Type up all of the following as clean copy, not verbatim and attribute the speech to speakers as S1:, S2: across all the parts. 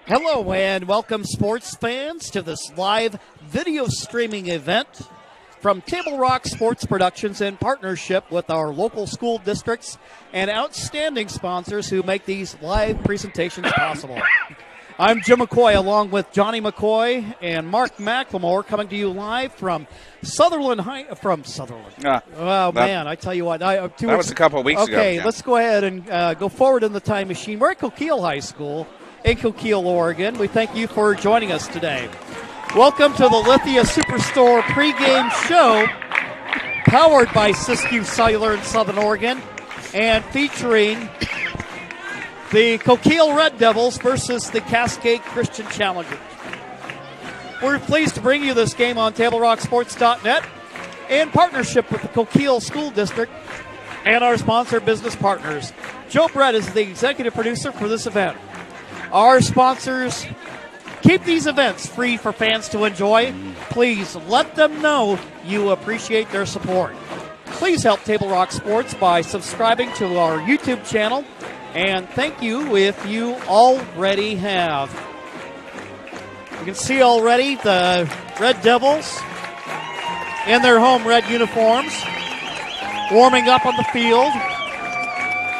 S1: Hello and welcome, sports fans, to this live video streaming event from Table Rock Sports Productions in partnership with our local school districts and outstanding sponsors who make these live presentations possible. I'm Jim McCoy along with Johnny McCoy and Mark McLemore coming to you live from Sutherland High. Man, I tell you what.
S2: That was a couple of weeks ago.
S1: Okay, let's go ahead and go forward in the time machine. We're at Coquille High School in Coquille, Oregon. We thank you for joining us today. Welcome to the Lithia Superstore pregame show, powered by Siskiyou Cellular in Southern Oregon, and featuring the Coquille Red Devils versus the Cascade Christian Challengers. We're pleased to bring you this game on TableRockSports.net in partnership with the Coquille School District and our sponsor business partners. Joe Brett is the executive producer for this event. Our sponsors keep these events free for fans to enjoy. Please let them know you appreciate their support. Please help Table Rock Sports by subscribing to our YouTube channel, and thank you if you already have. You can see already the Red Devils in their home red uniforms warming up on the field.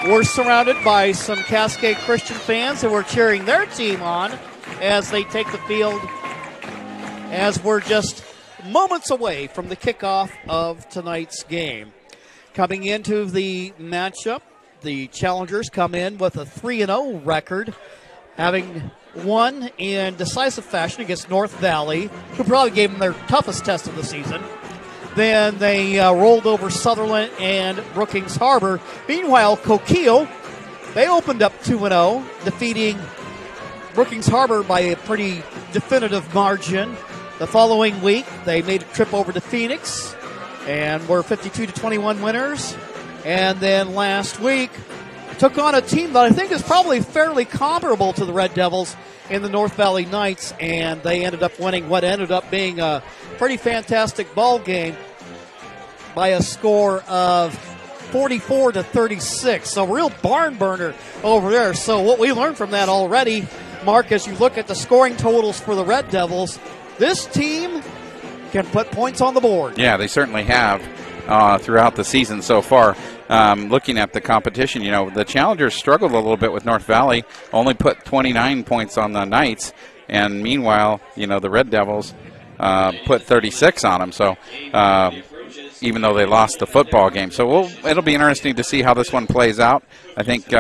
S1: We're surrounded by some Cascade Christian fans who are cheering their team on as they take the field, as we're just moments away from the kickoff of tonight's game. Coming into the matchup, the Challengers come in with a 3-0 record, having won in decisive fashion against North Valley, who probably gave them their toughest test of the season. Then they rolled over Sutherland and Brookings Harbor. Meanwhile, Coquille, they opened up 2-0, defeating Brookings Harbor by a pretty definitive margin. The following week, they made a trip over to Phoenix and were 52-21 winners. And then last week, took on a team that I think is probably fairly comparable to the Red Devils in the North Valley Knights, and they ended up winning what ended up being a pretty fantastic ball game by a score of 44-36. So real barn burner over there. So what we learned from that already, Mark, as you look at the scoring totals for the Red Devils, this team can put points on the board.
S2: Yeah, they certainly have throughout the season so far. Looking at the competition, the Challengers struggled a little bit with North Valley, only put 29 points on the Knights, and meanwhile, the Red Devils put 36 on them. So even though they lost the football game. So it'll be interesting to see how this one plays out. I think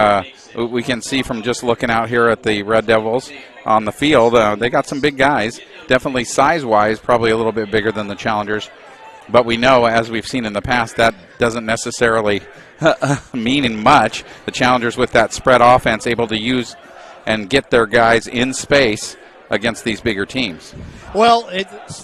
S2: we can see from just looking out here at the Red Devils on the field, they got some big guys, definitely size-wise, probably a little bit bigger than the Challengers. But we know, as we've seen in the past, that doesn't necessarily mean much. The Challengers with that spread offense able to use and get their guys in space against these bigger teams.
S1: Well,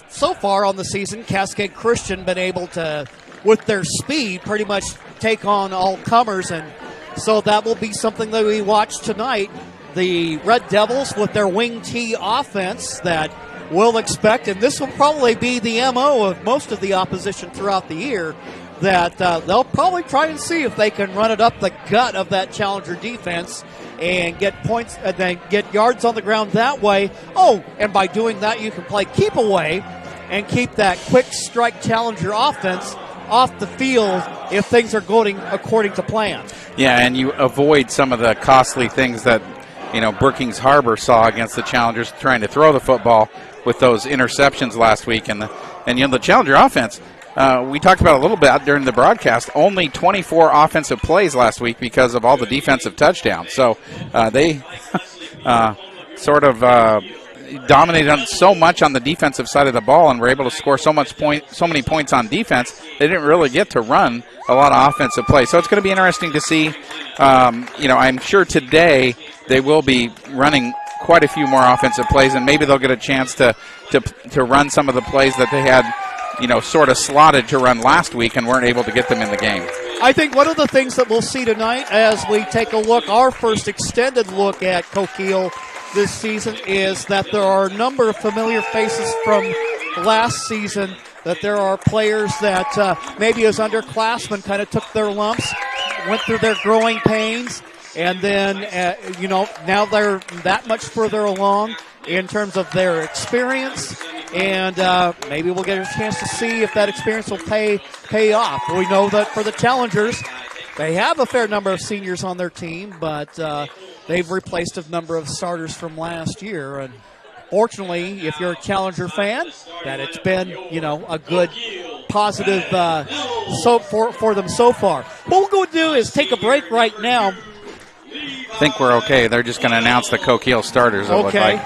S1: so far on the season, Cascade Christian been able to, with their speed, pretty much take on all comers, and so that will be something that we watch tonight. The Red Devils with their wing T offense that we'll expect, and this will probably be the MO of most of the opposition throughout the year, that they'll probably try and see if they can run it up the gut of that Challenger defense and get points, and then get yards on the ground that way. Oh, and by doing that, you can play keep away and keep that quick strike Challenger offense off the field if things are going according to plan.
S2: Yeah, and you avoid some of the costly things that Brookings Harbor saw against the Challengers trying to throw the football with those interceptions last week. And the Challenger offense, we talked about a little bit during the broadcast, only 24 offensive plays last week because of all the defensive touchdowns. So they sort of dominated on so much on the defensive side of the ball and were able to score so many points on defense, they didn't really get to run a lot of offensive plays. So it's going to be interesting to see. I'm sure today they will be running quite a few more offensive plays, and maybe they'll get a chance to run some of the plays that they had, sort of slotted to run last week and weren't able to get them in the game.
S1: I think one of the things that we'll see tonight as we take a look, our first extended look at Coquille this season, is that there are a number of familiar faces from last season, that there are players that maybe as underclassmen kind of took their lumps, went through their growing pains, And then, now they're that much further along in terms of their experience. And maybe we'll get a chance to see if that experience will pay off. We know that for the Challengers, they have a fair number of seniors on their team, but they've replaced a number of starters from last year. And fortunately, if you're a Challenger fan, that it's been, a good, positive for them so far. What we'll go do is take a break right now.
S2: I think we're okay. They're just going to announce the Coquille starters, it look like.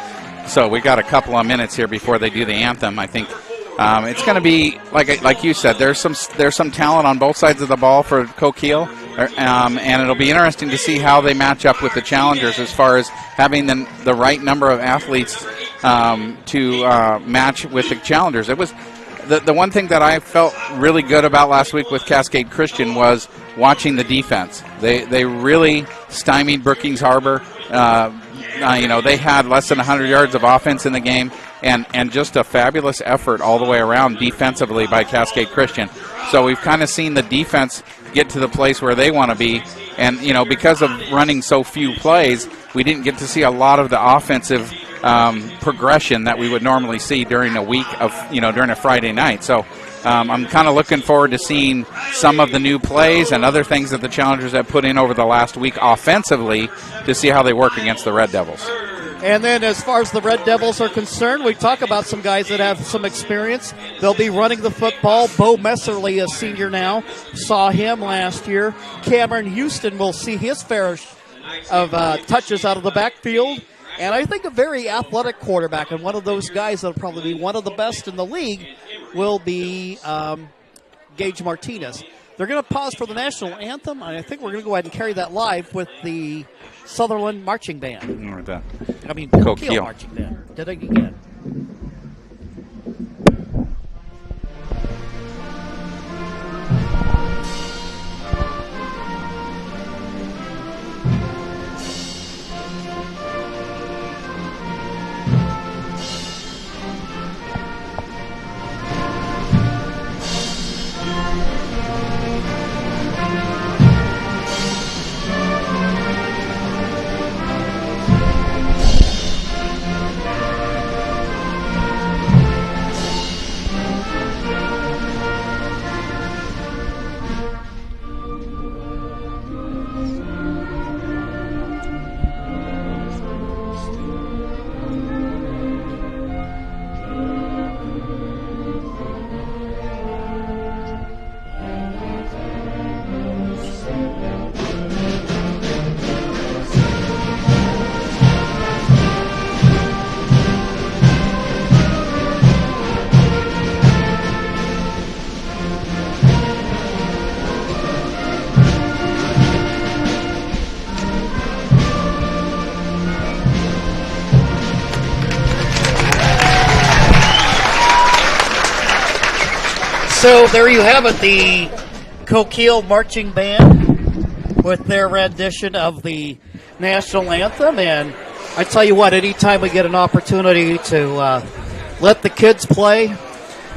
S2: So we got a couple of minutes here before they do the anthem. I think it's going to be, like you said, there's some talent on both sides of the ball for Coquille, and it'll be interesting to see how they match up with the Challengers as far as having the right number of athletes to match with the Challengers. It was the one thing that I felt really good about last week with Cascade Christian was watching the defense. They really stymied Brookings Harbor. They had less than 100 yards of offense in the game, and just a fabulous effort all the way around defensively by Cascade Christian. So we've kind of seen the defense get to the place where they want to be, and because of running so few plays, we didn't get to see a lot of the offensive progression that we would normally see during a week of during a Friday night. So I'm kind of looking forward to seeing some of the new plays and other things that the Challengers have put in over the last week offensively to see how they work against the Red Devils.
S1: And then as far as the Red Devils are concerned, we talk about some guys that have some experience. They'll be running the football. Bo Messerly, a senior now, saw him last year. Cameron Houston will see his fair of touches out of the backfield. And I think a very athletic quarterback, and one of those guys that will probably be one of the best in the league, will be Gage Martinez. They're going to pause for the national anthem, and I think we're going to go ahead and carry that live with the Sutherland Marching Band. Coquille Marching Band. Did it again. So there you have it, the Coquille Marching Band with their rendition of the national anthem. And I tell you what, anytime we get an opportunity to let the kids play,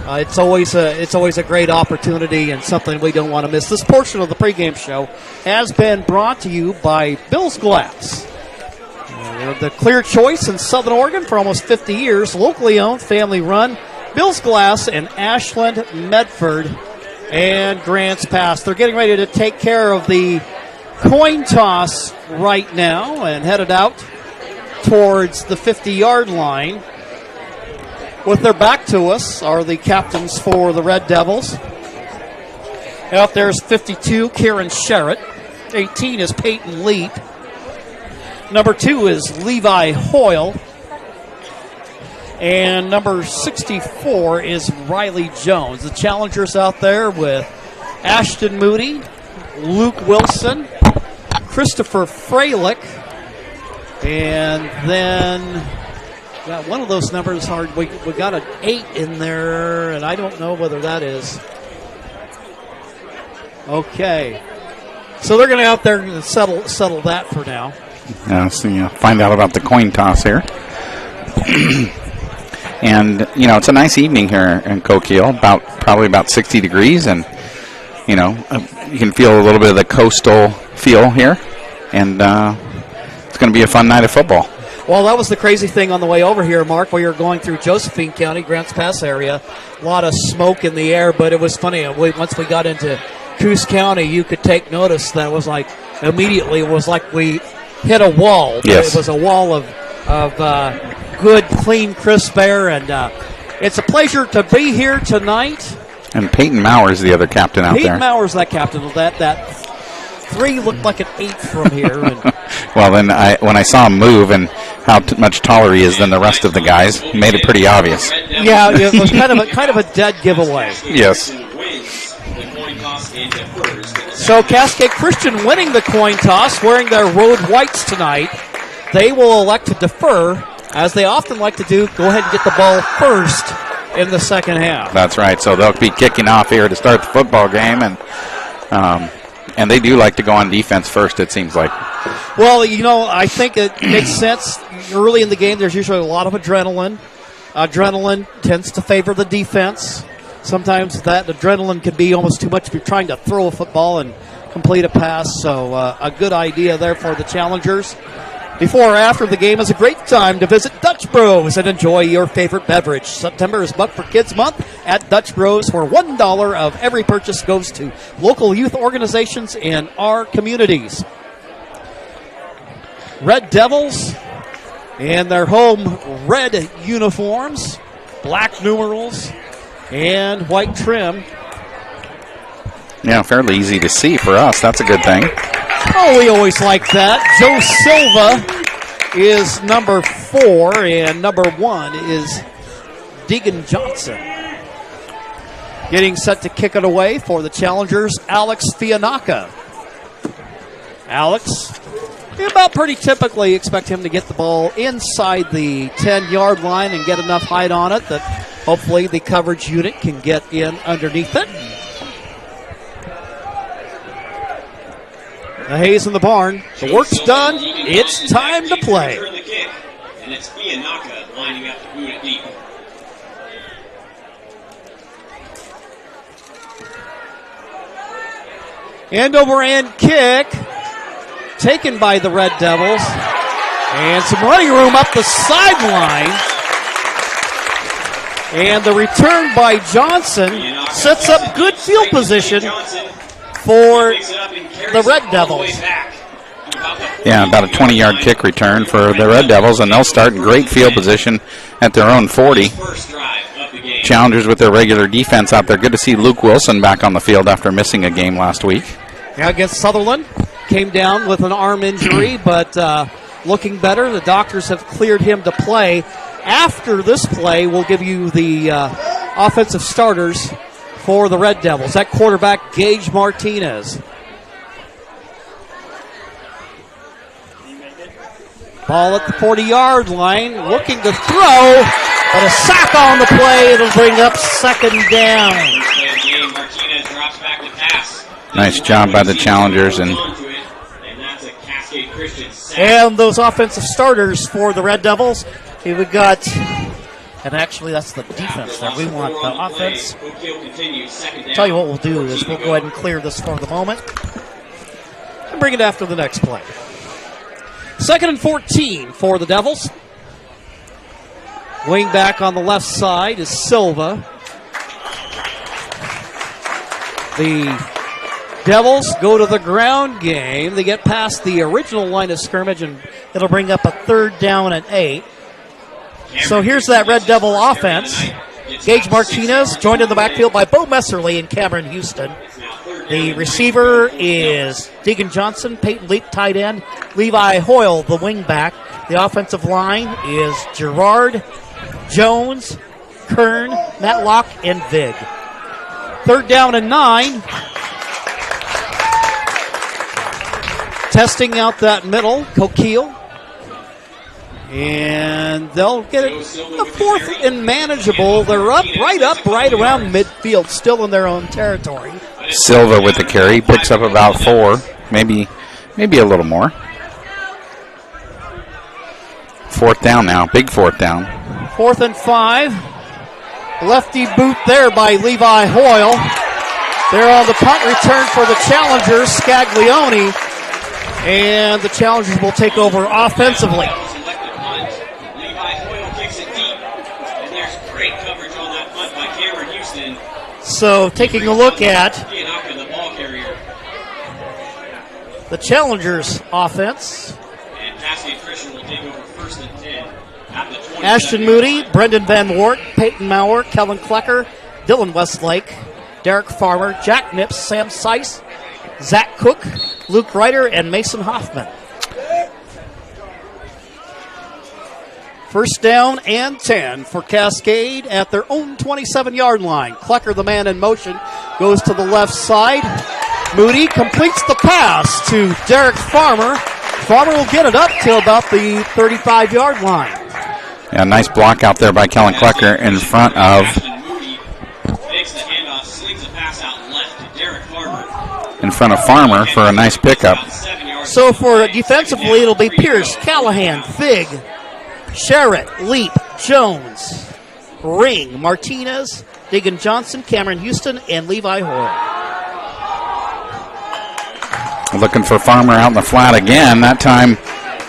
S1: it's always a great opportunity and something we don't want to miss. This portion of the pregame show has been brought to you by Bill's Glass. They're the clear choice in Southern Oregon for almost 50 years, locally owned, family run. Bill's Glass in Ashland, Medford, and Grants Pass. They're getting ready to take care of the coin toss right now and headed out towards the 50-yard line. With their back to us are the captains for the Red Devils. Out there is 52, Kieran Sherritt. 18 is Peyton Leap. Number 2 is Levi Hoyle. And number 64 is Riley Jones. The challengers out there with Ashton Moody, Luke Wilson, Christopher Freilich, and then got one of those numbers hard. We got an 8 in there, and I don't know whether that is. Okay. So they're going to out there and settle that for now.
S2: Yeah, so find out about the coin toss here. And, it's a nice evening here in Coquille, probably about 60 degrees, and, you can feel a little bit of the coastal feel here. and it's going to be a fun night of football.
S1: Well, that was the crazy thing on the way over here, Mark, while you're going through Josephine County, Grants Pass area. A lot of smoke in the air, but it was funny. Once we got into Coos County, you could take notice that it was like immediately, it was like we hit a wall.
S2: Yes.
S1: It was a wall of good, clean, crisp air, and it's a pleasure to be here tonight.
S2: And Peyton Mauer's the other captain out there.
S1: Peyton Mauer's that captain of that. 3 looked like an 8 from here. And
S2: well, then when I saw him move and how much taller he is than the rest of the guys, made it pretty obvious.
S1: Yeah, it was kind of a dead giveaway.
S2: Yes.
S1: So Cascade Christian winning the coin toss, wearing their road whites tonight. They will elect to defer, as they often like to do. Go ahead and get the ball first in the second half.
S2: That's right. So they'll be kicking off here to start the football game, and they do like to go on defense first, it seems like.
S1: Well, I think it makes sense. Early in the game, there's usually a lot of adrenaline. Adrenaline tends to favor the defense. Sometimes that adrenaline can be almost too much if you're trying to throw a football and complete a pass. So a good idea there for the challengers. Before or after the game is a great time to visit Dutch Bros and enjoy your favorite beverage. September is Buck for Kids Month at Dutch Bros, where $1 of every purchase goes to local youth organizations in our communities. Red Devils in their home red uniforms, black numerals, and white trim.
S2: Yeah, fairly easy to see for us. That's a good thing.
S1: Oh, we always like that. Joe Silva is number 4, and number 1 is Deegan Johnson. Getting set to kick it away for the challengers, Alex Fianaka. Alex, about pretty typically expect him to get the ball inside the 10-yard line and get enough height on it that hopefully the coverage unit can get in underneath it. The hay's in the barn. The work's done. It's time to play.
S3: And it's Fianaka lining up to boot it deep.
S1: End over end kick taken by the Red Devils. And some running room up the sideline. And the return by Johnson sets up good field position for the Red Devils.
S2: Yeah, about a 20-yard kick return for the Red Devils, and they'll start in great field position at their own 40. Challengers with their regular defense out there. Good to see Luke Wilson back on the field after missing a game last week.
S1: Yeah, against Sutherland. Came down with an arm injury, but looking better. The doctors have cleared him to play. After this play, we'll give you the offensive starters for the Red Devils. That quarterback, Gage Martinez. Ball at the 40-yard line, looking to throw, but a sack on the play. It'll bring up second down.
S3: Martinez drops back to pass.
S2: Nice job by the challengers.
S3: And that's a Cascade Christian sack.
S1: And those offensive starters for the Red Devils. Here we got, and actually that's the defense there. We want the offense. Tell you what we'll do is we'll go ahead and clear this for the moment and bring it after the next play. 2nd and 14 for the Devils. Wing back on the left side is Silva. The Devils go to the ground game. They get past the original line of scrimmage, and it'll bring up a 3rd down and 8. So here's that Red Devil offense. Gage Martinez joined in the backfield by Bo Messerly and Cameron Houston. The receiver is Deegan Johnson, Peyton Leap, tight end, Levi Hoyle, the wing back. The offensive line is Gerard, Jones, Kern, Matlock, and Vig. 3rd down and 9. Testing out that middle, Coquille. And they'll get it a 4th and manageable. They're right around midfield, still in their own territory.
S2: Silva with the carry, picks up about 4, maybe a little more. 4th down now, big 4th down.
S1: 4th and 5. Lefty boot there by Levi Hoyle. They're on the punt return for the challengers, Scaglione. And the Challengers will take over offensively. So taking a look at the Challengers offense.
S3: And Cascade Christian will take over first and 10 at the 20.
S1: Ashton Moody, Brendan Van Wart, Peyton Maurer, Kellen Klecker, Dylan Westlake, Derek Farmer, Jack Nips, Sam Seiss, Zach Cook, Luke Ryder, and Mason Hoffman. First down and 10 for Cascade at their own 27-yard line. Klecker, the man in motion, goes to the left side. Moody completes the pass to Derek Farmer. Farmer will get it up to about the 35-yard line.
S2: Yeah, nice block out there by Kellen Klecker in front of Farmer for a nice pickup.
S1: So for defensively, it'll be Pierce, Callahan, Fig, Sherritt, Leap, Jones, Ring, Martinez, Diggin Johnson, Cameron Houston, and Levi Hoyle.
S2: Looking for Farmer out in the flat again. That time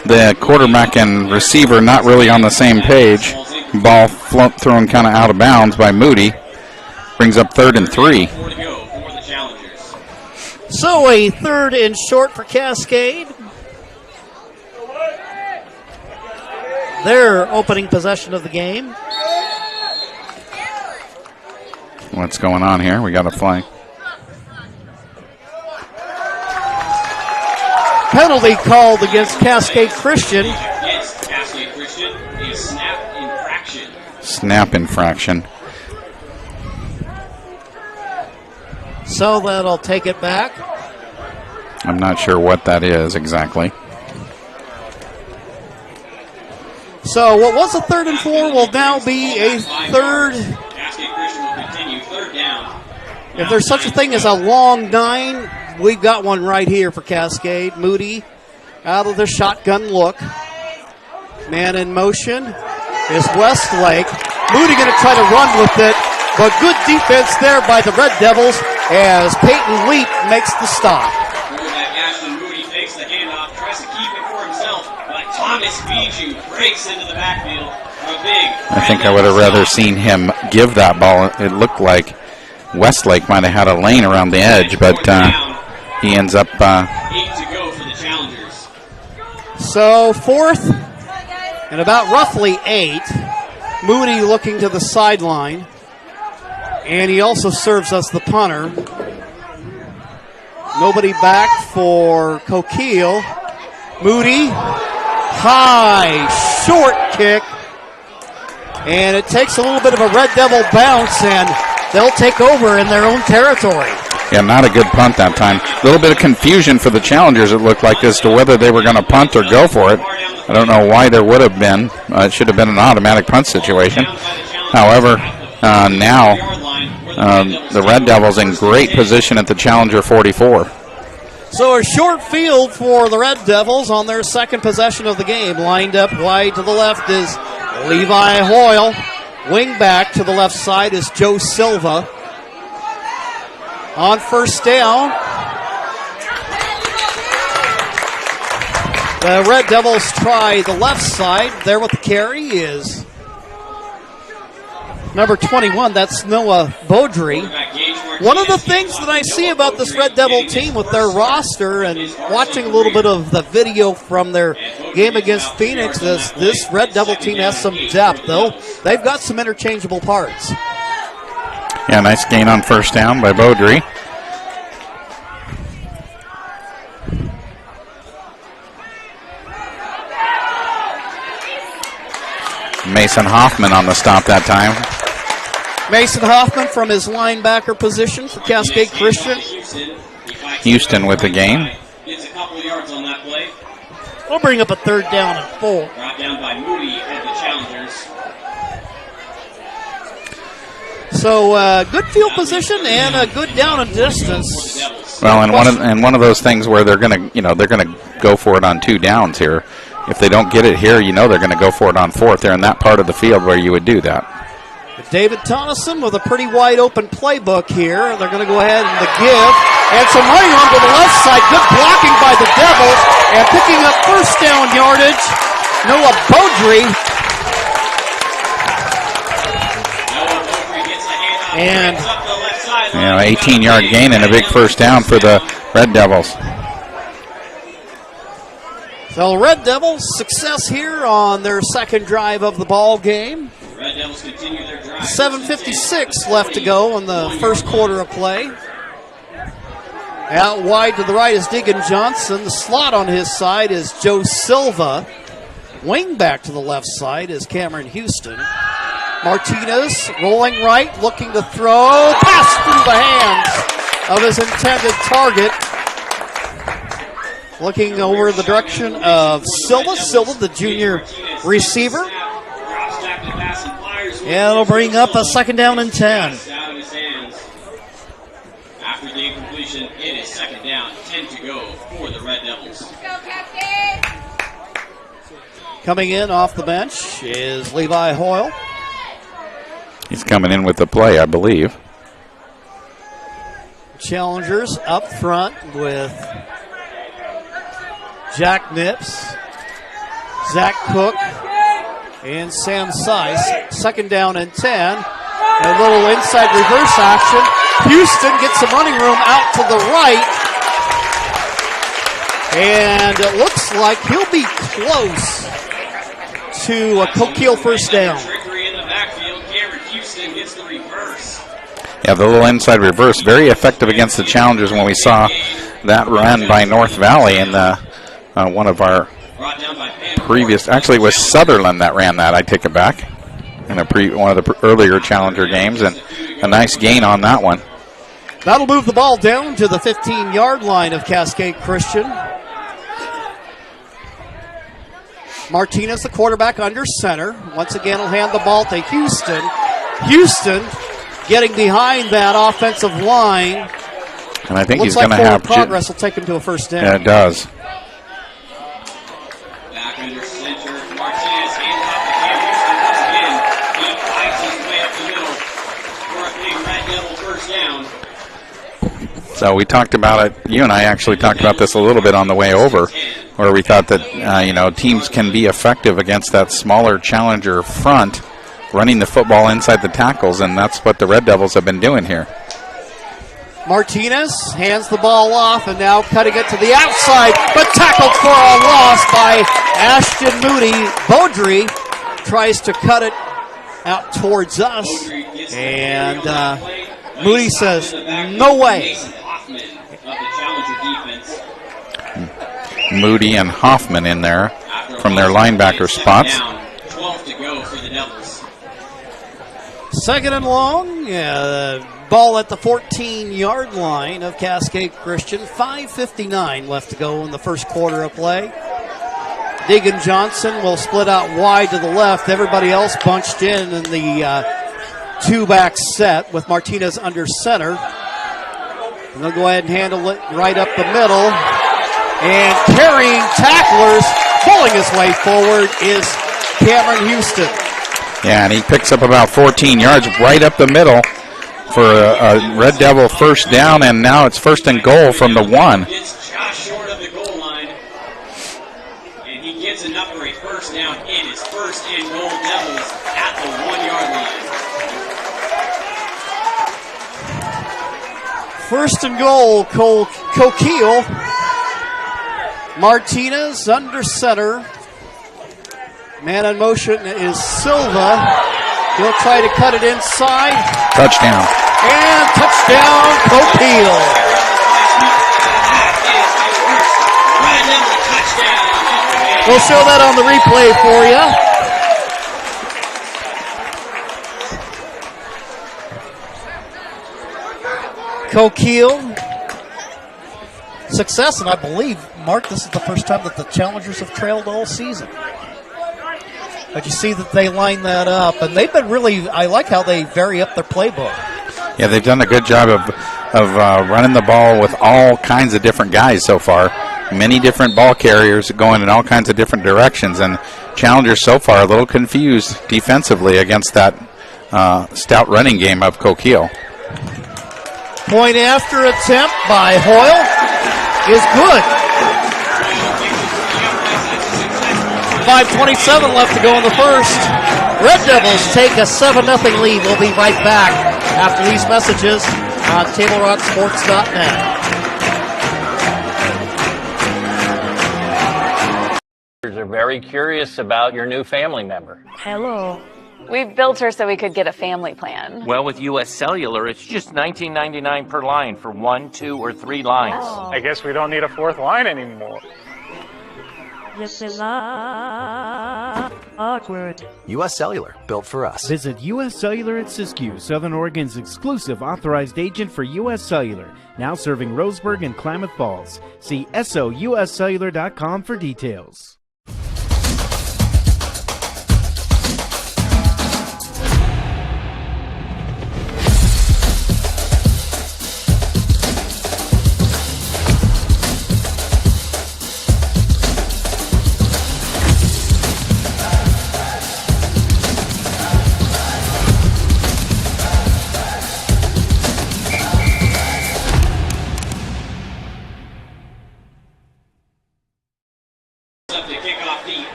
S2: the quarterback and receiver not really on the same page. Ball thrown kind of out of bounds by Moody. Brings up 3rd and 3.
S1: So a 3rd and short for Cascade. Their opening possession of the game.
S2: What's going on here? We got a flag.
S1: Penalty called against Cascade Christian.
S3: Cascade Christian, a snap infraction.
S2: Snap infraction.
S1: So that'll take it back.
S2: I'm not sure what that is exactly.
S1: So what was a 3rd and 4 will now be a 3rd.
S3: Cascade Christian will continue 3rd down.
S1: If there's such a thing as a long 9, we've got one right here for Cascade. Moody out of the shotgun look. Man in motion is Westlake. Moody going to try to run with it, but good defense there by the Red Devils as Peyton Leap makes the stop.
S3: Quarterback Ashton Moody takes the handoff, tries to keep it for himself, but Thomas Bijou breaks into the backfield for a big.
S2: I think I would have rather seen him give that ball. It looked like Westlake might have had a lane around the edge, but he ends up
S3: 8 to go for the Challengers.
S1: So 4th and about roughly 8. Moody looking to the sideline. And he also serves us the punter. Nobody back for Coquille. Moody, high, short kick. And it takes a little bit of a Red Devil bounce, and they'll take over in their own territory.
S2: Yeah, not a good punt that time. A little bit of confusion for the Challengers, it looked like, as to whether they were going to punt or go for it. I don't know why there would have been. It should have been an automatic punt situation. However, now the Red Devils in great position at the Challenger 44.
S1: So a short field for the Red Devils on their second possession of the game. Lined up wide to the left is Levi Hoyle. Wing back to the left side is Joe Silva. On first down, the Red Devils try the left side. There with the carry is number 21. That's Noah Beaudry. One of the things that I see about this Red Devil team with their roster and watching a little bit of the video from their game against Phoenix is this Red Devil team has some depth, though. They've got some interchangeable parts.
S2: Yeah, nice gain on first down by Beaudry. Mason Hoffman on the stop that time.
S1: Mason Hoffman from his linebacker position for Cascade Christian.
S2: Houston with the gain.
S3: Gets a couple yards on that play.
S1: We'll bring up a 3rd down and 4.
S3: Brought down by Moody at the Challengers.
S1: So good field position and a good down and distance.
S2: Well, and one of those things where they're gonna go for it on 2 downs here. If they don't get it here, they're going to go for it on 4th. They're in that part of the field where you would do that.
S1: David Tonneson with a pretty wide open playbook here. They're going to go ahead and give. And some running on to the left side. Good blocking by the Devils. And picking up first down yardage, Noah Beaudry. And
S2: 18-yard gain and a big first down for the Red Devils.
S1: So Red Devils success here on their second drive of the ball game.
S3: Red Devils continue their drive.
S1: 7:56 left to go in the first quarter of play. Out wide to the right is Deegan Johnson. The slot on his side is Joe Silva. Wing back to the left side is Cameron Houston. Martinez rolling right, looking to throw. Pass through the hands of his intended target. Looking over the direction of Silva. Silva, the junior receiver. And it'll bring up a second down and 10.
S3: After the incompletion, it is second down, 10 to go for the Red Devils.
S1: Coming in off the bench is Levi Hoyle.
S2: He's coming in with the play, I believe.
S1: Challengers up front with Jack Nips, Zach Cook, and Sam Seiss. Second down and 10. A little inside reverse action. Houston gets some running room out to the right. And it looks like he'll be close to a Coquille first down.
S2: Yeah, the little inside reverse, very effective against the Challengers when we saw that run by North Valley in the one of our previous, actually it was Sutherland that ran that, I take it back, in one of the earlier Challenger games, and a nice gain on that one.
S1: That'll move the ball down to the 15-yard line of Cascade Christian. Martinez, the quarterback, under center. Once again, will hand the ball to Houston. Houston getting behind that offensive line.
S2: And I think
S1: looks
S2: he's going to have
S1: progress will take him to a first down.
S2: Yeah, it does.
S3: Back under center, Martinez hands off to Cam Houston once again. He fights his way up the middle for a big Red Devil first down.
S2: So we talked about it. You and I actually talked about this a little bit on the way over, where we thought that teams can be effective against that smaller Challenger front, running the football inside the tackles, and that's what the Red Devils have been doing here.
S1: Martinez hands the ball off and now cutting it to the outside, but tackled for a loss by Ashton Moody. Beaudry tries to cut it out towards us, and Moody says, no way.
S2: Moody and Hoffman in there from their linebacker spots.
S3: 12 to go for the Devils.
S1: Second and long, ball at the 14-yard line of Cascade Christian. 5:59 left to go in the first quarter of play. Deegan Johnson will split out wide to the left. Everybody else bunched in the two-back set with Martinez under center. And they'll go ahead and handle it right up the middle. And carrying tacklers, pulling his way forward is Cameron Houston.
S2: Yeah, and he picks up about 14 yards right up the middle for a Red Devil first down, and now it's first and goal from the 1.
S3: It's just short of the goal line. And he gets enough for a first down. It is first and goal Devils at the 1-yard line.
S1: First and goal, Coquille. Martinez under center. Man in motion is Silva. He'll try to cut it inside.
S2: Touchdown.
S1: And touchdown, Coquille. We'll show that on the replay for you. Coquille. Success, and I believe, Mark, this is the first time that the Challengers have trailed all season. But you see that they line that up, and they've been really, I like how they vary up their playbook.
S2: Yeah, they've done a good job of running the ball with all kinds of different guys so far. Many different ball carriers going in all kinds of different directions, and Challengers so far a little confused defensively against that stout running game of Coquille.
S1: Point after attempt by Hoyle is good. 5:27 left to go in the first. Red Devils take a 7-0 lead. We'll be right back after these messages on TableRockSports.net.
S4: Are very curious about your new family member.
S5: Hello.
S6: We built her so we could get a family plan.
S4: Well, with U.S. Cellular, it's just $19.99 per line for 1, 2, or 3 lines.
S5: Oh.
S7: I guess we don't need a fourth line anymore.
S5: This is awkward.
S8: U.S. Cellular, built for us.
S9: Visit U.S. Cellular at Siskiyou, Southern Oregon's exclusive authorized agent for U.S. Cellular, now serving Roseburg and Klamath Falls. See SOUScellular.com for details.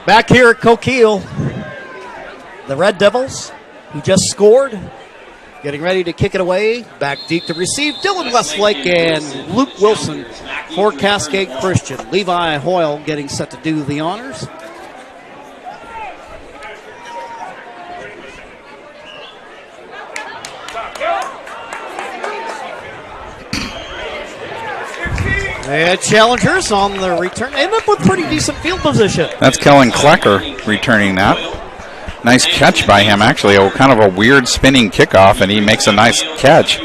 S1: Back here at Coquille, the Red Devils, who just scored, getting ready to kick it away. Back deep to receive Dylan Westlake and Luke Wilson for Cascade Christian. Levi Hoyle getting set to do the honors. And Challengers on the return end up with pretty decent field position.
S2: That's Kellen Klecker returning that. Nice catch by him, actually. Kind of a weird spinning kickoff, and he makes a nice catch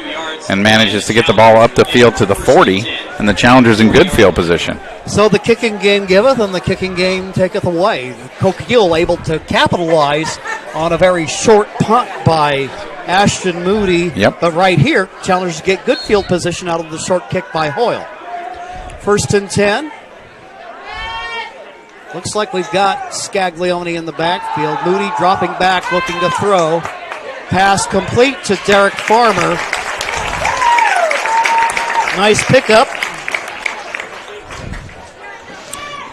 S2: and manages to get the ball up the field to the 40, and the Challengers in good field position.
S1: So the kicking game giveth, and the kicking game taketh away. Coquille able to capitalize on a very short punt by Ashton Moody.
S2: Yep.
S1: But right here, Challengers get good field position out of the short kick by Hoyle. 1st and 10. Looks like we've got Scaglione in the backfield. Moody dropping back, looking to throw. Pass complete to Derek Farmer. Nice pickup.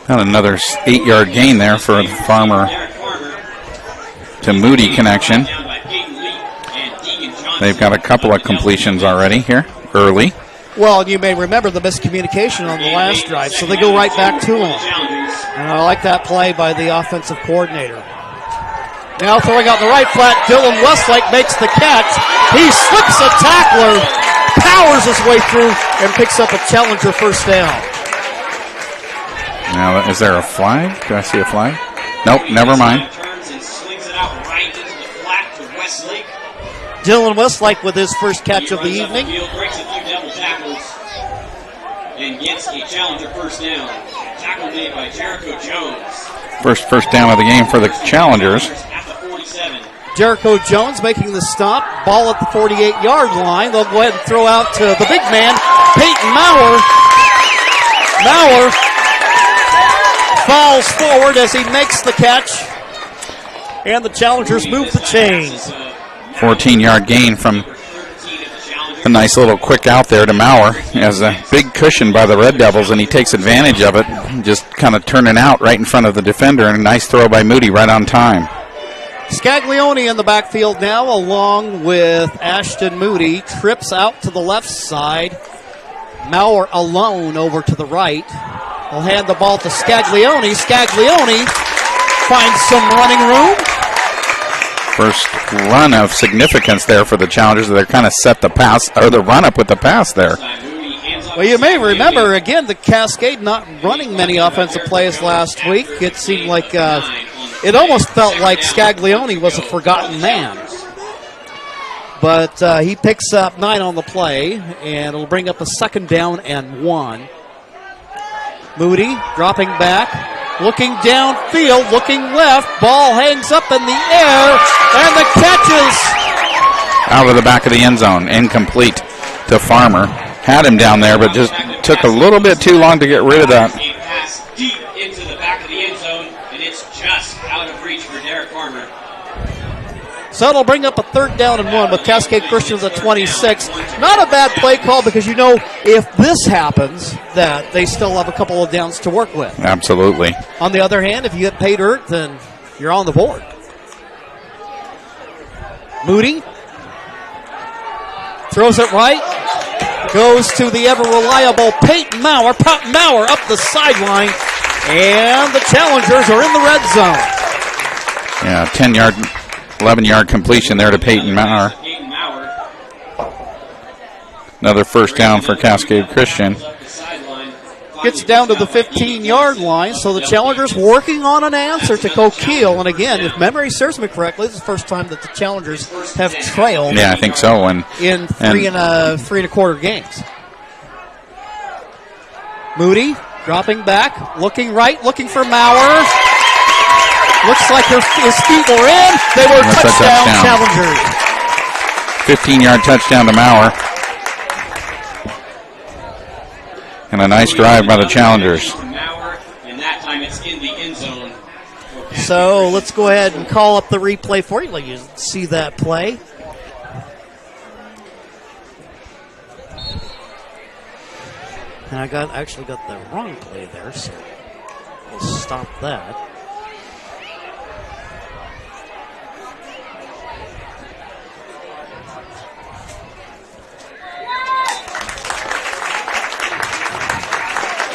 S2: And another 8-yard gain there for the Farmer to Moody connection. They've got a couple of completions already here, early.
S1: Well, you may remember the miscommunication on the last drive, so they go right back to him. And I like that play by the offensive coordinator. Now throwing out the right flat, Dylan Westlake makes the catch. He slips a tackler, powers his way through, and picks up a Challenger first down.
S2: Now, is there a flag? Do I see a flag? Nope, never mind.
S1: Dylan Westlake with his first catch of the evening.
S3: And gets a Challenger first down. Tackle made by Jericho Jones.
S2: First down of the game for the Challengers.
S3: At the 47.
S1: Jericho Jones making the stop. Ball at the 48-yard line. They'll go ahead and throw out to the big man, Peyton Maurer. Maurer falls forward as he makes the catch. And the Challengers move the chains.
S2: 14-yard gain from a nice little quick out there to Maurer. He has a big cushion by the Red Devils, and he takes advantage of it, just kind of turning out right in front of the defender, and a nice throw by Moody right on time.
S1: Scaglione in the backfield now, along with Ashton Moody. Trips out to the left side. Maurer alone over to the right. Will hand the ball to Scaglione. Scaglione finds some running room.
S2: First run of significance there for the Challengers. They're kind of set the pass, or the run up with the pass there.
S1: Well, you may remember, again, the Cascade not running many offensive plays last week. It seemed like it almost felt like Scaglione was a forgotten man. But he picks up 9 on the play, and it'll bring up a 2nd down and 1. Moody dropping back. Looking downfield, looking left, ball hangs up in the air, and the catch is
S2: out of the back of the end zone, incomplete to Farmer. Had him down there, but just took a little bit too long to get rid of that.
S3: A pass deep into the back of the end zone, and it's just out of reach for Derek Farmer.
S1: So it'll bring up a 3rd down and 1 with Cascade Christians at 26. Not a bad play call because you know if this happens that they still have a couple of downs to work with.
S2: Absolutely.
S1: On the other hand, if you get paid dirt, then you're on the board. Moody throws it right. Goes to the ever-reliable Peyton Maurer. Maurer up the sideline. And the Challengers are in the red zone.
S2: Yeah, 10-yard, 11-yard completion there to Peyton Maurer. Another first down for Cascade Christian.
S1: Gets down to the 15-yard line, so the Challengers working on an answer to Coquille. And again, if memory serves me correctly, this is the first time that the Challengers have trailed.
S2: Yeah, I think so.
S1: In three and a quarter games. Moody dropping back, looking right, looking for Maurer. Looks like his feet were in. They were touchdown Challengers.
S2: 15-yard touchdown to Maurer. And a nice drive by the Challengers.
S3: And that time it's in the end zone.
S1: So let's go ahead and call up the replay for you. Let you see that play. And I actually got the wrong play there, so we'll stop that.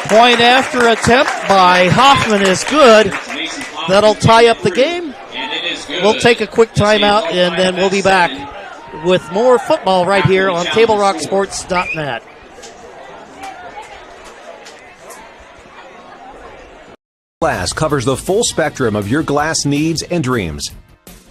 S1: Point after attempt by Hoffman is good. That'll tie up the game. We'll take a quick timeout, and then we'll be back with more football right here on TableRockSports.net.
S10: Glass covers the full spectrum of your glass needs and dreams.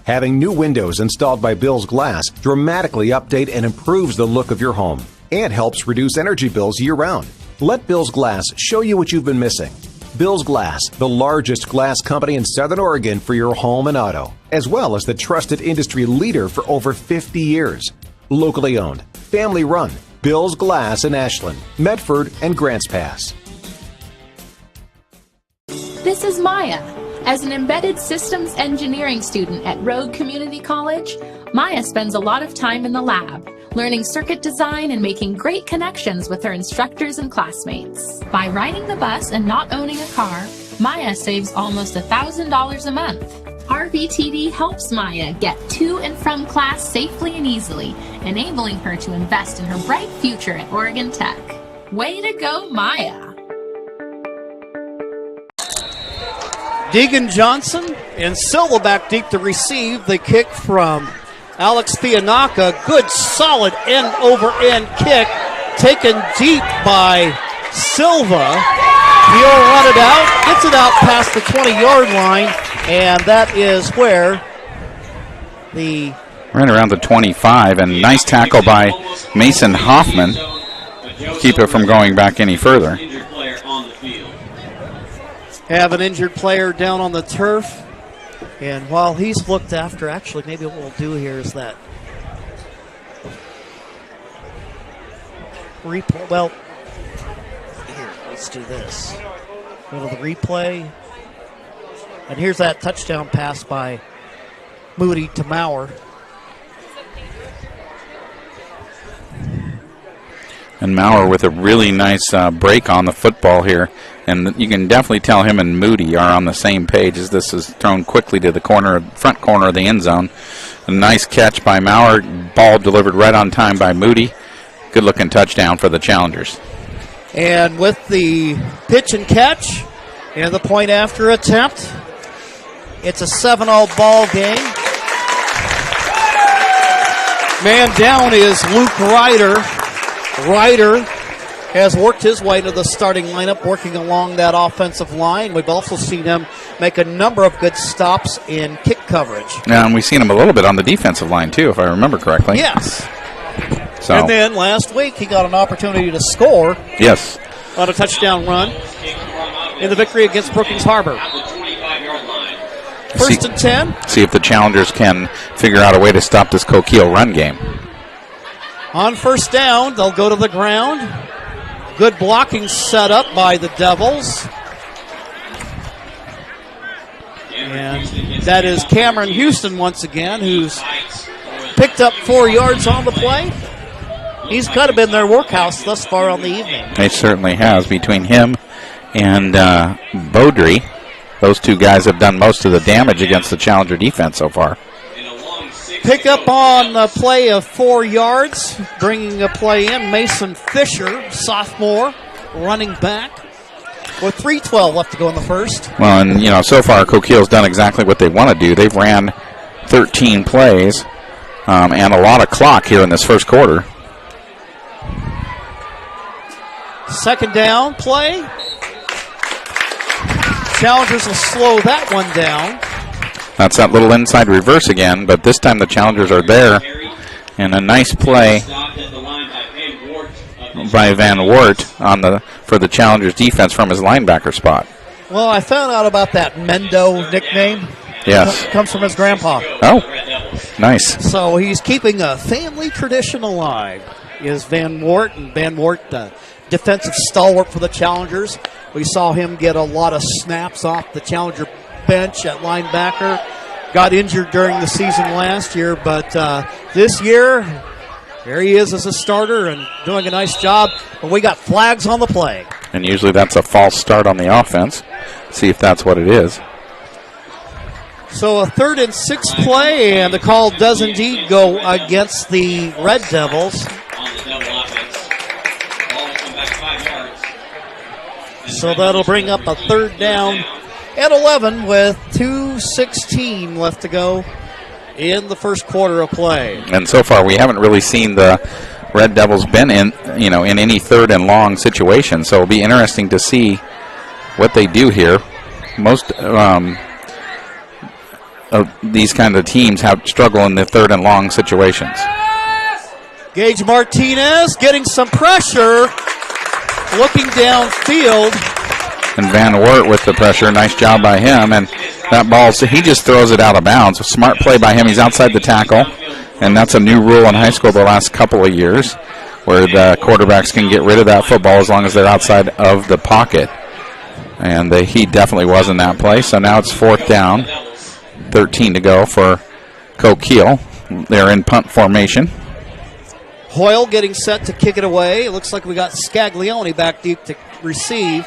S10: Having new windows installed by Bill's Glass dramatically update and improves the look of your home and helps reduce energy bills year-round. Let Bill's Glass show you what you've been missing. Bill's Glass, the largest glass company in Southern Oregon for your home and auto, as well as the trusted industry leader for over 50 years. Locally owned, family run, Bill's Glass in Ashland, Medford, and Grants Pass.
S11: This is Maya. As an embedded systems engineering student at Rogue Community College, Maya spends a lot of time in the lab, learning circuit design and making great connections with her instructors and classmates. By riding the bus and not owning a car, Maya saves almost $1,000 a month. RVTD helps Maya get to and from class safely and easily, enabling her to invest in her bright future at Oregon Tech. Way to go, Maya!
S1: Deegan Johnson and Silva back deep to receive. The kick from Alex Fianaka. Good, solid end-over-end kick taken deep by Silva. He'll run it out, gets it out past the 20-yard line, and that is where the...
S2: Right around the 25, and nice tackle by Mason Hoffman. Keep it from going back any further.
S1: Have an injured player down on the turf. And while he's looked after, actually, maybe what we'll do here is that replay. Well, here, let's do this. Go to the replay. And here's that touchdown pass by Moody to Maurer.
S2: And Maurer with a really nice break on the football here. And you can definitely tell him and Moody are on the same page as this is thrown quickly to the front corner of the end zone. A nice catch by Maurer. Ball delivered right on time by Moody. Good-looking touchdown for the Challengers.
S1: And with the pitch and catch and the point after attempt, it's a 7-all ball game. Man down is Luke Ryder. Ryder has worked his way to the starting lineup, working along that offensive line. We've also seen him make a number of good stops in kick coverage.
S2: Yeah, and we've seen him a little bit on the defensive line, too, if I remember correctly.
S1: Yes.
S2: So.
S1: And then last week he got an opportunity to score.
S2: Yes.
S1: On a touchdown run in the victory against Brookings Harbor. First and 10.
S2: See if the Challengers can figure out a way to stop this Coquille run game.
S1: On first down, they'll go to the ground. Good blocking set up by the Devils. And that is Cameron Houston once again, who's picked up 4 yards on the play. He's kind of been their workhorse thus far on the evening.
S2: It certainly has. Between him and Beaudry, those two guys have done most of the damage against the Challenger defense so far.
S1: Pick up on a play of 4 yards, bringing a play in. Mason Fisher, sophomore, running back, with 3:12 left to go in the first.
S2: Well, and, so far Coquille's done exactly what they want to do. They've ran 13 plays and a lot of clock here in this first quarter.
S1: Second down play. Challengers will slow that one down.
S2: That's that little inside reverse again, but this time the Challengers are there. And a nice play by Van Wert for the Challengers defense from his linebacker spot.
S1: Well, I found out about that Mendo nickname.
S2: Yes.
S1: Comes from his grandpa.
S2: Oh, nice.
S1: So he's keeping a family tradition alive, is Van Wert. And Van Wert, defensive stalwart for the Challengers. We saw him get a lot of snaps off the Challenger bench at linebacker. Got injured during the season last year, but this year, here he is as a starter and doing a nice job. But we got flags on the play.
S2: And usually that's a false start on the offense. See if that's what it is.
S1: So a 3rd and 6 play, and the call does indeed go against the Red Devils. So that'll bring up a 3rd down at 11 with 2:16 left to go in the first quarter of play.
S2: And so far we haven't really seen the Red Devils been in any 3rd and long situation. So it'll be interesting to see what they do here. Most of these kind of teams have struggle in the 3rd and long situations.
S1: Gage Martinez getting some pressure, looking downfield.
S2: And Van Wert with the pressure. Nice job by him. And that ball, so he just throws it out of bounds. A smart play by him. He's outside the tackle. And that's a new rule in high school the last couple of years, where the quarterbacks can get rid of that football as long as they're outside of the pocket. And he definitely was in that play. So now it's 4th down. 13 to go for Coquille. They're in punt formation.
S1: Hoyle getting set to kick it away. It looks like we got Scaglione back deep to receive.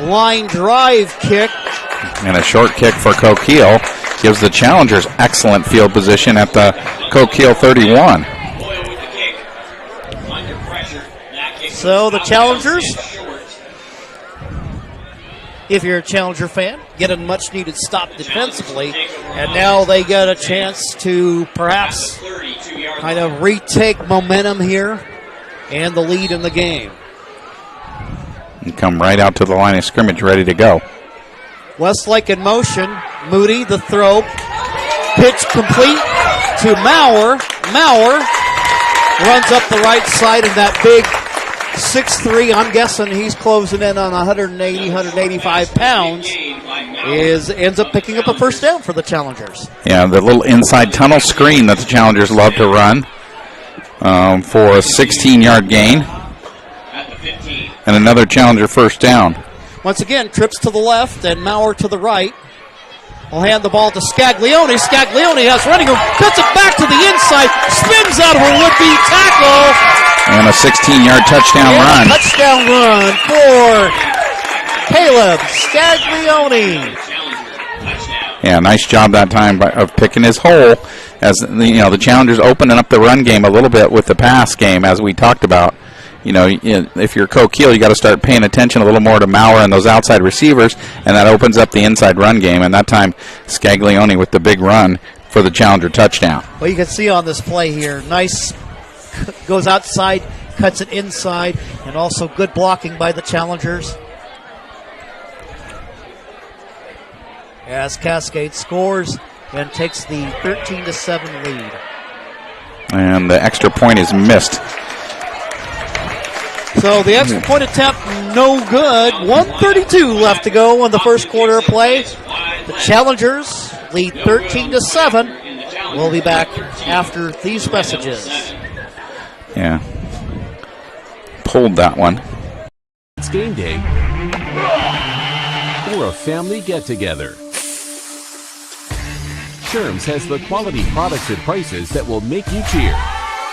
S1: Line drive kick.
S2: And a short kick for Coquille gives the Challengers excellent field position at the Coquille 31.
S1: So the Challengers, if you're a Challenger fan, get a much-needed stop defensively, and now they get a chance to perhaps kind of retake momentum here and the lead in the game.
S2: And come right out to the line of scrimmage, ready to go.
S1: Westlake in motion. Moody, the throw. Pitch complete to Maurer. Maurer runs up the right side, and that big 6'3", I'm guessing he's closing in on 180, 185 pounds, ends up picking up a 1st down for the Challengers.
S2: Yeah, the little inside tunnel screen that the Challengers love to run for a 16-yard gain. And another Challenger 1st down.
S1: Once again, trips to the left and Maurer to the right. We'll hand the ball to Scaglione. Scaglione has running room, cuts it back to the inside, spins out of a would-be tackle.
S2: And a 16-yard touchdown run.
S1: Touchdown run for Caleb Scaglione.
S2: Yeah, nice job that time of picking his hole. As the Challengers opening up the run game a little bit with the pass game, as we talked about. If you're Coquille, you got to start paying attention a little more to Maurer and those outside receivers, and that opens up the inside run game. And that time, Scaglione with the big run for the Challenger touchdown.
S1: Well, you can see on this play here, nice goes outside, cuts it inside, and also good blocking by the Challengers. As Cascade scores and takes the 13-7 lead.
S2: And the extra point is missed.
S1: So the extra point attempt, no good. 1:32 left to go in the first quarter of play. The Challengers lead 13-7. We'll be back after these messages.
S2: Yeah. Pulled that one.
S12: It's game day or a family get-together. Sherm's has the quality products and prices that will make you cheer.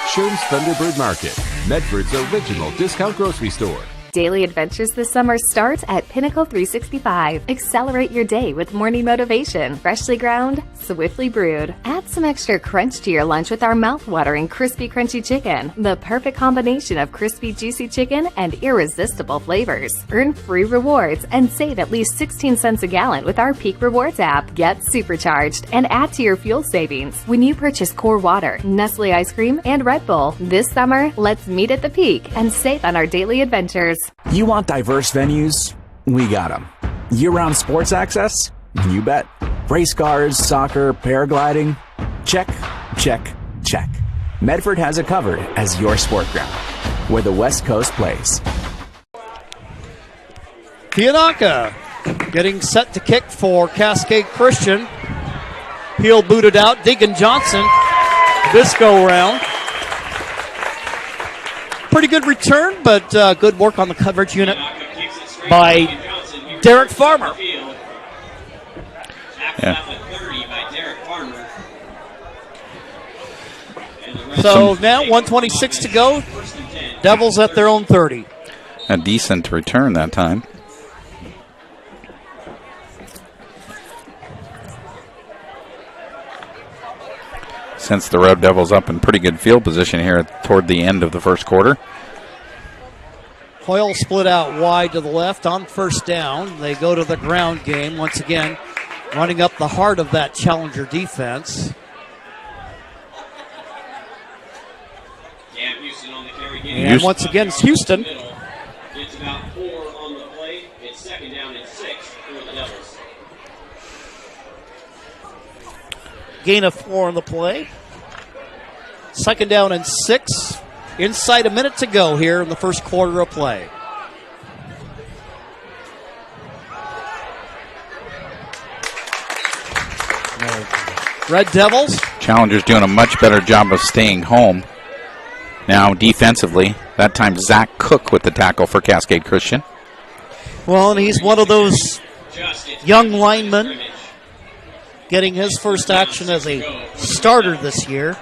S12: Sherm's Thunderbird Market, Medford's original discount grocery store.
S13: Daily adventures this summer start at Pinnacle 365. Accelerate your day with morning motivation. Freshly ground, swiftly brewed. Add some extra crunch to your lunch with our mouth-watering crispy crunchy chicken. The perfect combination of crispy juicy chicken and irresistible flavors. Earn free rewards and save at least 16 cents a gallon with our Peak Rewards app. Get supercharged and add to your fuel savings when you purchase Core Water, Nestle ice cream, and Red Bull. This summer, let's meet at the Peak and save on our daily adventures.
S14: You want diverse venues? We got them. Year-round sports access? You bet. Race cars, soccer, paragliding? Check, check, check. Medford has it covered as your sport ground, where the West Coast plays.
S1: Pianaka getting set to kick for Cascade Christian. Heel booted out. Deacon Johnson this go round. Pretty good return, but good work on the coverage unit by Derek Farmer.
S2: Yeah.
S1: So now 1:26 to go. Devils at their own 30.
S2: A decent return that time. Since the Red Devils up in pretty good field position here toward the end of the first quarter.
S1: Hoyle split out wide to the left on first down. They go to the ground game once again, running up the heart of that Challenger defense. And once again, it's Houston.
S3: It's about 4 on the play. It's second down and 6 for the Devils.
S1: Gain of 4 on the play. Second down and 6. Inside a minute to go here in the first quarter of play. Red Devils.
S2: Challengers doing a much better job of staying home. Now defensively, that time Zach Cook with the tackle for Cascade Christian.
S1: Well, and he's one of those young linemen getting his first action as a starter this year.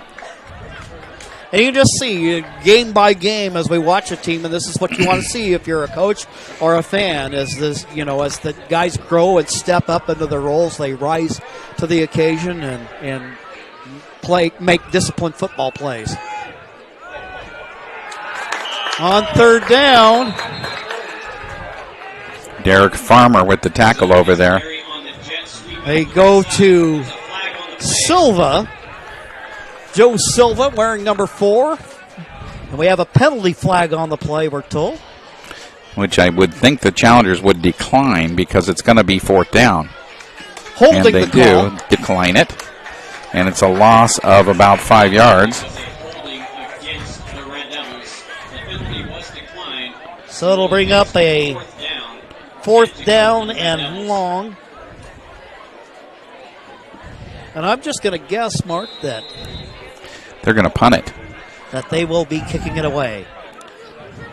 S1: And you just see game by game as we watch a team, and this is what you want to see if you're a coach or a fan, as this, as the guys grow and step up into their roles, they rise to the occasion and make disciplined football plays. On third down,
S2: Derek Farmer with the tackle over there.
S1: They go to Silva. Joe Silva wearing number 4. And we have a penalty flag on the play, we're told.
S2: Which I would think the Challengers would decline because it's going to be fourth down.
S1: Holding
S2: and they
S1: the call.
S2: do decline it. And it's a loss of about 5 yards.
S1: So it'll bring up a fourth down and long. And I'm just going to guess, Mark, that
S2: they're going to punt it.
S1: That they will be kicking it away.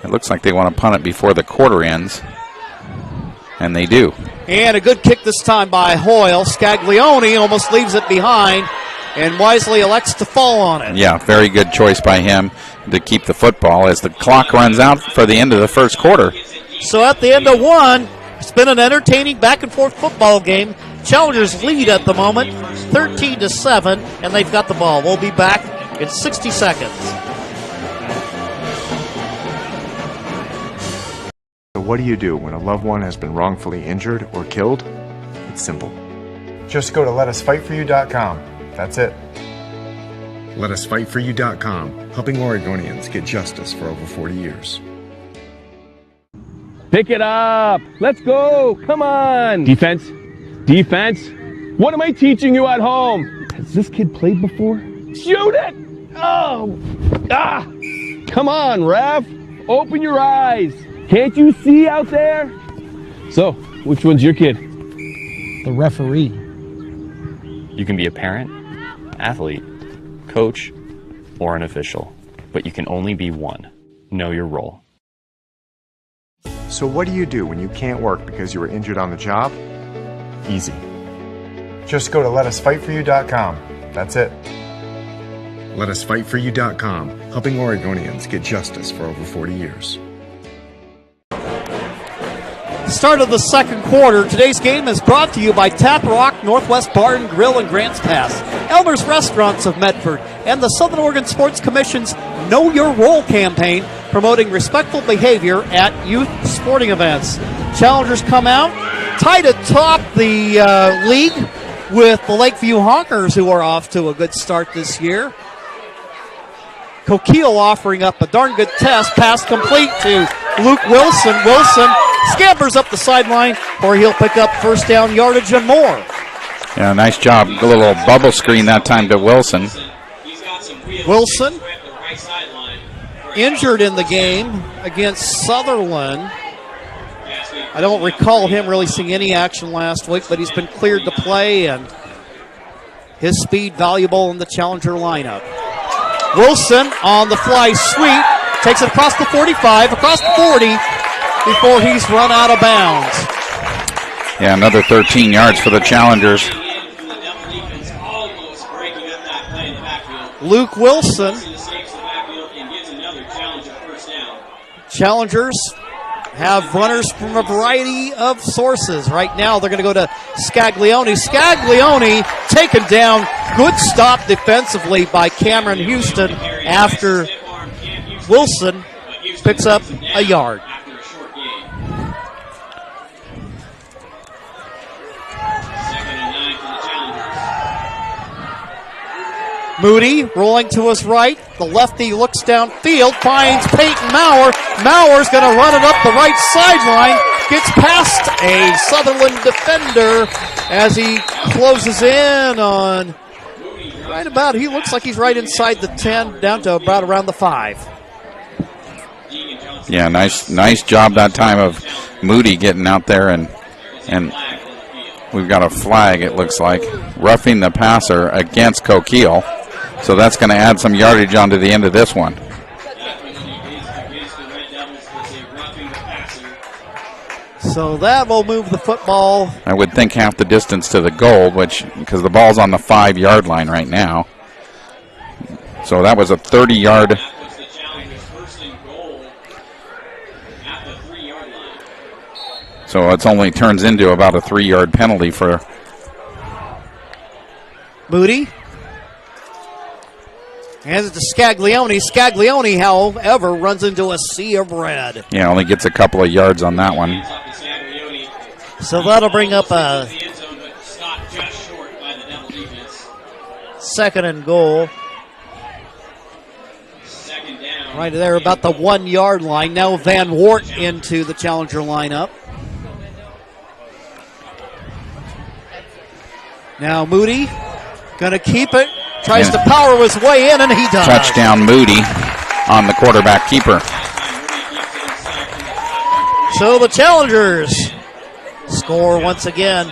S2: It looks like they want to punt it before the quarter ends. And they do.
S1: And a good kick this time by Hoyle. Scaglione almost leaves it behind and wisely elects to fall on it.
S2: Yeah, very good choice by him to keep the football as the clock runs out for the end of the first quarter.
S1: So at the end of one, it's been an entertaining back-and-forth football game. Challengers lead at the moment, 13-7, and they've got the ball. We'll be back in 60 seconds.
S15: So what do you do when a loved one has been wrongfully injured or killed? It's simple. Just go to letusfightforyou.com. That's it. Letusfightforyou.com, helping Oregonians get justice for over 40 years.
S16: Pick it up. Let's go. Come on. Defense. Defense. What am I teaching you at home? Has this kid played before? Shoot it. Oh. Ah. Come on, ref. Open your eyes. Can't you see out there? So, which one's your kid?
S17: The referee.
S18: You can be a parent, athlete, coach, or an official, but you can only be one. Know your role.
S15: So what do you do when you can't work because you were injured on the job? Easy. Just go to letusfightforyou.com. That's it. Letusfightforyou.com, helping Oregonians get justice for over 40 years.
S1: Start of the second quarter. Today's game is brought to you by Tap Rock, Northwest Bar and Grill in Grants Pass, Elmer's Restaurants of Medford, and the Southern Oregon Sports Commission's Know Your Role campaign, promoting respectful behavior at youth sporting events. Challengers come out, tied atop the league with the Lakeview Honkers, who are off to a good start this year. Coquille offering up a darn good test. Pass complete to Luke Wilson. Wilson scampers up the sideline, or he'll pick up first down yardage and more.
S2: Yeah, nice job. A little bubble screen that time to Wilson.
S1: Wilson injured in the game against Sutherland. I don't recall him really seeing any action last week, but he's been cleared to play, and his speed valuable in the challenger lineup. Wilson on the fly sweep, takes it across the 45, across the 40, before he's run out of bounds.
S2: Yeah, another 13 yards for the Challengers.
S1: Luke Wilson. Challengers have runners from a variety of sources. Right now, they're going to go to Scaglione. Scaglione taken down. Good stop defensively by Cameron Houston after Wilson picks up a yard. Moody rolling to his right. The lefty looks downfield, finds Peyton Maurer. Maurer's going to run it up the right sideline. Gets past a Sutherland defender as he closes in on right about, he looks like he's right inside the 10, down to about around the 5.
S2: Yeah, nice job that time of Moody getting out there, and we've got a flag, it looks like, roughing the passer against Coquille. So that's going to add some yardage onto the end of this one.
S1: So that will move the football.
S2: I would think half the distance to the goal, because the ball's on the 5-yard line right now. So that was a 30-yard. So it only turns into about a 3-yard penalty for
S1: Moody. Hands it to Scaglione. Scaglione, however, runs into a sea of red.
S2: Yeah, only gets a couple of yards on that one.
S1: So that'll bring up a second and goal. Right there about the 1-yard line. Now Van Wart into the challenger lineup. Now Moody going to keep it. Tries to power his way in, and he does.
S2: Touchdown Moody on the quarterback keeper.
S1: So the Challengers score once again.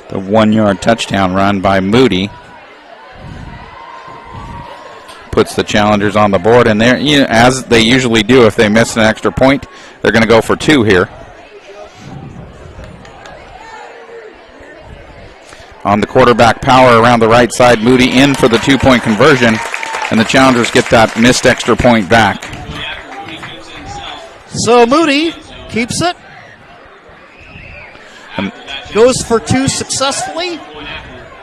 S2: The 1-yard touchdown run by Moody puts the Challengers on the board, and they're, as they usually do if they miss an extra point, they're going to go for 2 here. On the quarterback power around the right side, Moody in for the 2-point conversion, and the Challengers get that missed extra point back.
S1: So Moody keeps it. Goes for 2 successfully.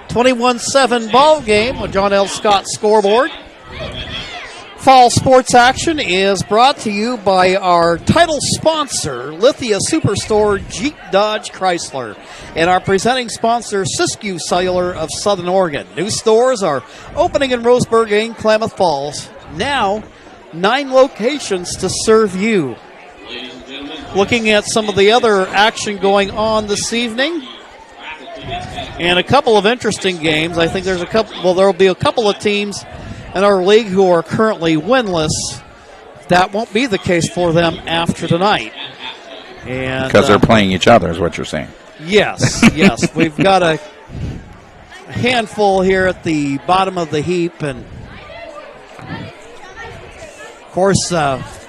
S1: 21-7 ball game with John L. Scott scoreboard. Fall sports action is brought to you by our title sponsor, Lithia Superstore Jeep Dodge Chrysler, and our presenting sponsor, Siskiyou Cellular of Southern Oregon. New stores are opening in Roseburg and Klamath Falls. Now, 9 locations to serve you. Looking at some of the other action going on this evening, and a couple of interesting games. I think there's a couple. Well, there will be a couple of teams in our league who are currently winless. That won't be the case for them after tonight. And
S2: because they're playing each other is what you're saying.
S1: Yes, yes. We've got a handful here at the bottom of the heap. And, of course,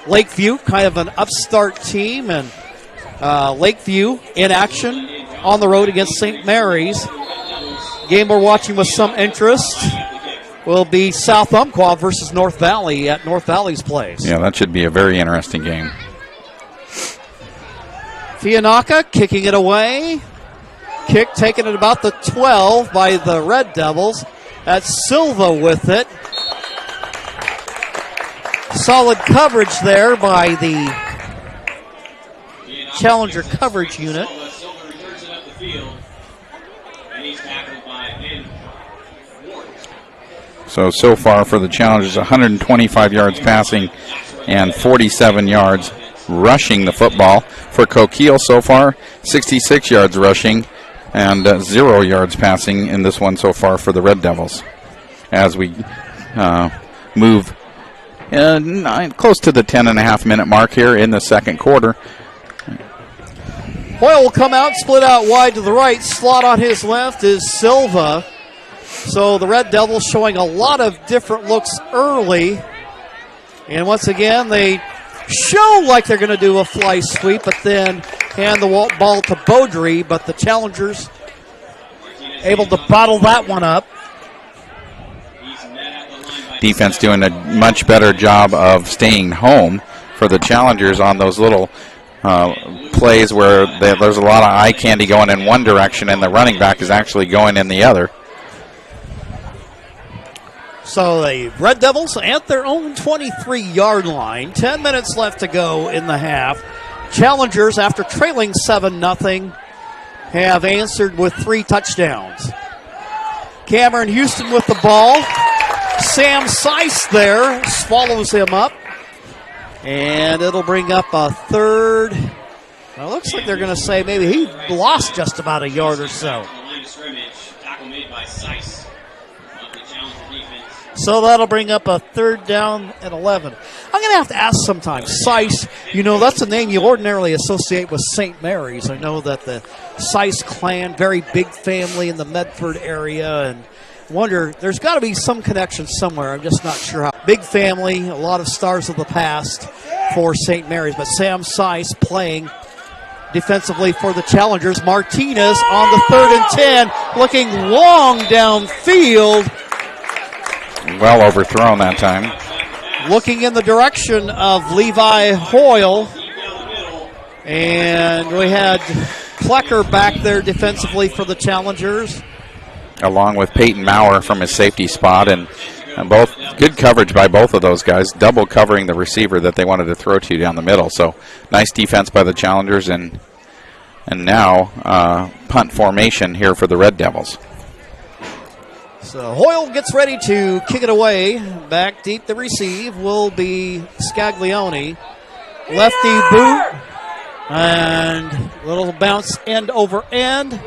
S1: Lakeview, kind of an upstart team. And Lakeview in action on the road against St. Mary's. Game we're watching with some interest will be South Umpqua versus North Valley at North Valley's place.
S2: Yeah, that should be a very interesting game.
S1: Fianaka kicking it away. Kick taken at about the 12 by the Red Devils. That's Silva with it. Solid coverage there by the Challenger coverage unit.
S2: So far for the Challengers, 125 yards passing and 47 yards rushing the football. For Coquille so far, 66 yards rushing and 0 yards passing in this one so far for the Red Devils. As we move close to the 10.5-minute mark here in the second quarter.
S1: Hoyle will come out, split out wide to the right. Slot on his left is Silva. So the Red Devils showing a lot of different looks early. And once again, they show like they're going to do a fly sweep, but then hand the ball to Beaudry. But the Challengers able to bottle that one up.
S2: Defense doing a much better job of staying home for the Challengers on those little plays where there's a lot of eye candy going in one direction and the running back is actually going in the other.
S1: So the Red Devils at their own 23-yard line. 10 minutes left to go in the half. Challengers, after trailing 7-0, have answered with 3 touchdowns. Cameron Houston with the ball. Sam Seiss there swallows him up. And it'll bring up a third. Well, it looks like they're going to say maybe he lost just about a yard or so. So that'll bring up a third down at 11. I'm going to have to ask sometimes. Seiss, that's a name you ordinarily associate with St. Mary's. I know that the Seiss clan, very big family in the Medford area, and wonder, there's got to be some connection somewhere. I'm just not sure how. Big family, a lot of stars of the past for St. Mary's. But Sam Seiss playing defensively for the Challengers. Martinez on the 3rd and 10, looking long downfield.
S2: Well overthrown that time.
S1: Looking in the direction of Levi Hoyle. And we had Plecker back there defensively for the Challengers.
S2: Along with Peyton Maurer from his safety spot, and both good coverage by both of those guys, double covering the receiver that they wanted to throw to down the middle. So nice defense by the Challengers, and now punt formation here for the Red Devils.
S1: So Hoyle gets ready to kick it away. Back deep to receive will be Scaglione. Lefty boot, and little bounce end over end.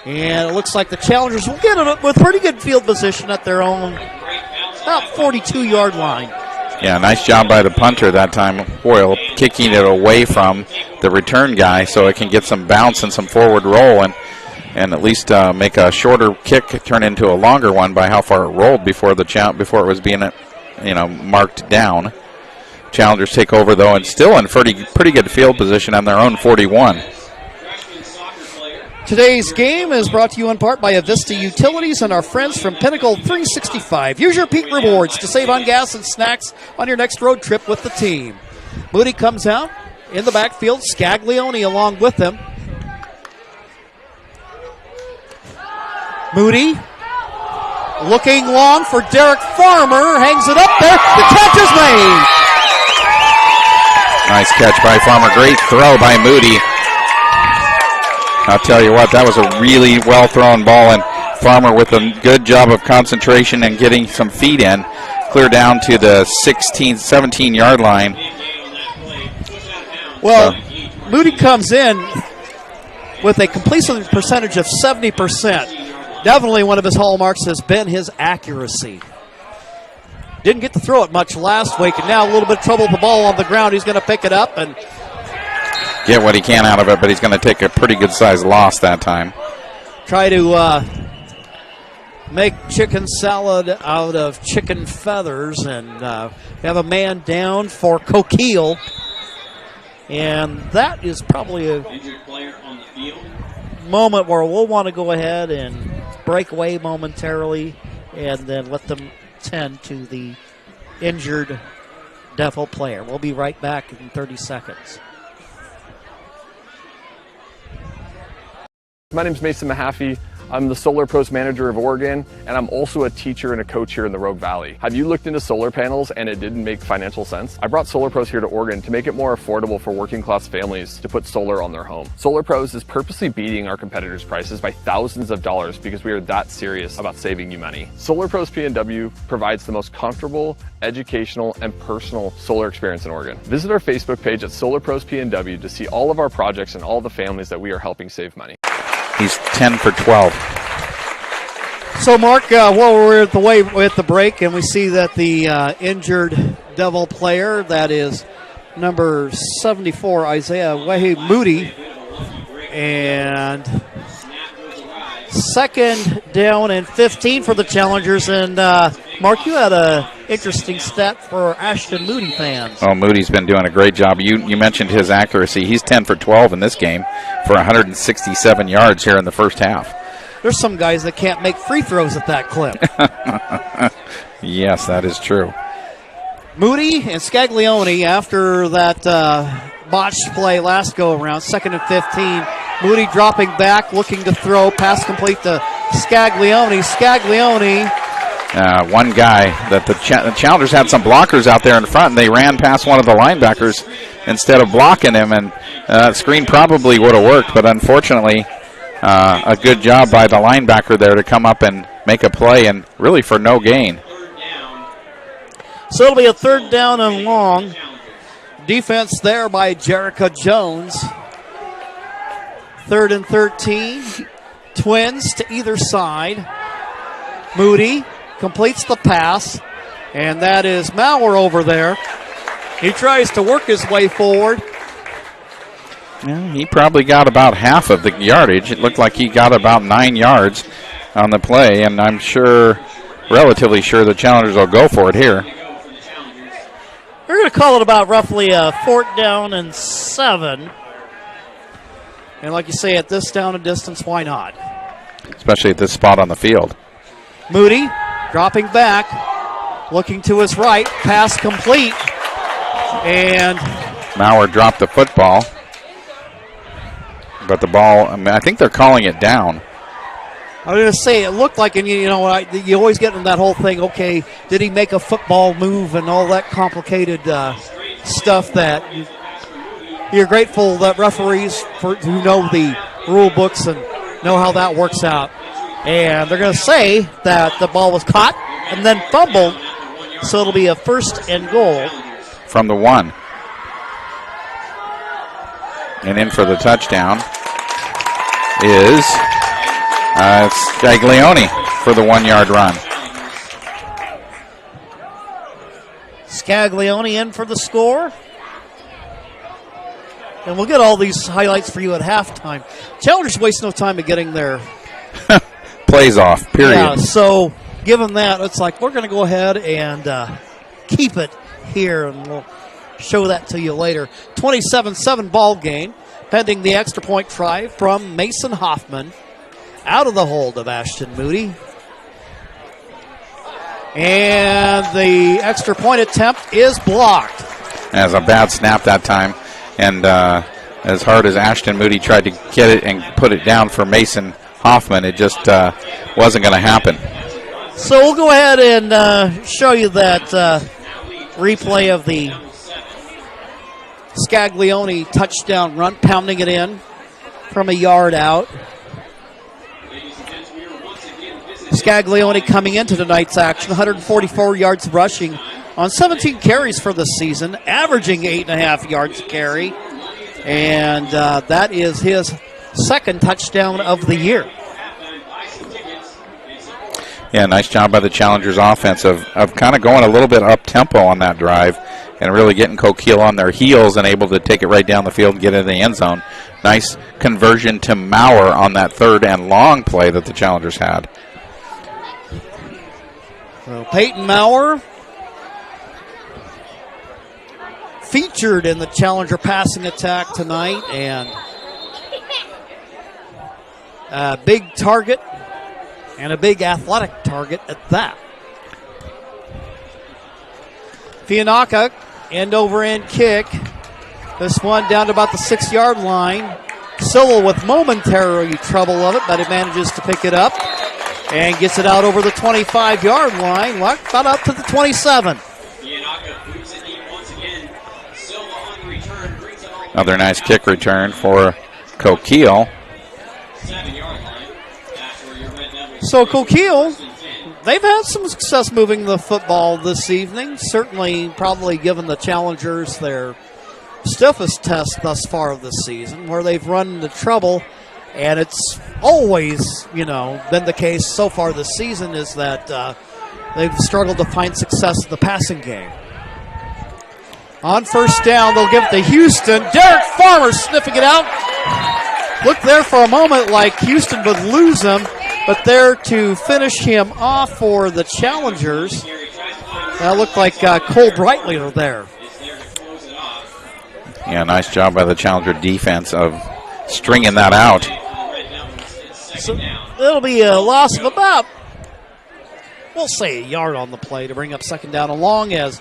S1: And it looks like the Challengers will get it with pretty good field position at their own about 42-yard line.
S2: Yeah, nice job by the punter that time, Hoyle, kicking it away from the return guy so it can get some bounce and some forward roll and at least make a shorter kick turn into a longer one by how far it rolled before it was being marked down. Challengers take over, though, and still in pretty good field position on their own 41.
S1: Today's game is brought to you in part by Avista Utilities and our friends from Pinnacle 365. Use your Peak Rewards to save on gas and snacks on your next road trip with the team. Moody comes out in the backfield. Scaglione along with him. Moody looking long for Derek Farmer. Hangs it up there. The catch is made.
S2: Nice catch by Farmer. Great throw by Moody. I'll tell you what, that was a really well-thrown ball, and Farmer with a good job of concentration and getting some feet in. Clear down to the 17-yard line.
S1: Well, Moody comes in with a completion percentage of 70%. Definitely one of his hallmarks has been his accuracy. Didn't get to throw it much last week, and now a little bit of trouble with the ball on the ground. He's going to pick it up and
S2: get what he can out of it, but he's going to take a pretty good-sized loss that time.
S1: Try to make chicken salad out of chicken feathers, and have a man down for Coquille. And that is probably a...
S3: Injured player on the field.
S1: moment where we'll want to go ahead and break away momentarily and then let them tend to the injured Devil player. We'll be right back in 30 seconds.
S19: My name is Mason Mahaffey. I'm the Solar Pros Manager of Oregon, and I'm also a teacher and a coach here in the Rogue Valley. Have you looked into solar panels and it didn't make financial sense? I brought Solar Pros here to Oregon to make it more affordable for working class families to put solar on their home. Solar Pros is purposely beating our competitors' prices by thousands of dollars because we are that serious about saving you money. Solar Pros PNW provides the most comfortable, educational, and personal solar experience in Oregon. Visit our Facebook page at Solar Pros PNW to see all of our projects and all the families that we are helping save money.
S2: He's 10 for 12.
S1: So, Mark, we're at the break, and we see that the injured Devil player, that is number 74, Isaiah Wehe Moody, and second down and 15 for the Challengers. And, Mark, you had an interesting stat for Ashton Moody fans.
S2: Oh, Moody's been doing a great job. You mentioned his accuracy. He's 10 for 12 in this game for 167 yards here in the first half.
S1: There's some guys that can't make free throws at that clip.
S2: Yes, that is true.
S1: Moody and Scaglione, after that botched play last go-around, 2nd and 15. Moody dropping back, looking to throw, pass complete to Scaglione. Scaglione.
S2: One guy that the Challengers had some blockers out there in front, and they ran past one of the linebackers instead of blocking him, and that screen probably would have worked, but unfortunately a good job by the linebacker there to come up and make a play, and really for no gain.
S1: So it'll be a 3rd down and long. Defense there by Jerica Jones. 3rd and 13. Twins to either side. Moody completes the pass, and that is Maurer over there. He tries to work his way forward.
S2: Yeah, he probably got about half of the yardage. It looked like he got about 9 yards on the play, and I'm relatively sure the Challengers will go for it here.
S1: We're going to call it about roughly a 4th down and 7. And like you say, at this down and distance, why not?
S2: Especially at this spot on the field.
S1: Moody dropping back, looking to his right, pass complete. And
S2: Maurer dropped the football. But the ball, I think they're calling it down.
S1: I was going to say, it looked like, and you always get in that whole thing, okay, did he make a football move and all that complicated stuff that you're grateful that referees who know the rule books and know how that works out. And they're going to say that the ball was caught and then fumbled, so it'll be a 1st and goal.
S2: From the 1. And in for the touchdown is Scaglione for the 1-yard run.
S1: Scaglione in for the score. And we'll get all these highlights for you at halftime. Challengers waste no time in getting their
S2: plays off, period.
S1: Yeah, so given that, it's like we're going to go ahead and keep it here, and we'll show that to you later. 27-7 ball game, pending the extra point try from Mason Hoffman. Out of the hold of Ashton Moody. And the extra point attempt is blocked.
S2: As a bad snap that time. And as hard as Ashton Moody tried to get it and put it down for Mason Hoffman, it just wasn't going to happen.
S1: So we'll go ahead and show you that replay of the Scaglione touchdown run, pounding it in from a yard out. Scaglione coming into tonight's action, 144 yards rushing on 17 carries for the season, averaging 8.5 yards a carry. And that is his 2nd touchdown of the year.
S2: Yeah, nice job by the Challengers offense of kind of going a little bit up-tempo on that drive and really getting Coquille on their heels and able to take it right down the field and get in the end zone. Nice conversion to Maurer on that 3rd and long play that the Challengers had.
S1: So Peyton Maurer featured in the Challenger passing attack tonight, and A big target and a big athletic target at that. Fianaka, end-over-end kick. This one down to about the 6-yard line. Silva with momentary trouble of it, but he manages to pick it up and gets it out over the 25-yard line, about up to the 27.
S2: Another nice kick return for Coquille.
S1: So Coquille, they've had some success moving the football this evening. Certainly, probably given the challengers their stiffest test thus far of the season, where they've run into trouble. And it's always, been the case so far this season is that they've struggled to find success in the passing game. On first down, they'll give it to Houston. Derek Farmer sniffing it out. Looked there for a moment like Houston would lose him, but there to finish him off for the challengers. That looked like Cole Brightly there.
S2: Yeah, nice job by the challenger defense of stringing that out.
S1: So it'll be a loss of about, we'll say, a yard on the play to bring up second down, along as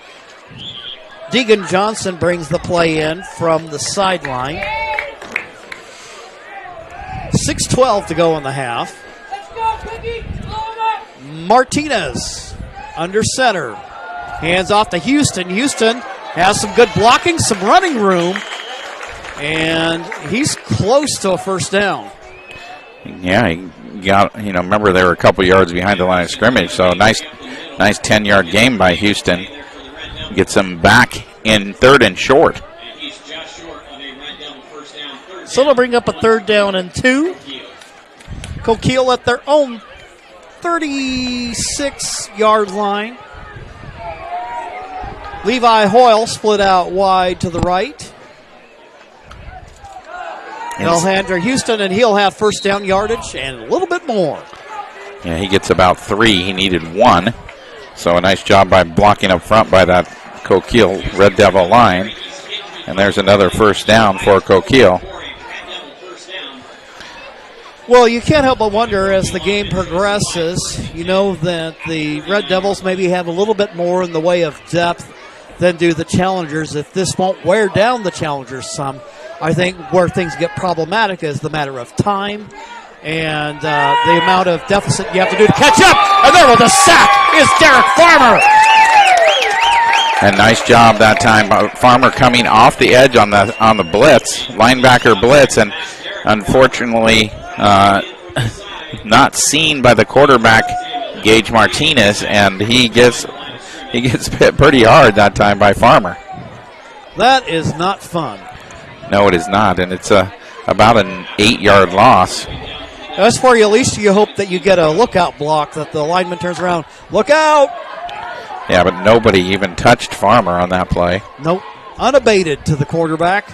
S1: Deegan Johnson brings the play in from the sideline. 6:12 to go in the half. Martinez under center. Hands off to Houston. Houston has some good blocking, some running room, and he's close to a first down.
S2: Yeah, he got, remember they were a couple yards behind the line of scrimmage, so nice 10-yard game by Houston. Gets them back in third and short.
S1: So they'll bring up a 3rd down and 2. Coquille at their own 36-yard line. Levi Hoyle split out wide to the right. They'll hand to Houston, and he'll have first down yardage and a little bit more.
S2: Yeah, he gets about 3. He needed 1. So a nice job by blocking up front by that Coquille Red Devil line. And there's another first down for Coquille.
S1: Well, you can't help but wonder as the game progresses, that the Red Devils maybe have a little bit more in the way of depth than do the challengers. If this won't wear down the challengers some, I think where things get problematic is the matter of time and the amount of deficit you have to do to catch up. And there with the sack is Derek Farmer.
S2: And nice job that time by Farmer coming off the edge on the blitz, linebacker blitz, and unfortunately not seen by the quarterback, Gage Martinez, and he gets hit pretty hard that time by Farmer.
S1: That is not fun.
S2: No, it is not, and it's about an 8-yard loss.
S1: That's where at least you hope that you get a lookout block, that the lineman turns around, look out!
S2: Yeah, but nobody even touched Farmer on that play.
S1: Nope, unabated to the quarterback.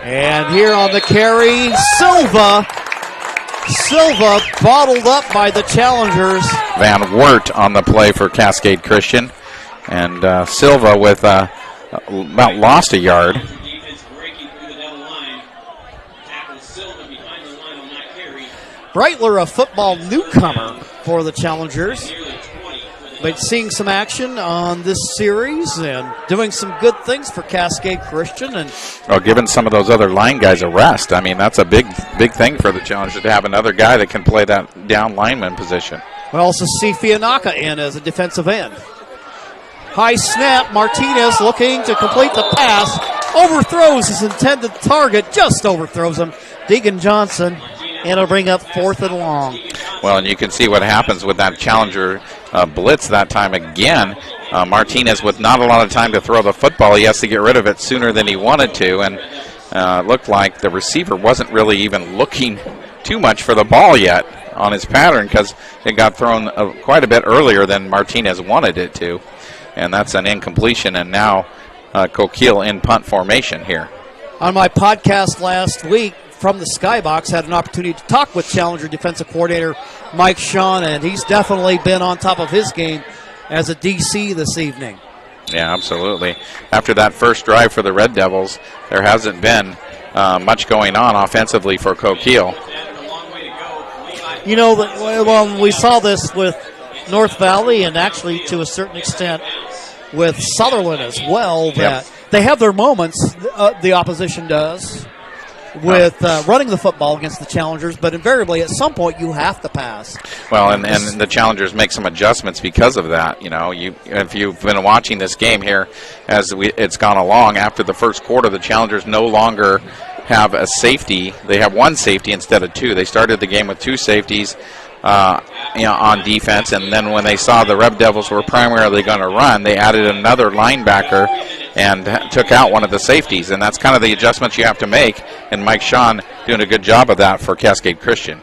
S1: And here on the carry, Silva bottled up by the challengers.
S2: Van Wert on the play for Cascade Christian, and Silva with about lost a yard.
S1: Breitler, a football newcomer for the challengers, but seeing some action on this series and doing some good things for Cascade Christian. And
S2: giving some of those other line guys a rest. I mean, that's a big thing for the Challengers to have another guy that can play that down lineman position.
S1: We also see Fianaka in as a defensive end. High snap, Martinez looking to complete the pass. Overthrows his intended target, just overthrows him. Deegan Johnson, and it'll bring up 4th and long.
S2: Well, and you can see what happens with that challenger blitz that time again. Martinez with not a lot of time to throw the football. He has to get rid of it sooner than he wanted to, and it looked like the receiver wasn't really even looking too much for the ball yet on his pattern because it got thrown quite a bit earlier than Martinez wanted it to, and that's an incompletion, and now Coquille in punt formation here.
S1: On my podcast last week, from the Skybox, had an opportunity to talk with Challenger defensive coordinator Mike Shawn, and he's definitely been on top of his game as a DC this evening.
S2: Yeah, absolutely. After that first drive for the Red Devils, there hasn't been much going on offensively for Coquille.
S1: You know, we saw this with North Valley and actually to a certain extent with Sutherland as well, that they have their moments, the opposition does, with running the football against the challengers, but invariably at some point you have to pass.
S2: Well, and the challengers make some adjustments because of that. You know, if you've been watching this game here as it's gone along, after the first quarter, the challengers no longer have a safety. They have one safety instead of two. They started the game with two safeties on defense, and then when they saw the Red Devils were primarily going to run, they added another linebacker and took out one of the safeties, and that's kind of the adjustments you have to make, and Mike Sean doing a good job of that for Cascade Christian.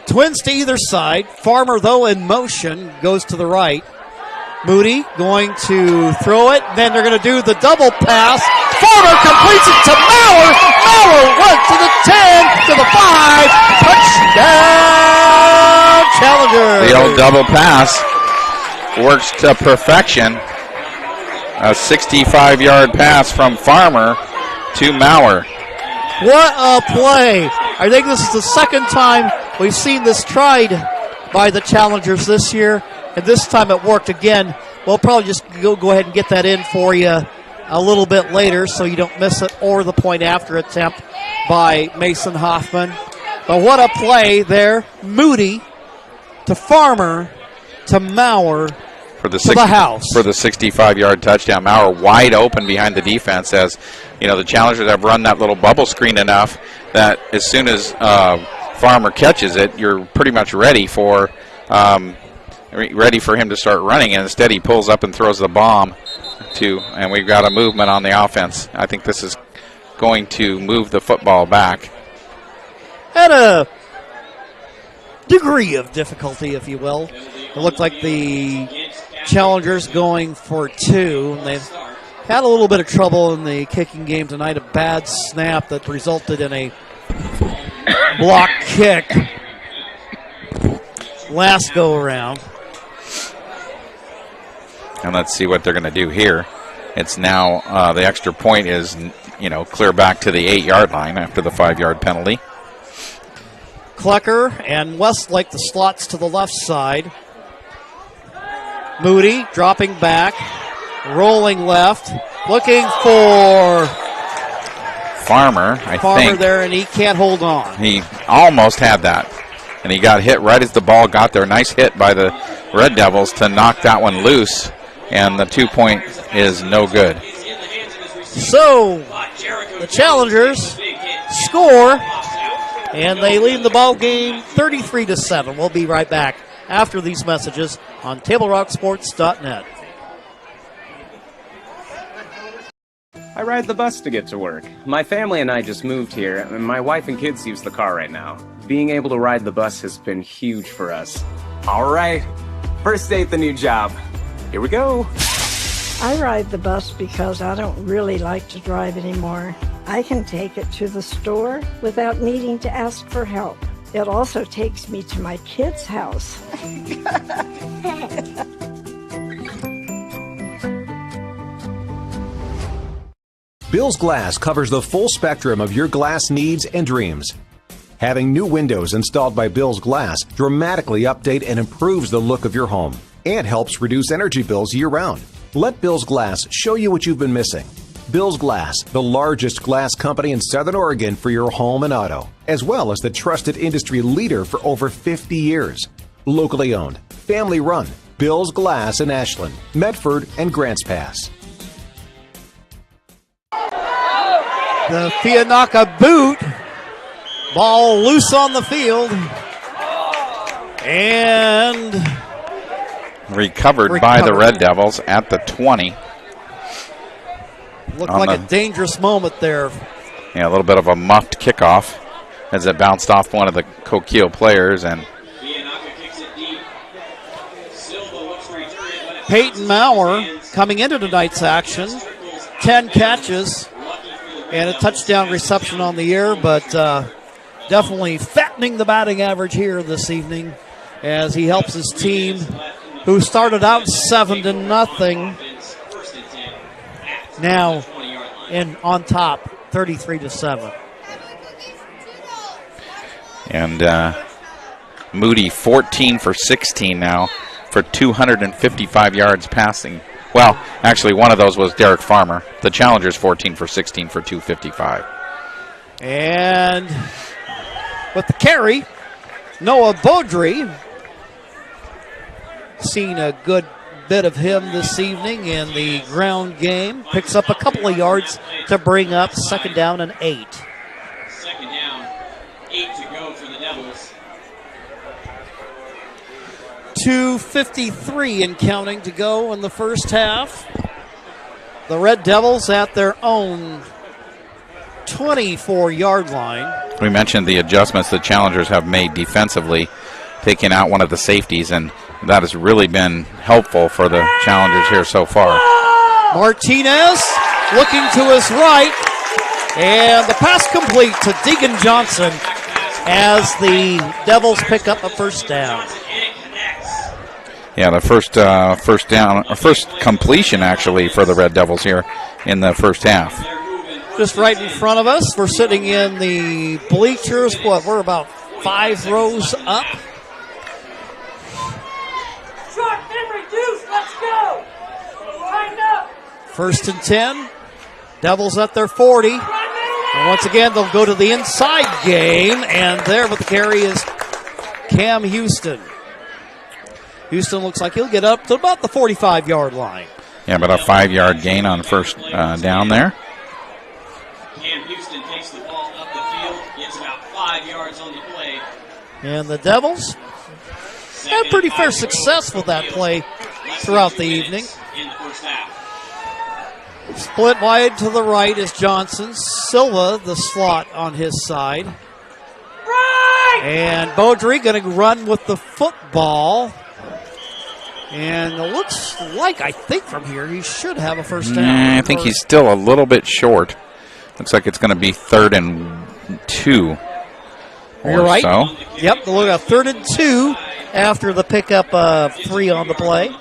S1: Twins to either side. Farmer, though, in motion, goes to the right. Moody going to throw it, then they're going to do the double pass. Farmer completes it to Maurer. Maurer went to the 10, to the 5. Touchdown, Challengers.
S2: The old double pass works to perfection. A 65-yard pass from Farmer to Maurer.
S1: What a play. I think this is the second time we've seen this tried by the Challengers this year, and this time it worked again. We'll probably just go ahead and get that in for you a little bit later so you don't miss it, or the point after attempt by Mason Hoffman. But what a play there. Moody to Farmer to Maurer.
S2: For the 65-yard touchdown. Maurer wide open behind the defense, as you know the Challengers have run that little bubble screen enough that as soon as Farmer catches it, you're pretty much ready for him to start running, and instead he pulls up and throws the bomb and we've got a movement on the offense. I think this is going to move the football back.
S1: At a degree of difficulty, if you will. It looked like the Challengers going for two, and they've had a little bit of trouble in the kicking game tonight. A bad snap that resulted in a block kick last go around.
S2: And let's see what they're going to do here. It's now the extra point is, clear back to the 8-yard line after the 5-yard penalty.
S1: Klecker and Westlake, the slots to the left side. Moody dropping back, rolling left, looking for
S2: Farmer, I think.
S1: There, and he can't hold on.
S2: He almost had that, and he got hit right as the ball got there. Nice hit by the Red Devils to knock that one loose, and the 2-point is no good.
S1: So, the Challengers score, and they lead the ball game 33-7. We'll be right back after these messages on TableRockSports.net.
S20: I ride the bus to get to work. My family and I just moved here, and my wife and kids use the car right now. Being able to ride the bus has been huge for us. All right, first day at the new job. Here we go.
S21: I ride the bus because I don't really like to drive anymore. I can take it to the store without needing to ask for help. It also takes me to my kids' house.
S10: Bill's Glass covers the full spectrum of your glass needs and dreams. Having new windows installed by Bill's Glass dramatically update and improves the look of your home and helps reduce energy bills year-round. Let Bill's Glass show you what you've been missing. Bill's Glass, the largest glass company in Southern Oregon for your home and auto, as well as the trusted industry leader for over 50 years. Locally owned, family run, Bill's Glass in Ashland, Medford, and Grants Pass.
S1: The Fianaka boot. Ball loose on the field. And
S2: recovered by the Red Devils at the 20.
S1: Looked like a dangerous moment there.
S2: Yeah, a little bit of a muffed kickoff as it bounced off one of the Coquille players. And
S1: Peyton Maurer coming into tonight's action. 10 catches and a touchdown reception on the year, but definitely fattening the batting average here this evening as he helps his team, who started out 7-0, now on top 33-7.
S2: And Moody 14 for 16 now for 255 yards passing. Well, actually, one of those was Derek Farmer. The Challengers 14 for 16 for 255.
S1: And with the carry, Noah Beaudry. Seen a good bit of him this evening in the ground game. Picks up a couple of yards to bring up 2nd down and 8.
S3: 2nd down, 8 to go for the Devils.
S1: 2:53 and counting to go in the first half. The Red Devils at their own 24-yard line.
S2: We mentioned the adjustments the Challengers have made defensively, taking out one of the safeties, and that has really been helpful for the Challengers here so far.
S1: Martinez looking to his right, and the pass complete to Deegan Johnson as the Devils pick up a first down.
S2: Yeah, the first completion actually for the Red Devils here in the first half.
S1: Just right in front of us, we're sitting in the bleachers. We're about 5 rows up.
S6: Short and reduce, let's go! Line up!
S1: 1st and 10. Devils at their 40. And once again, they'll go to the inside game, and there with the carry is Cam Houston. Houston looks like he'll get up to about the 45-yard line.
S2: Yeah, about a 5-yard gain on first down there.
S3: Cam Houston takes the ball up the field, gets about 5 yards on the play.
S1: And the Devils had pretty fair success with that play throughout the evening.
S3: In the first half.
S1: Split wide to the right is Johnson. Silva, the slot on his side.
S6: Right!
S1: And Beaudry going to run with the football. And it looks like, I think from here, he should have a first down.
S2: I think he's still a little bit short. Looks like it's going to be 3rd and 2.
S1: You're right.
S2: So.
S1: Yep, they'll look at 3rd and 2 after the pickup of 3 on the play.
S3: And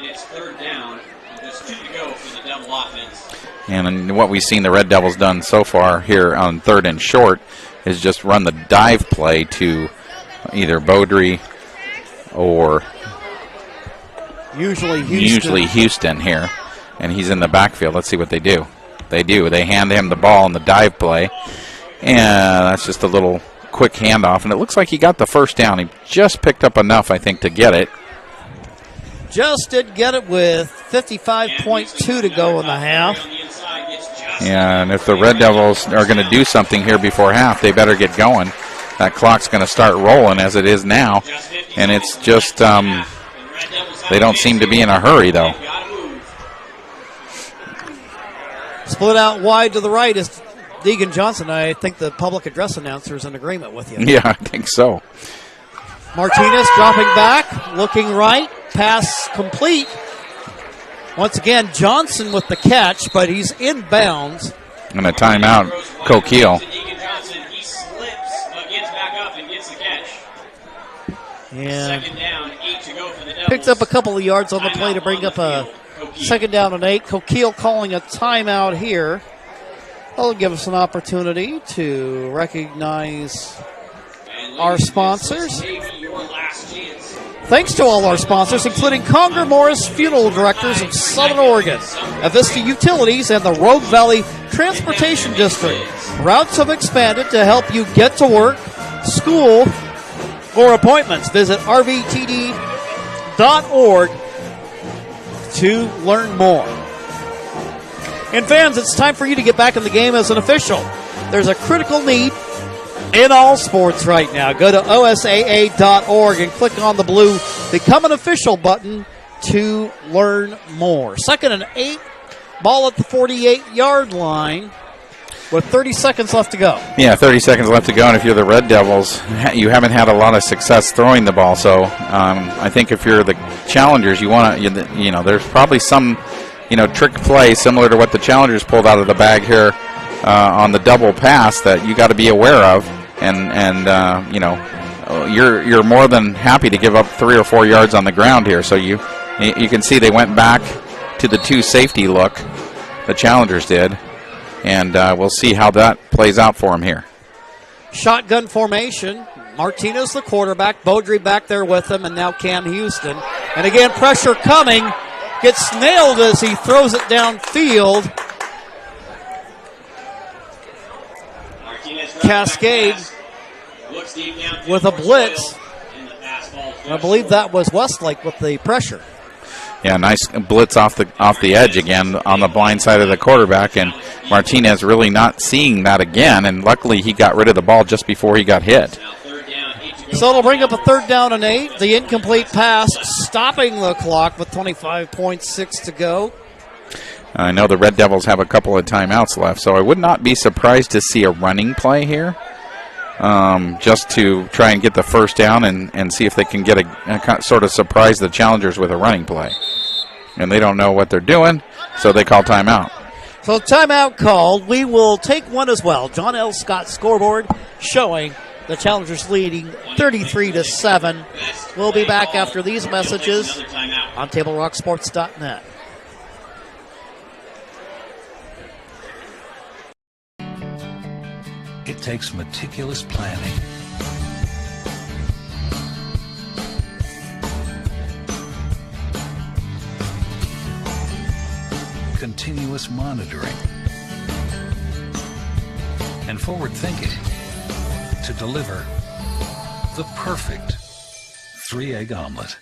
S3: it's 3rd down. There's 2 to go for the Devil offense.
S2: And what we've seen the Red Devils done so far here on 3rd and short is just run the dive play to either Beaudry or
S1: usually
S2: Houston here. And he's in the backfield. Let's see what they do. They hand him the ball in the dive play. And that's just a little quick handoff. And it looks like he got the first down. He just picked up enough, I think, to get it.
S1: Just did get it with 55.2 to go in the half.
S2: Yeah, and if the Red Devils are going to do something here before half, they better get going. That clock's going to start rolling as it is now. And it's just, they don't seem to be in a hurry, though.
S1: Split out wide to the right is Deegan Johnson. I think the public address announcer is in agreement with you.
S2: Yeah, I think so.
S1: Martinez dropping back, looking right, pass complete. Once again, Johnson with the catch, but he's inbounds.
S2: And a timeout, Coquille.
S3: Deegan Johnson, he slips, but gets back up and gets the catch.
S1: And
S3: 2nd down, 8 to go for the Devils.
S1: picked up a couple of yards on the play to bring up a 2nd down and 8. Coquille calling a timeout here. That'll give us an opportunity to recognize our sponsors. Thanks to all our sponsors, including Conger Morris Funeral Directors of Southern Oregon, Avista Utilities, and the Rogue Valley Transportation District. Routes have expanded to help you get to work, school, or appointments. Visit rvtd.org to learn more. And fans, it's time for you to get back in the game as an official. There's a critical need in all sports right now. Go to osaa.org and click on the blue Become an Official button to learn more. 2nd and 8, ball at the 48-yard line with 30 seconds left to go.
S2: Yeah, 30 seconds left to go, and if you're the Red Devils, you haven't had a lot of success throwing the ball. So I think if you're the Challengers, you want to, there's probably some, trick play similar to what the Challengers pulled out of the bag here on the double pass that you got to be aware of. And you're more than happy to give up 3 or 4 yards on the ground here. So you can see they went back to the 2 safety look, the Challengers did, and we'll see how that plays out for them here.
S1: Shotgun formation. Martinez, the quarterback. Beaudry back there with him, and now Cam Houston. And again, pressure coming. Gets nailed as he throws it downfield. Cascade with a blitz. I believe that was Westlake with the pressure.
S2: Yeah, nice blitz off the edge again on the blind side of the quarterback, and Martinez really not seeing that again, and luckily he got rid of the ball just before he got hit.
S1: So it'll bring up a 3rd down and 8. The incomplete pass stopping the clock with 25.6 to go.
S2: I know the Red Devils have a couple of timeouts left, so I would not be surprised to see a running play here, just to try and get the 1st down and see if they can get a sort of surprise the challengers with a running play. And they don't know what they're doing, so they call timeout.
S1: So timeout called. We will take one as well. John L. Scott scoreboard showing the challengers leading 33-7. We'll be back after these messages on TableRockSports.net.
S4: It takes meticulous planning, continuous monitoring, and forward thinking to deliver the perfect 3-egg omelet.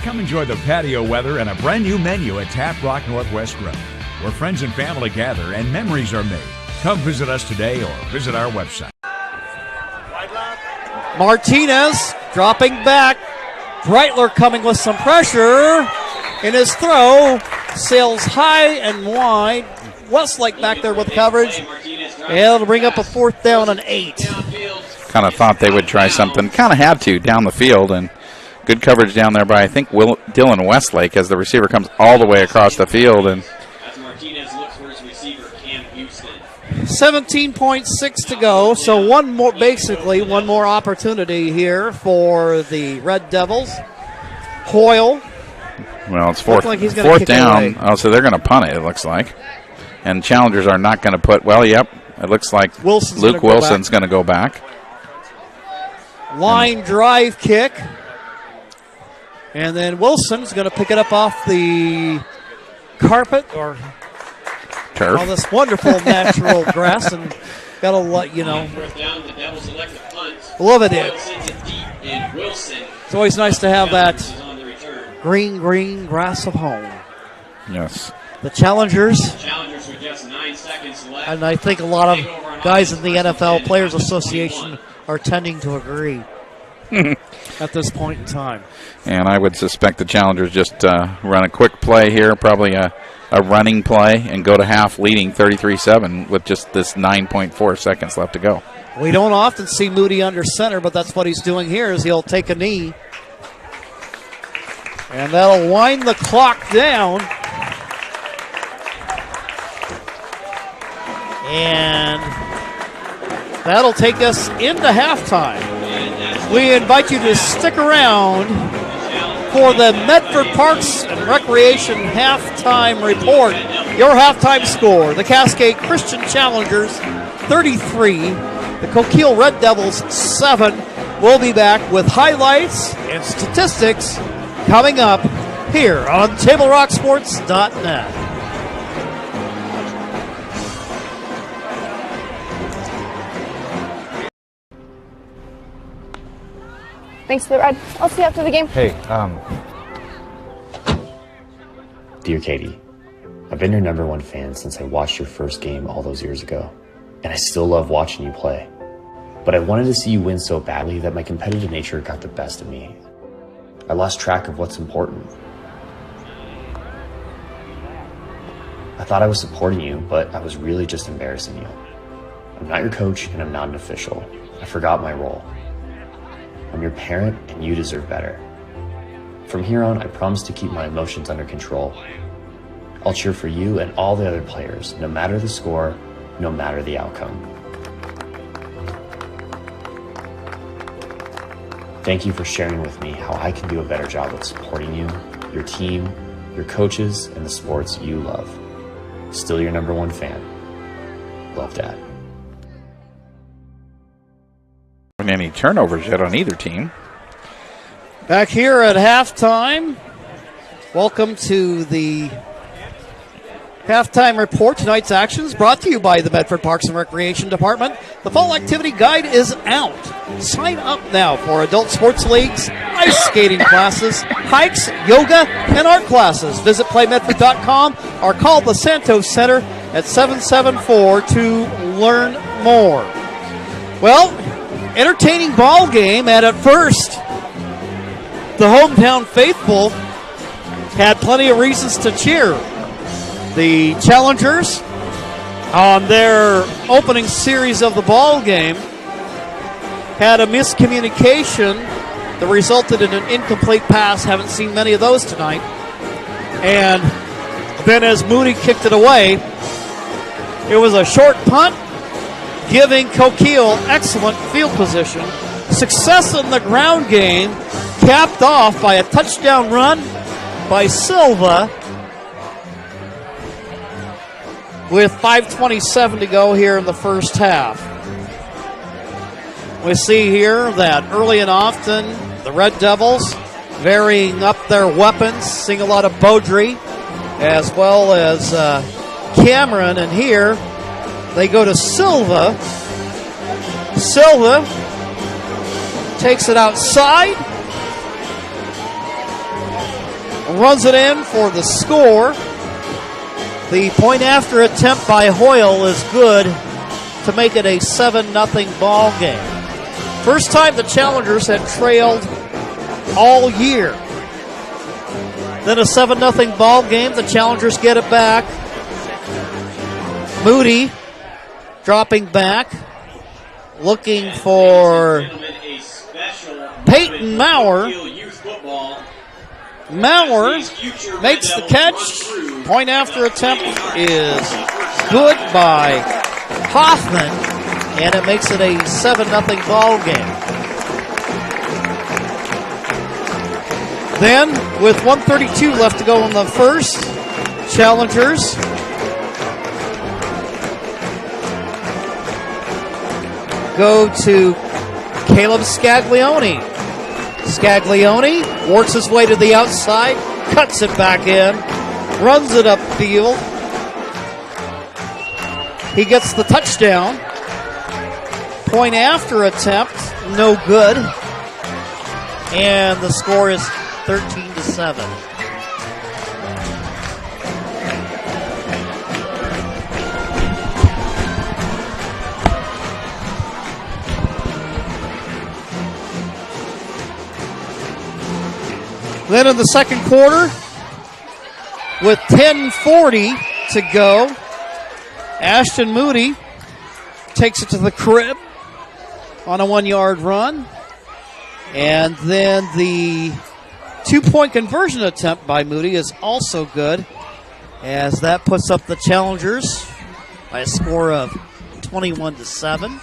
S22: Come enjoy the patio weather and a brand new menu at Tap Rock Northwest Grill, where friends and family gather and memories are made. Come visit us today or visit our website.
S1: Martinez dropping back. Breitler coming with some pressure. In his throw, sails high and wide. Westlake back there with coverage. And it'll bring up a 4th down and 8.
S2: Kind of thought they would try something. Kind of had to down the field, and good coverage down there by, I think, Dylan Westlake as the receiver comes all the way across the field. And
S1: 17.6 to go, so one more opportunity here for the Red Devils. Hoyle.
S2: Well, it's fourth down. Oh, so they're going to punt it looks like. And challengers are not going to put, it looks like Luke Wilson's going to go back.
S1: Line drive kick. And then Wilson's going to pick it up off the carpet or
S2: turf.
S1: All this wonderful natural grass, and got to love it. It's always nice to have that green grass of home.
S2: Yes.
S1: The challengers.
S3: With just 9 seconds left.
S1: And I think a lot of guys in the NFL Players Association are tending to agree at this point in time.
S2: And I would suspect the challengers just run a quick play here, probably a running play, and go to half leading 33-7 with just this 9.4 seconds left to go.
S1: We don't often see Moody under center, but that's what he's doing here is he'll take a knee. And that'll wind the clock down. And that'll take us into halftime. We invite you to stick around for the Medford Parks and Recreation halftime report. Your halftime score, the Cascade Christian Challengers 33, the Coquille Red Devils 7. We'll be back with highlights and statistics coming up here on TableRockSports.net.
S23: Thanks for the ride. I'll see you after the game.
S24: Hey,
S18: Dear Katie, I've been your #1 fan since I watched your first game all those years ago, and I still love watching you play. But I wanted to see you win so badly that my competitive nature got the best of me. I lost track of what's important. I thought I was supporting you, but I was really just embarrassing you. I'm not your coach, and I'm not an official. I forgot my role. I'm your parent, and you deserve better. From here on, I promise to keep my emotions under control. I'll cheer for you and all the other players, no matter the score, no matter the outcome. Thank you for sharing with me how I can do a better job of supporting you, your team, your coaches, and the sports you love. Still your number one fan. Love, Dad.
S2: Any turnovers yet on either team.
S1: Back here at halftime, welcome to the halftime report. Tonight's actions brought to you by the Medford Parks and Recreation Department. The fall activity guide is out. Sign up now for adult sports leagues, ice skating classes, hikes, yoga, and art classes. Visit playmedford.com or call the Santos Center at 774 to learn more. Well, entertaining ball game, and at first, the hometown faithful had plenty of reasons to cheer. The challengers, on their opening series of the ball game, had a miscommunication that resulted in an incomplete pass. Haven't seen many of those tonight. And then as Moody kicked it away, it was a short punt, giving Coquille excellent field position. Success in the ground game, capped off by a touchdown run by Silva with 5:27 to go here in the first half. We see here that early and often the Red Devils varying up their weapons, seeing a lot of Beaudry as well as Cameron, and here they go to Silva. Silva takes it outside, runs it in for the score. The point after attempt by Hoyle is good to make it a 7-0 ball game. First time the Challengers had trailed all year. Then a 7-0 ball game. The Challengers get it back. Moody dropping back, looking for Peyton Maurer. Maurer makes the catch. Point after attempt is good by Hoffman, and it makes it a 7-0 ball game. Then, with 1:32 left to go in the first, Challengers go to Caleb Scaglione. Scaglione works his way to the outside, cuts it back in, runs it upfield. He gets the touchdown. Point after attempt, no good. And the score is 13-7. Then in the second quarter, with 10:40 to go, Ashton Moody takes it to the crib on a 1-yard run. And then the 2-point conversion attempt by Moody is also good, as that puts up the Challengers by a score of 21-7.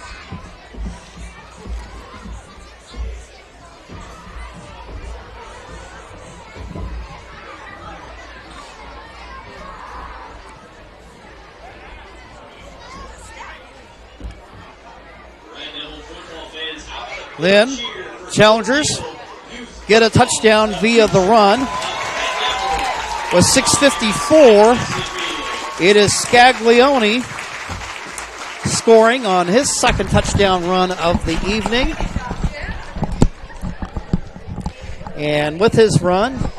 S1: Then, Challengers get a touchdown via the run. With 6:54, it is Scaglione scoring on his second touchdown run of the evening. And with his run,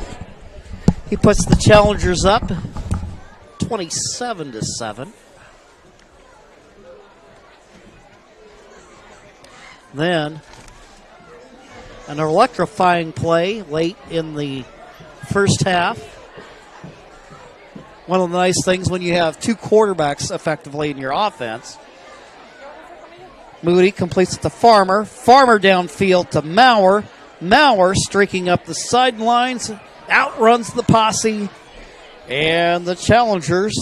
S1: he puts the Challengers up 27-7. Then, an electrifying play late in the first half. One of the nice things when you have two quarterbacks effectively in your offense. Moody completes it to Farmer. Farmer downfield to Maurer. Maurer streaking up the sidelines, outruns the posse, and the Challengers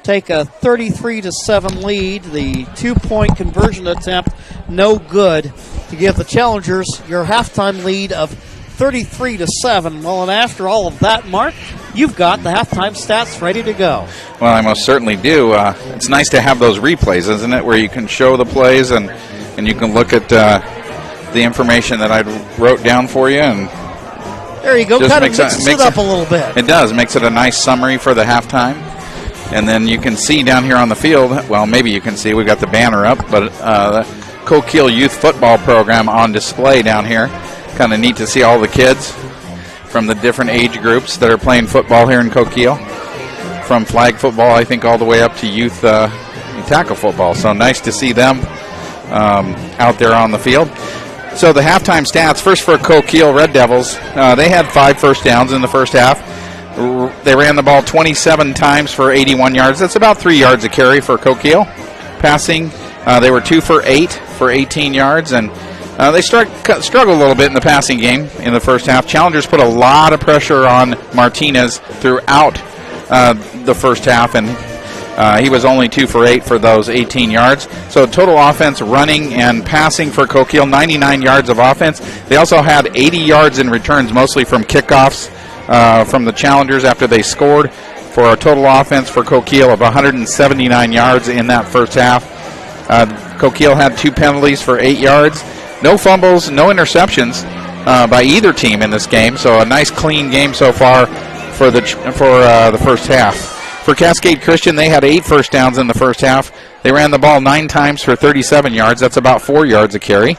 S1: take a 33-7 lead. The 2-point conversion attempt, no good, to give the Challengers your halftime lead of 33-7. Well, and after all of that, Mark, you've got the halftime stats ready to go.
S2: Well, I most certainly do. It's nice to have those replays, isn't it, where you can show the plays and you can look at the information that I wrote down for you. And
S1: there you go. Kind of mixes it up a little bit.
S2: It does. Makes it a nice summary for the halftime. And then you can see down here on the field, well, maybe you can see, we've got the banner up, but the Coquille Youth Football Program on display down here. Kind of neat to see all the kids from the different age groups that are playing football here in Coquille. From flag football, I think, all the way up to youth tackle football. So nice to see them out there on the field. So the halftime stats, first for Coquille Red Devils, they had 5 first downs in the first half. They ran the ball 27 times for 81 yards. That's about 3 yards a carry for Coquille. Passing, they were 2 for 8 for 18 yards, and they struggled a little bit in the passing game in the first half. Challengers put a lot of pressure on Martinez throughout the first half, and he was only 2 for 8 for those 18 yards. So total offense, running and passing for Coquille, 99 yards of offense. They also had 80 yards in returns, mostly from kickoffs from the Challengers after they scored, for a total offense for Coquille of 179 yards in that first half. Coquille had 2 penalties for 8 yards. No fumbles, no interceptions by either team in this game. So a nice clean game so far for the first half. For Cascade Christian, they had 8 first downs in the first half. They ran the ball 9 times for 37 yards. That's about 4 yards a carry.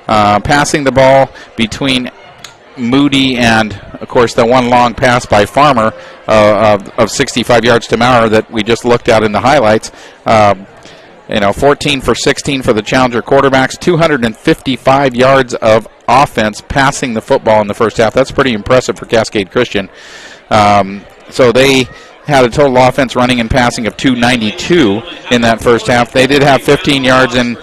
S2: Passing the ball between Moody and, of course, the one long pass by Farmer of 65 yards to Maurer that we just looked at in the highlights. 14 for 16 for the Challenger quarterbacks, 255 yards of offense passing the football in the first half. That's pretty impressive for Cascade Christian. So they had a total offense running and passing of 292 in that first half. They did have 15 yards in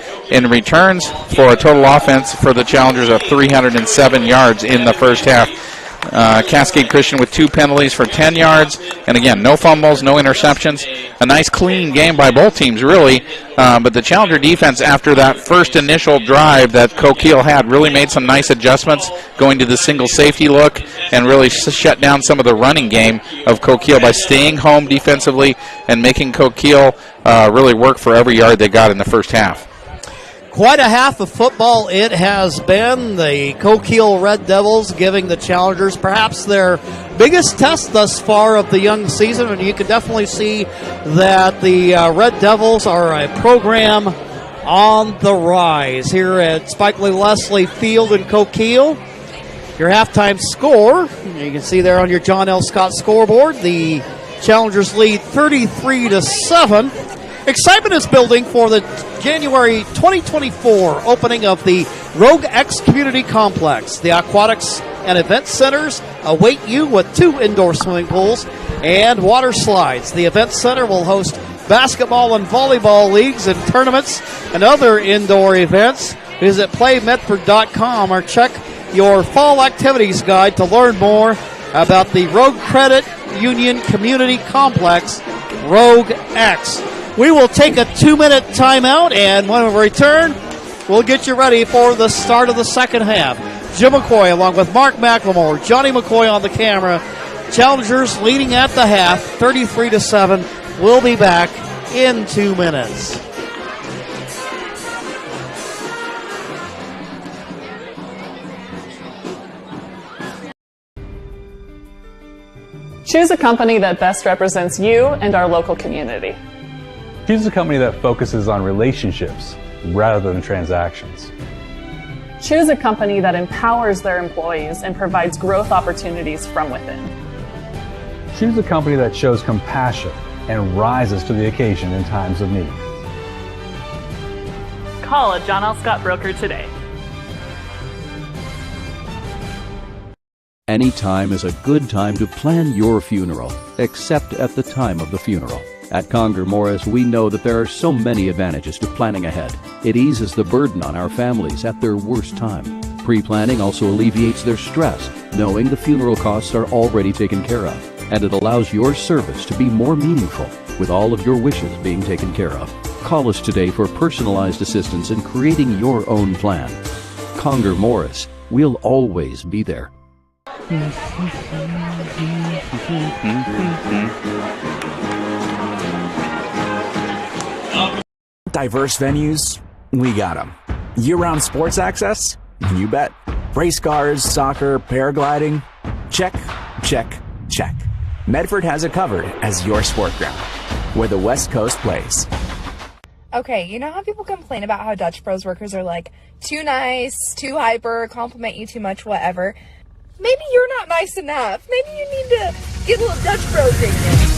S2: returns for a total offense for the Challengers of 307 yards in the first half. Cascade Christian with 2 penalties for 10 yards. And again, no fumbles, no interceptions. A nice clean game by both teams, really. But the Challenger defense, after that first initial drive that Coquille had, really made some nice adjustments, going to the single safety look and really shut down some of the running game of Coquille by staying home defensively and making Coquille really work for every yard they got in the first half.
S1: Quite a half of football it has been. The Coquille Red Devils giving the Challengers perhaps their biggest test thus far of the young season, and you can definitely see that the Red Devils are a program on the rise here at Spikely Leslie Field in Coquille. Your halftime score, you can see there on your John L. Scott scoreboard, the Challengers lead 33-7. Excitement is building for the January 2024 opening of the Rogue X Community Complex. The Aquatics and Event Centers await you with 2 indoor swimming pools and water slides. The Event Center will host basketball and volleyball leagues and tournaments and other indoor events. Visit playmedford.com or check your fall activities guide to learn more about the Rogue Credit Union Community Complex, Rogue X. We will take a 2-minute timeout, and when we return, we'll get you ready for the start of the second half. Jim McCoy along with Mark McLemore, Johnny McCoy on the camera. Challengers leading at the half, 33-7. We'll be back in 2 minutes.
S5: Choose a company that best represents you and our local community.
S7: Choose a company that focuses on relationships rather than transactions.
S5: Choose a company that empowers their employees and provides growth opportunities from within.
S7: Choose a company that shows compassion and rises to the occasion in times of need.
S5: Call a John L. Scott broker today.
S8: Any time is a good time to plan your funeral, except at the time of the funeral. At Conger Morris, we know that there are so many advantages to planning ahead. It eases the burden on our families at their worst time. Pre-planning also alleviates their stress, knowing the funeral costs are already taken care of, and it allows your service to be more meaningful, with all of your wishes being taken care of. Call us today for personalized assistance in creating your own plan. Conger Morris, we'll always be there.
S14: Diverse venues, we got them. Year-round sports access? You bet. Race cars, soccer, paragliding? Check, check, check. Medford has it covered as your sport ground, where the West Coast plays.
S23: Okay, you know how people complain about how Dutch Bros workers are like too nice, too hyper, compliment you too much, whatever? Maybe you're not nice enough. Maybe you need to get a little Dutch Bros in you.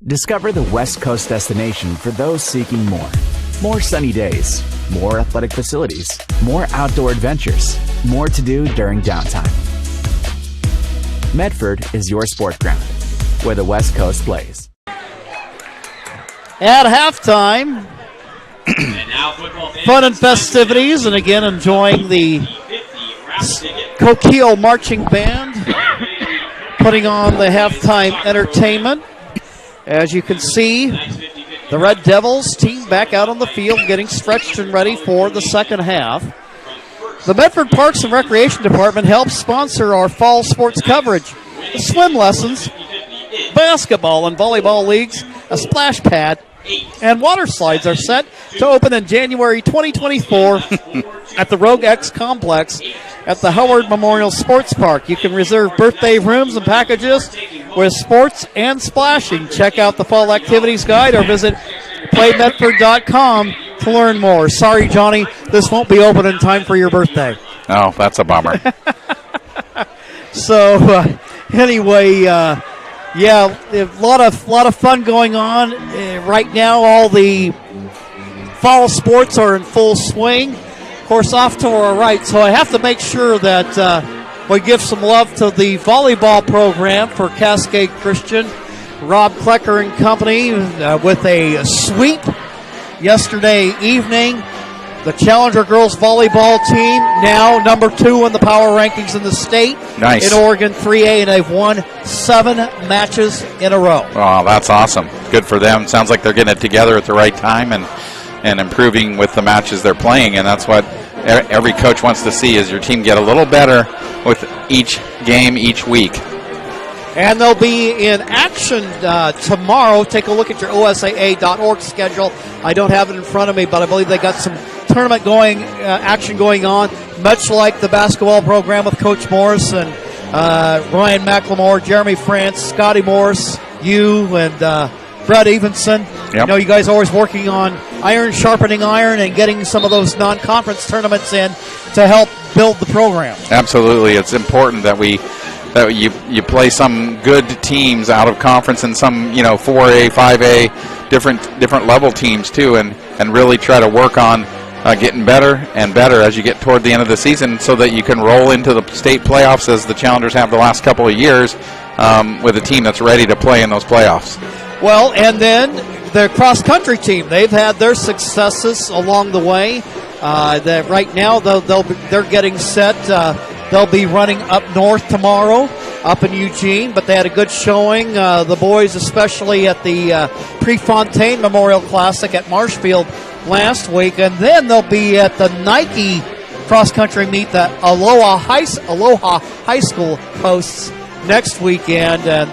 S14: Discover the West Coast destination for those seeking more. More sunny days, more athletic facilities, more outdoor adventures, more to do during downtime. Medford is your sport ground, where the West Coast plays.
S1: At halftime, fun and festivities, and again enjoying the Coquille marching band putting on the halftime entertainment. As you can see, the Red Devils team back out on the field getting stretched and ready for the second half. The Medford Parks and Recreation Department helps sponsor our fall sports coverage. The swim lessons, basketball and volleyball leagues, a splash pad, and water slides are set to open in January 2024 at the Rogue X Complex at the Howard Memorial Sports Park. You can reserve birthday rooms and packages with sports and splashing. Check out the fall activities guide or visit playmedford.com to learn more. Sorry, Johnny, this won't be open in time for your birthday.
S2: Oh, that's a bummer.
S1: So, anyway, yeah, a lot of fun going on right now. All the fall sports are in full swing. Of course, off to our right, so I have to make sure that we give some love to the volleyball program for Cascade Christian. Rob Klecker and company with a sweep yesterday evening. The Challenger girls volleyball team now number 2 in the power rankings in the state.
S2: Nice.
S1: In Oregon 3A, and they've won 7 matches in a row.
S2: Oh, that's awesome. Good for them. Sounds like they're getting it together at the right time and improving with the matches they're playing, and that's what every coach wants to see, is your team get a little better with each game each week.
S1: And they'll be in action tomorrow. Take a look at your OSAA.org schedule. I don't have it in front of me, but I believe they got some tournament action going on, much like the basketball program with Coach Morris and Ryan McLemore, Jeremy France, Scotty Morris, you, and Brett Evenson.
S2: Yep.
S1: You know, you guys are always working on iron sharpening iron and getting some of those non-conference tournaments in to help build the program.
S2: Absolutely. It's important that you play some good teams out of conference and some, 4A, 5A, different level teams too, and really try to work on getting better and better as you get toward the end of the season, so that you can roll into the state playoffs as the Challengers have the last couple of years with a team that's ready to play in those playoffs. Well,
S1: and then the cross-country team, they've had their successes along the way. That right now they're getting set. They'll be running up north tomorrow, up in Eugene, but they had a good showing. The boys, especially at the Prefontaine Memorial Classic at Marshfield last week, and then they'll be at the Nike cross-country meet that Aloha High School hosts next weekend, and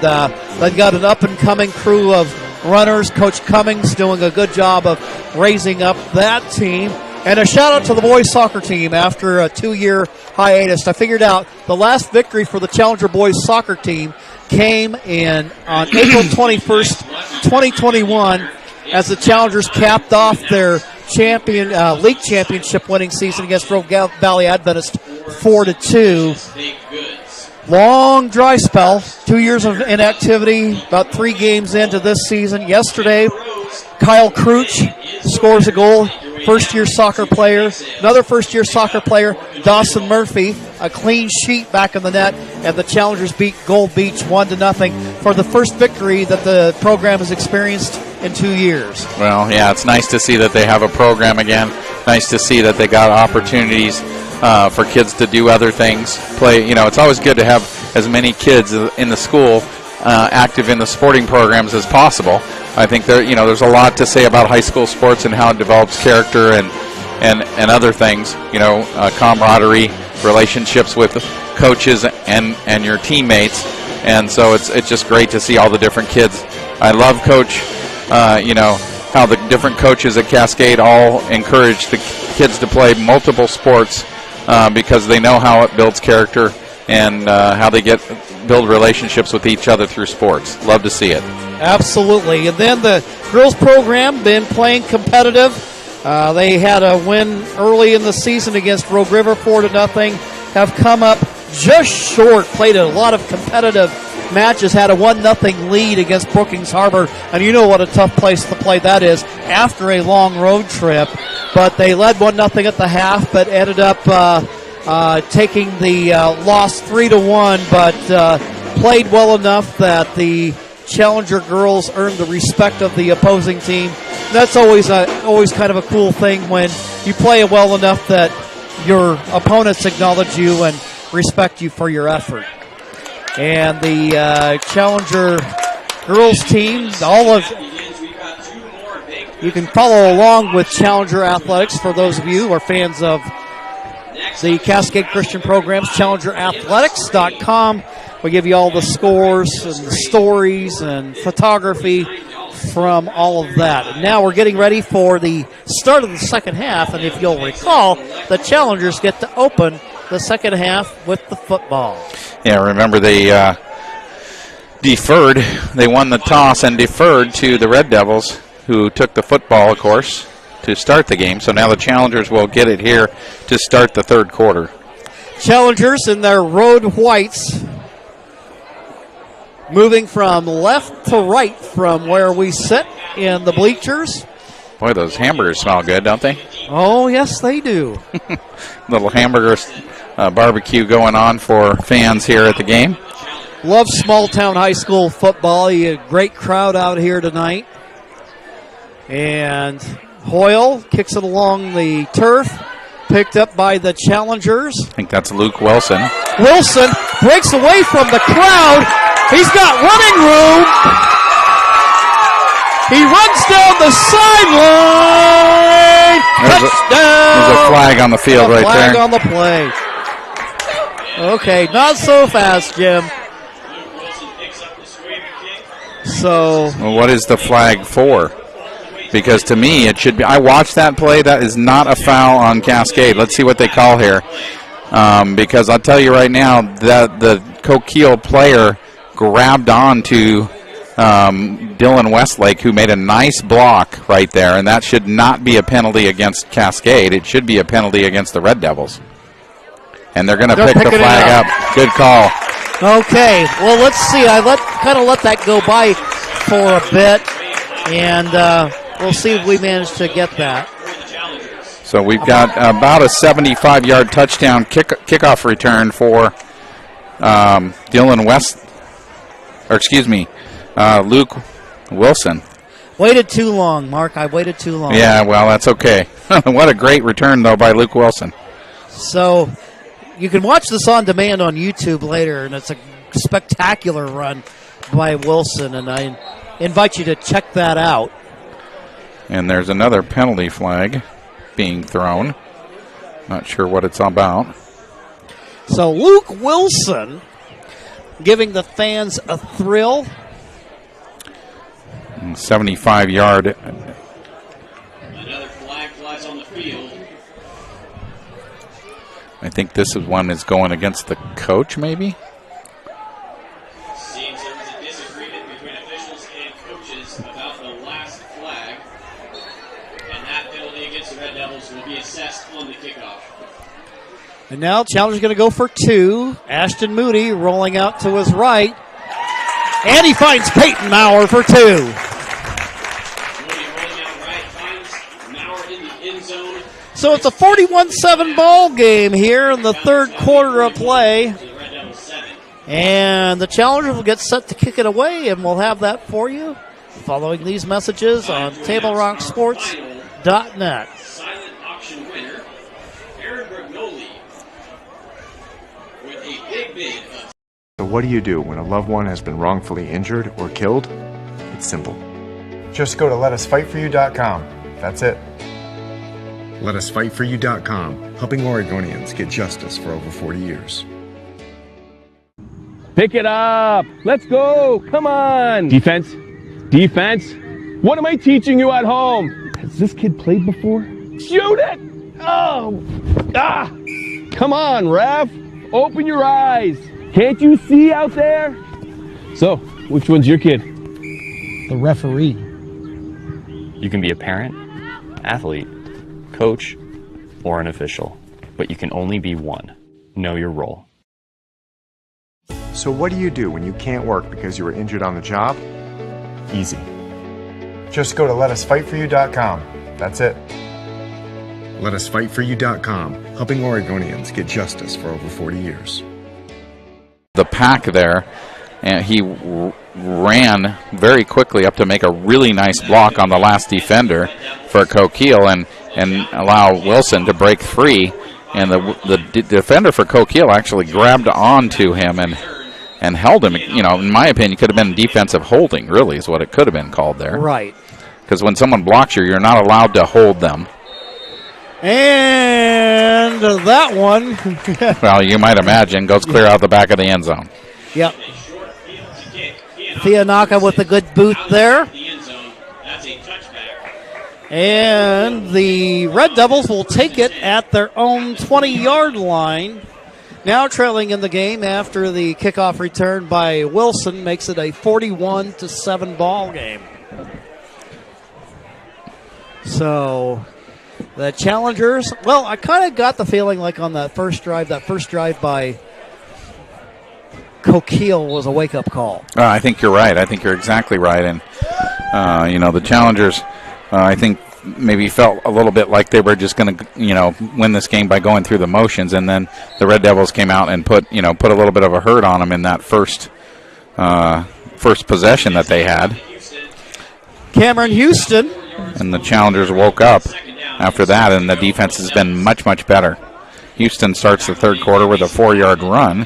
S1: they've got an up-and-coming crew of runners. Coach Cummings doing a good job of raising up that team. And a shout-out to the boys soccer team after a 2-year hiatus. I figured out the last victory for the Challenger boys soccer team came on April 21st, 2021, as the Challengers capped off their league championship winning season against Rogue Valley Adventist 4-2. Long dry spell, 2 years of inactivity, about 3 games into this season. Yesterday, Kyle Crouch scores a goal. first-year soccer player. Another first-year soccer player, Dawson Murphy, a clean sheet back in the net, and the Challengers beat Gold Beach 1-0 for the first victory that the program has experienced in 2 years.
S2: Well, yeah, it's nice to see that they have a program again. Nice to see that they got opportunities for kids to do other things. Play, it's always good to have as many kids in the school active in the sporting programs as possible. I think there's a lot to say about high school sports and how it develops character and other things. Camaraderie, relationships with coaches and your teammates, and so it's just great to see all the different kids. I love Coach. How the different coaches at Cascade all encourage the kids to play multiple sports because they know how it builds character and how they build relationships with each other through sports. Love to see it. Absolutely.
S1: And then the girls program been playing competitive. They had a win early in the season against Rogue River 4-0. Have come up just short. Played a lot of competitive matches. Had a 1-0 lead against Brookings Harbor, and you know what a tough place to play that is after a long road trip. But they led 1-0 at the half, but ended up taking the loss 3-1. But played well enough that the Challenger girls earned the respect of the opposing team. That's always kind of a cool thing when you play well enough that your opponents acknowledge you and respect you for your effort. And the Challenger girls team, you can follow along with Challenger Athletics for those of you who are fans of the Cascade Christian programs, challengerathletics.com. We give you all the scores and the stories and photography from all of that. And now we're getting ready for the start of the second half, and if you'll recall, the Challengers get to open the second half with the football.
S2: Yeah, remember they deferred. They won the toss and deferred to the Red Devils, who took the football, of course, to start the game. So now the Challengers will get it here to start the third quarter.
S1: Challengers in their road whites, moving from left to right from where we sit in the bleachers.
S2: Boy, those hamburgers smell good, don't they?
S1: Oh, yes, they do.
S2: Little hamburger barbecue going on for fans here at the game.
S1: Love small town high school football. You had a great crowd out here tonight. And Hoyle kicks it along the turf, picked up by the Challengers.
S2: I think that's Luke Wilson.
S1: Wilson breaks away from the crowd. He's got running room. He runs down the sideline. Touchdown.
S2: There's a flag on the field right there.
S1: Flag on the play. Okay, not so fast, Jim. So,
S2: well, what is the flag for? Because to me, it should be. I watched that play. That is not a foul on Cascade. Let's see what they call here. Because I'll tell you right now that the Coquille player grabbed on to Dylan Westlake, who made a nice block right there, and that should not be a penalty against Cascade. It should be a penalty against the Red Devils. And they're going to pick the flag up. Good call.
S1: Okay, well, let's see. I kind of let that go by for a bit, and we'll see if we manage to get that.
S2: So we've got about a 75-yard touchdown kickoff return for Luke Wilson.
S1: Waited too long, Mark. I waited too long.
S2: Yeah, well, that's okay. What a great return, though, by Luke Wilson.
S1: So you can watch this on demand on YouTube later, and it's a spectacular run by Wilson, and I invite you to check that out.
S2: And there's another penalty flag being thrown. Not sure what it's about.
S1: So Luke Wilson giving the fans a thrill.
S2: 75-yard.
S3: Another flag flies on the field.
S2: I think this is one that's going against the coach, maybe?
S3: Seems there was a disagreement between officials and coaches about the last flag. And that penalty against the Red Devils will be assessed on the kickoff.
S1: And now Challenger's going to go for two. Ashton Moody rolling out to his right. And he finds Peyton Maurer for two.
S3: Moody rolling out right, finds Maurer in the end zone
S1: So it's a 41-7 ball game here in the third quarter of play. And the Challengers will get set to kick it away, and we'll have that for you following these messages on TableRockSports.net.
S3: Silent auction winner, Aaron Brignoli, with a big bid of...
S15: So what do you do when a loved one has been wrongfully injured or killed? It's simple. Just go to letusfightforyou.com. That's it. Letusfightforyou.com, helping Oregonians get justice for over 40 years.
S16: Pick it up. Let's go. Come on. Defense. Defense. What am I teaching you at home? Has this kid played before? Shoot it. Oh. Ah. Come on, ref. Open your eyes. Can't you see out there? So, which one's your kid?
S17: The referee.
S18: You can be a parent, athlete, coach, or an official, but you can only be one. Know your role.
S15: So what do you do when you can't work because you were injured on the job? Easy. Just go to letusfightforyou.com. That's it. Letusfightforyou.com, helping Oregonians get justice for over 40 years.
S2: The pack there, and he ran very quickly up to make a really nice block on the last defender for Coquille and allow Wilson to break free. And the defender for Coquille actually grabbed onto him and held him. You know, in my opinion, it could have been defensive holding, really, is what it could have been called there.
S1: Right.
S2: Because when someone blocks you, you're not allowed to hold them.
S1: And that one.
S2: Well, you might imagine, goes clear out the back of the end zone.
S1: Yep. Fianaka with a good boot there. And the Red Devils will take it at their own 20-yard line. Now trailing in the game after the kickoff return by Wilson makes it a 41-7 ball game. So the Challengers, well, I kind of got the feeling like on that first drive by Coquille was a wake-up call.
S2: I think you're right. I think you're exactly right. And, the Challengers, I think, maybe felt a little bit like they were just going to, win this game by going through the motions, and then the Red Devils came out and put a little bit of a hurt on them in that first possession that they had.
S1: Cameron Houston.
S2: And the Challengers woke up after that, and the defense has been much, much better. Houston starts the third quarter with a 4-yard run,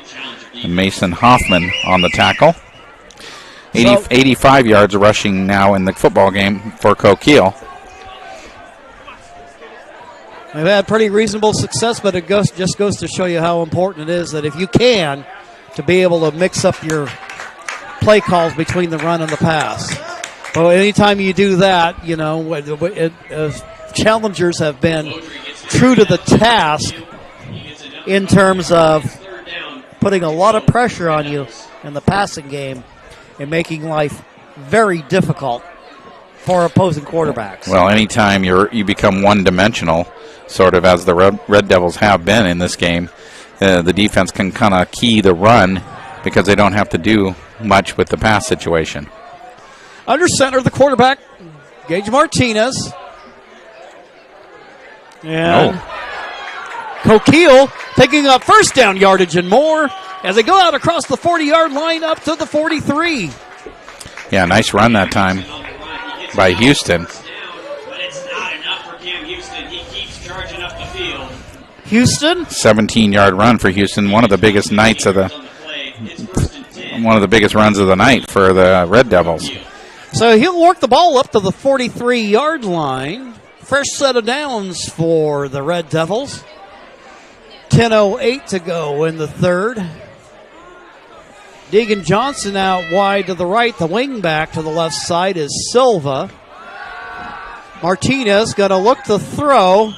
S2: and Mason Hoffman on the tackle. 85 yards rushing now in the football game for Coquille.
S1: They've had pretty reasonable success, but it just goes to show you how important it is that if you can, to be able to mix up your play calls between the run and the pass. But anytime you do that, Challengers have been true to the task in terms of putting a lot of pressure on you in the passing game and making life very difficult for opposing quarterbacks.
S2: Well, anytime you become one-dimensional, sort of as the Red Devils have been in this game, the defense can kind of key the run because they don't have to do much with the pass situation.
S1: Under center, the quarterback, Gage Martinez. And Coquille taking up first down yardage and more as they go out across the 40-yard line up to the 43.
S2: Yeah, nice run that time by Houston.
S1: Houston,
S2: 17-yard run for Houston. One of the biggest runs of the night for the Red Devils.
S1: So he'll work the ball up to the 43-yard line. Fresh set of downs for the Red Devils. 10:08 to go in the third. Deegan Johnson out wide to the right. The wing back to the left side is Silva. Martinez going to look to throw.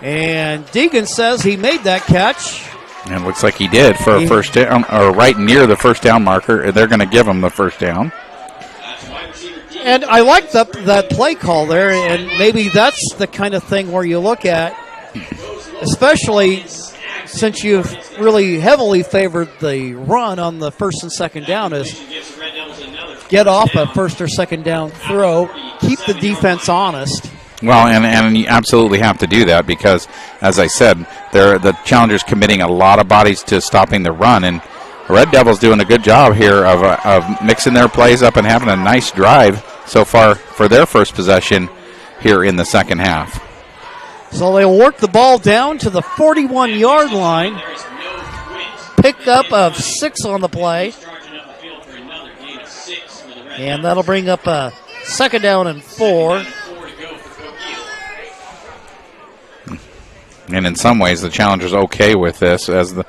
S1: And Deegan says he made that catch.
S2: And it looks like he did for a first down, or right near the first down marker. They're going to give him the first down.
S1: And I like that play call there, and maybe that's the kind of thing where you look at, especially since you've really heavily favored the run on the first and second down, is get off a first or second down throw, keep the defense honest.
S2: Well, and you absolutely have to do that because, as I said, the Challengers committing a lot of bodies to stopping the run, and Red Devils doing a good job here of mixing their plays up and having a nice drive so far for their first possession here in the second half.
S1: So they'll work the ball down to the 41-yard line. Pickup of 6 on the play. And that'll bring up a second down and 4.
S2: And in some ways, the Challengers okay with this as a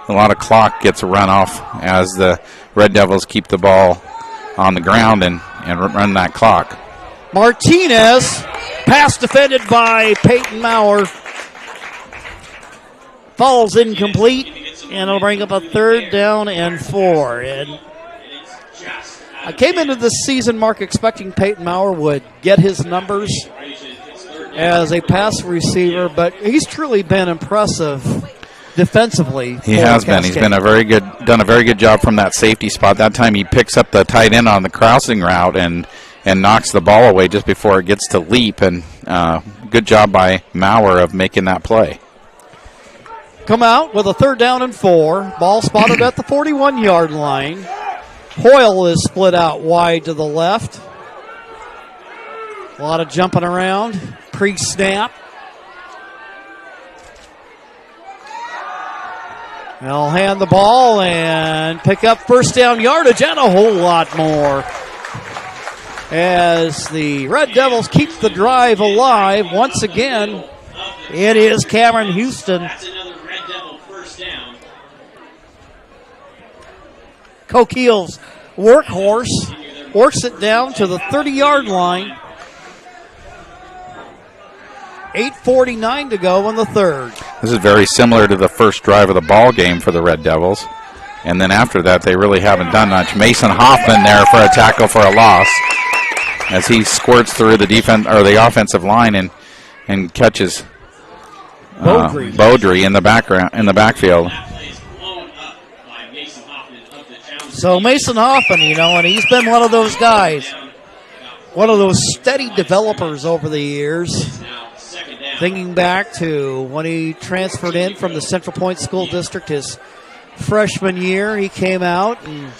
S2: lot of clock gets run off as the Red Devils keep the ball on the ground and run that clock.
S1: Martinez, pass defended by Peyton Maurer. Falls incomplete, and it'll bring up a third down and 4. And I came into this season, Mark, expecting Peyton Maurer would get his numbers as a pass receiver, but he's truly been impressive defensively.
S2: He has been. He's been done a very good job from that safety spot. That time he picks up the tight end on the crossing route and knocks the ball away just before it gets to leap. And good job by Maurer of making that play.
S1: Come out with a third down and 4. Ball spotted at the 41-yard line. Hoyle is split out wide to the left. A lot of jumping around. Pre-snap. They'll hand the ball and pick up first down yardage and a whole lot more. As the Red Devils keep the drive alive, once again, it is Cameron Houston. Coquille's workhorse works it down to the 30-yard line. 8:49 to go in the third.
S2: This is very similar to the first drive of the ball game for the Red Devils. And then after that, they really haven't done much. Mason Hoffman there for a tackle for a loss as he squirts through the defense or the offensive line and catches Beaudry in the backfield.
S1: So Mason Hoffman, and he's been one of those guys, one of those steady developers over the years. Thinking back to when he transferred in from the Central Point School District his freshman year, he came out and,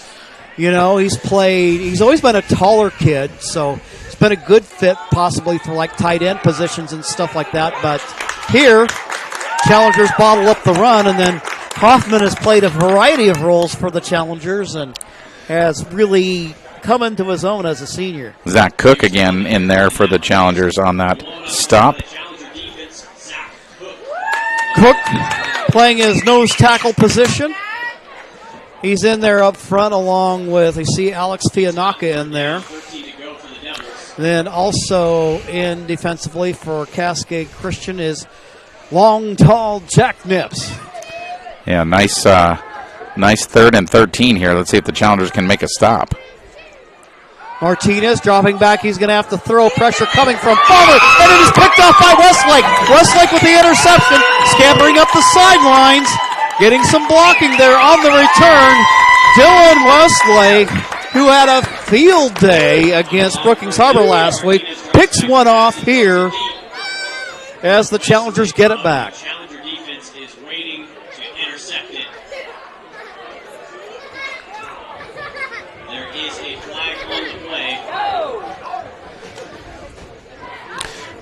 S1: he's always been a taller kid, so it's been a good fit possibly for like tight end positions and stuff like that. But here, Challengers bottle up the run, and then Hoffman has played a variety of roles for the Challengers and has really come into his own as a senior.
S2: Zach Cook again in there for the Challengers on that stop.
S1: Cook playing his nose tackle position. He's in there up front along with, you see Alex Fianaka in there. Then also in defensively for Cascade Christian is long, tall Jack Nips.
S2: Yeah, nice 3rd and 13 here. Let's see if the Challengers can make a stop.
S1: Martinez dropping back. He's going to have to throw. Pressure coming from Farmer, and it is picked off by Westlake. Westlake with the interception, scampering up the sidelines, getting some blocking there on the return. Dylan Westlake, who had a field day against Brookings Harbor last week, picks one off here as the Challengers get it back.
S3: Challenger defense is waiting to intercept it. There is a flag on the play.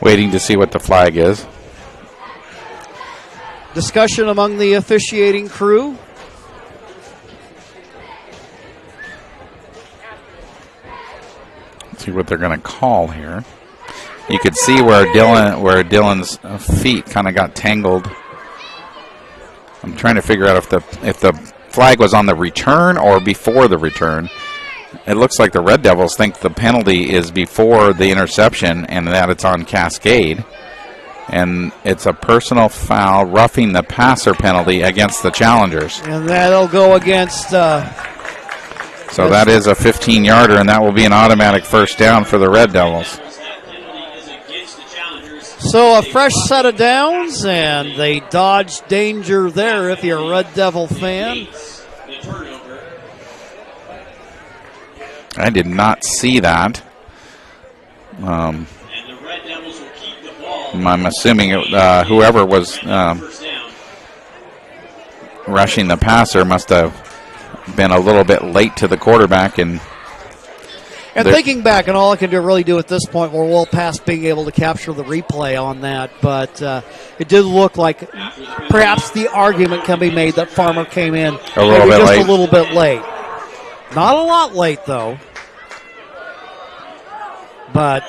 S2: Waiting to see what the flag is.
S1: Discussion among the officiating crew.
S2: Let's see what they're going to call here. You could see where Dylan's feet kind of got tangled. I'm trying to figure out if the flag was on the return or before the return. It looks like the Red Devils think the penalty is before the interception and that it's on Cascade. And it's a personal foul, roughing the passer penalty against the Challengers.
S1: And that'll go against...
S2: so that is a 15-yarder, and that will be an automatic first down for the Red Devils.
S1: So a fresh set of downs, and they dodge danger there if you're a Red Devil fan.
S2: I did not see that.
S3: And the Red Devils will keep the
S2: I'm assuming whoever was rushing the passer must have been a little bit late to the quarterback. And
S1: thinking back, and all I can really do at this point, we're well past being able to capture the replay on that, but it did look like perhaps the argument can be made that Farmer came in
S2: a little
S1: bit late. Not a lot late, though. But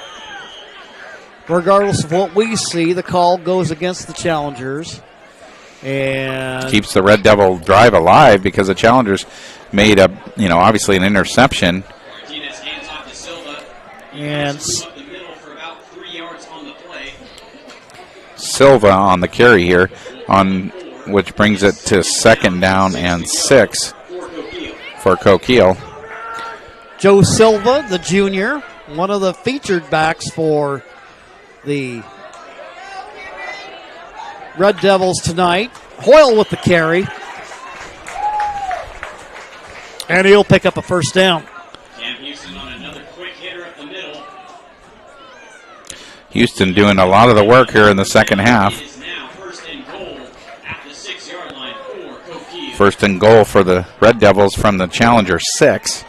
S1: regardless of what we see, the call goes against the Challengers. And
S2: keeps the Red Devil drive alive because the Challengers made obviously an interception.
S1: And
S2: Silva on the carry here, which brings it to 2nd down and 6 for Coquille.
S1: Joe Silva, the junior, one of the featured backs for the Red Devils tonight. Hoyle with the carry. And he'll pick up a 1st down.
S2: Houston doing a lot of the work here in the 2nd half. 1st and goal for the Red Devils from the Challenger 6.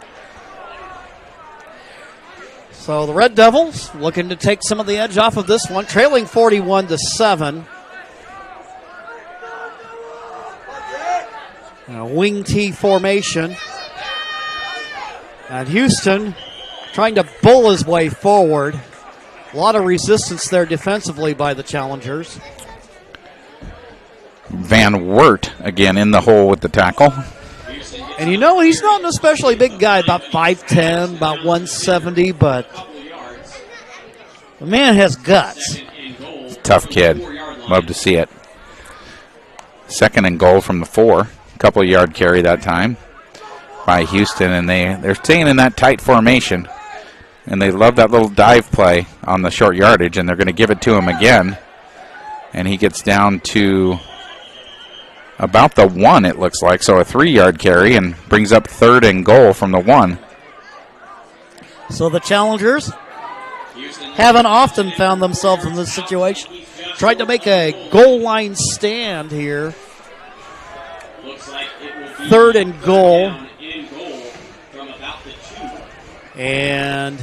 S1: So the Red Devils looking to take some of the edge off of this one, trailing 41-7. A wing T formation. And Houston trying to bull his way forward. A lot of resistance there defensively by the Challengers.
S2: Van Wert again in the hole with the tackle.
S1: And he's not an especially big guy, about 5'10", about 170, but the man has guts.
S2: Tough kid. Love to see it. 2nd and goal from the 4. Couple yard carry that time by Houston, and they're staying in that tight formation. And they love that little dive play on the short yardage, and they're going to give it to him again. And he gets down to about the 1, it looks like. So a 3-yard carry and brings up 3rd and goal from the 1.
S1: So the Challengers haven't often found themselves in this situation. Tried to make a goal line stand here. 3rd and goal. And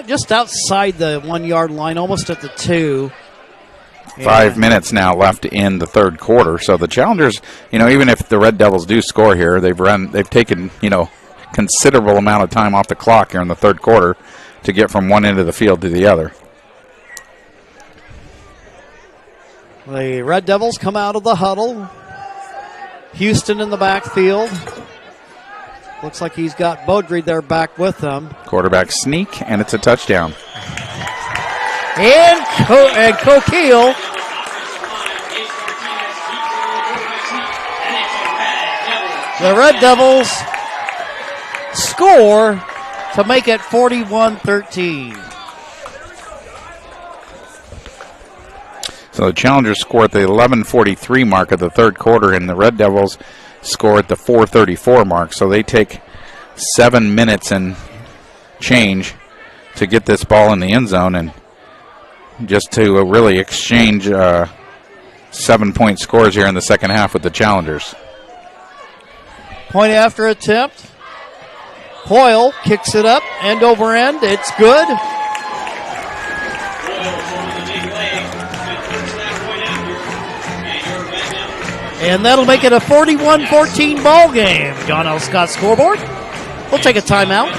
S1: just outside the 1-yard line, almost at the 2.
S2: 5 minutes now left in the 3rd quarter. So the Challengers, even if the Red Devils do score here, they've taken, considerable amount of time off the clock here in the 3rd quarter to get from one end of the field to the other.
S1: The Red Devils come out of the huddle. Houston in the backfield. Looks like he's got Beaudry there back with him.
S2: Quarterback sneak, and it's a touchdown.
S1: And Coquille. The Red Devils score to make it 41-13.
S2: So the Challengers score at the 11:43 mark of the 3rd quarter, and the Red Devils score at the 4:34 mark. So they take 7 minutes and change to get this ball in the end zone, and just to really exchange 7-point scores here in the 2nd half with the Challengers.
S1: Point after attempt. Hoyle kicks it up, end over end. It's good. And that'll make it a 41-14 ball game. John L. Scott scoreboard. We'll take a timeout,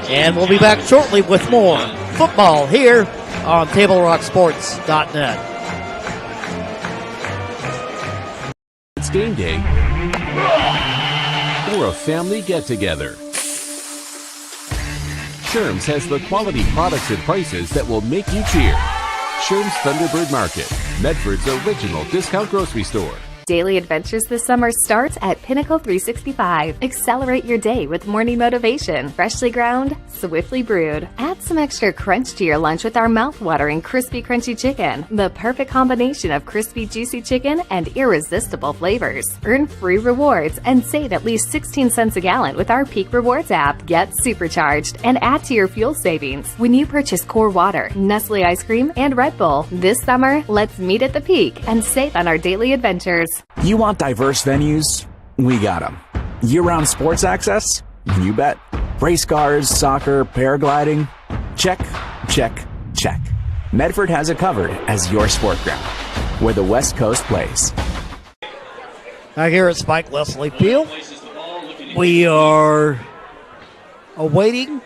S1: and we'll be back shortly with more football here on TableRockSports.net.
S9: It's game day or a family get-together. Sherm's has the quality products and prices that will make you cheer. Sherm's Thunderbird Market, Medford's original discount grocery store.
S11: Daily adventures this summer starts at Pinnacle 365. Accelerate your day with morning motivation. Freshly ground, swiftly brewed. Add some extra crunch to your lunch with our mouth-watering crispy crunchy chicken. The perfect combination of crispy juicy chicken and irresistible flavors. Earn free rewards and save at least 16 cents a gallon with our Peak Rewards app. Get supercharged and add to your fuel savings when you purchase Core Water, Nestle ice cream, and Red Bull. This summer, let's meet at the Peak and save on our daily adventures.
S14: You want diverse venues? We got them. Year-round sports access? You bet. Race cars, soccer, paragliding? Check, check, check. Medford has it covered as your sport ground, where the West Coast plays.
S1: Now here at Spike Leslie Field, we are awaiting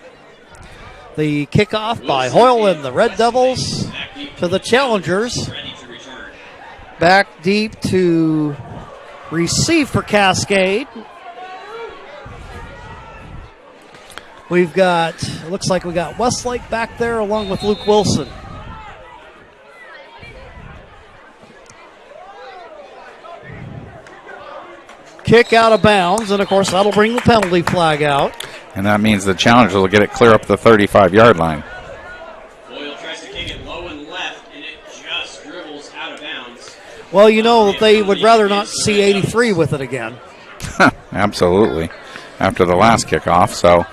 S1: the kickoff by Hoyle and the Red Devils to the Challengers. Back deep to receive for Cascade. We've got, it looks like we got Westlake back there along with Luke Wilson. Kick out of bounds, and of course that'll bring the penalty flag out.
S2: And that means the Challengers will get it clear up the 35-yard line.
S3: Boyle tries to kick it low and left, and it just dribbles out of bounds.
S1: Well, you know that they would rather not see 83 with it again.
S2: Absolutely, after the last kickoff. So,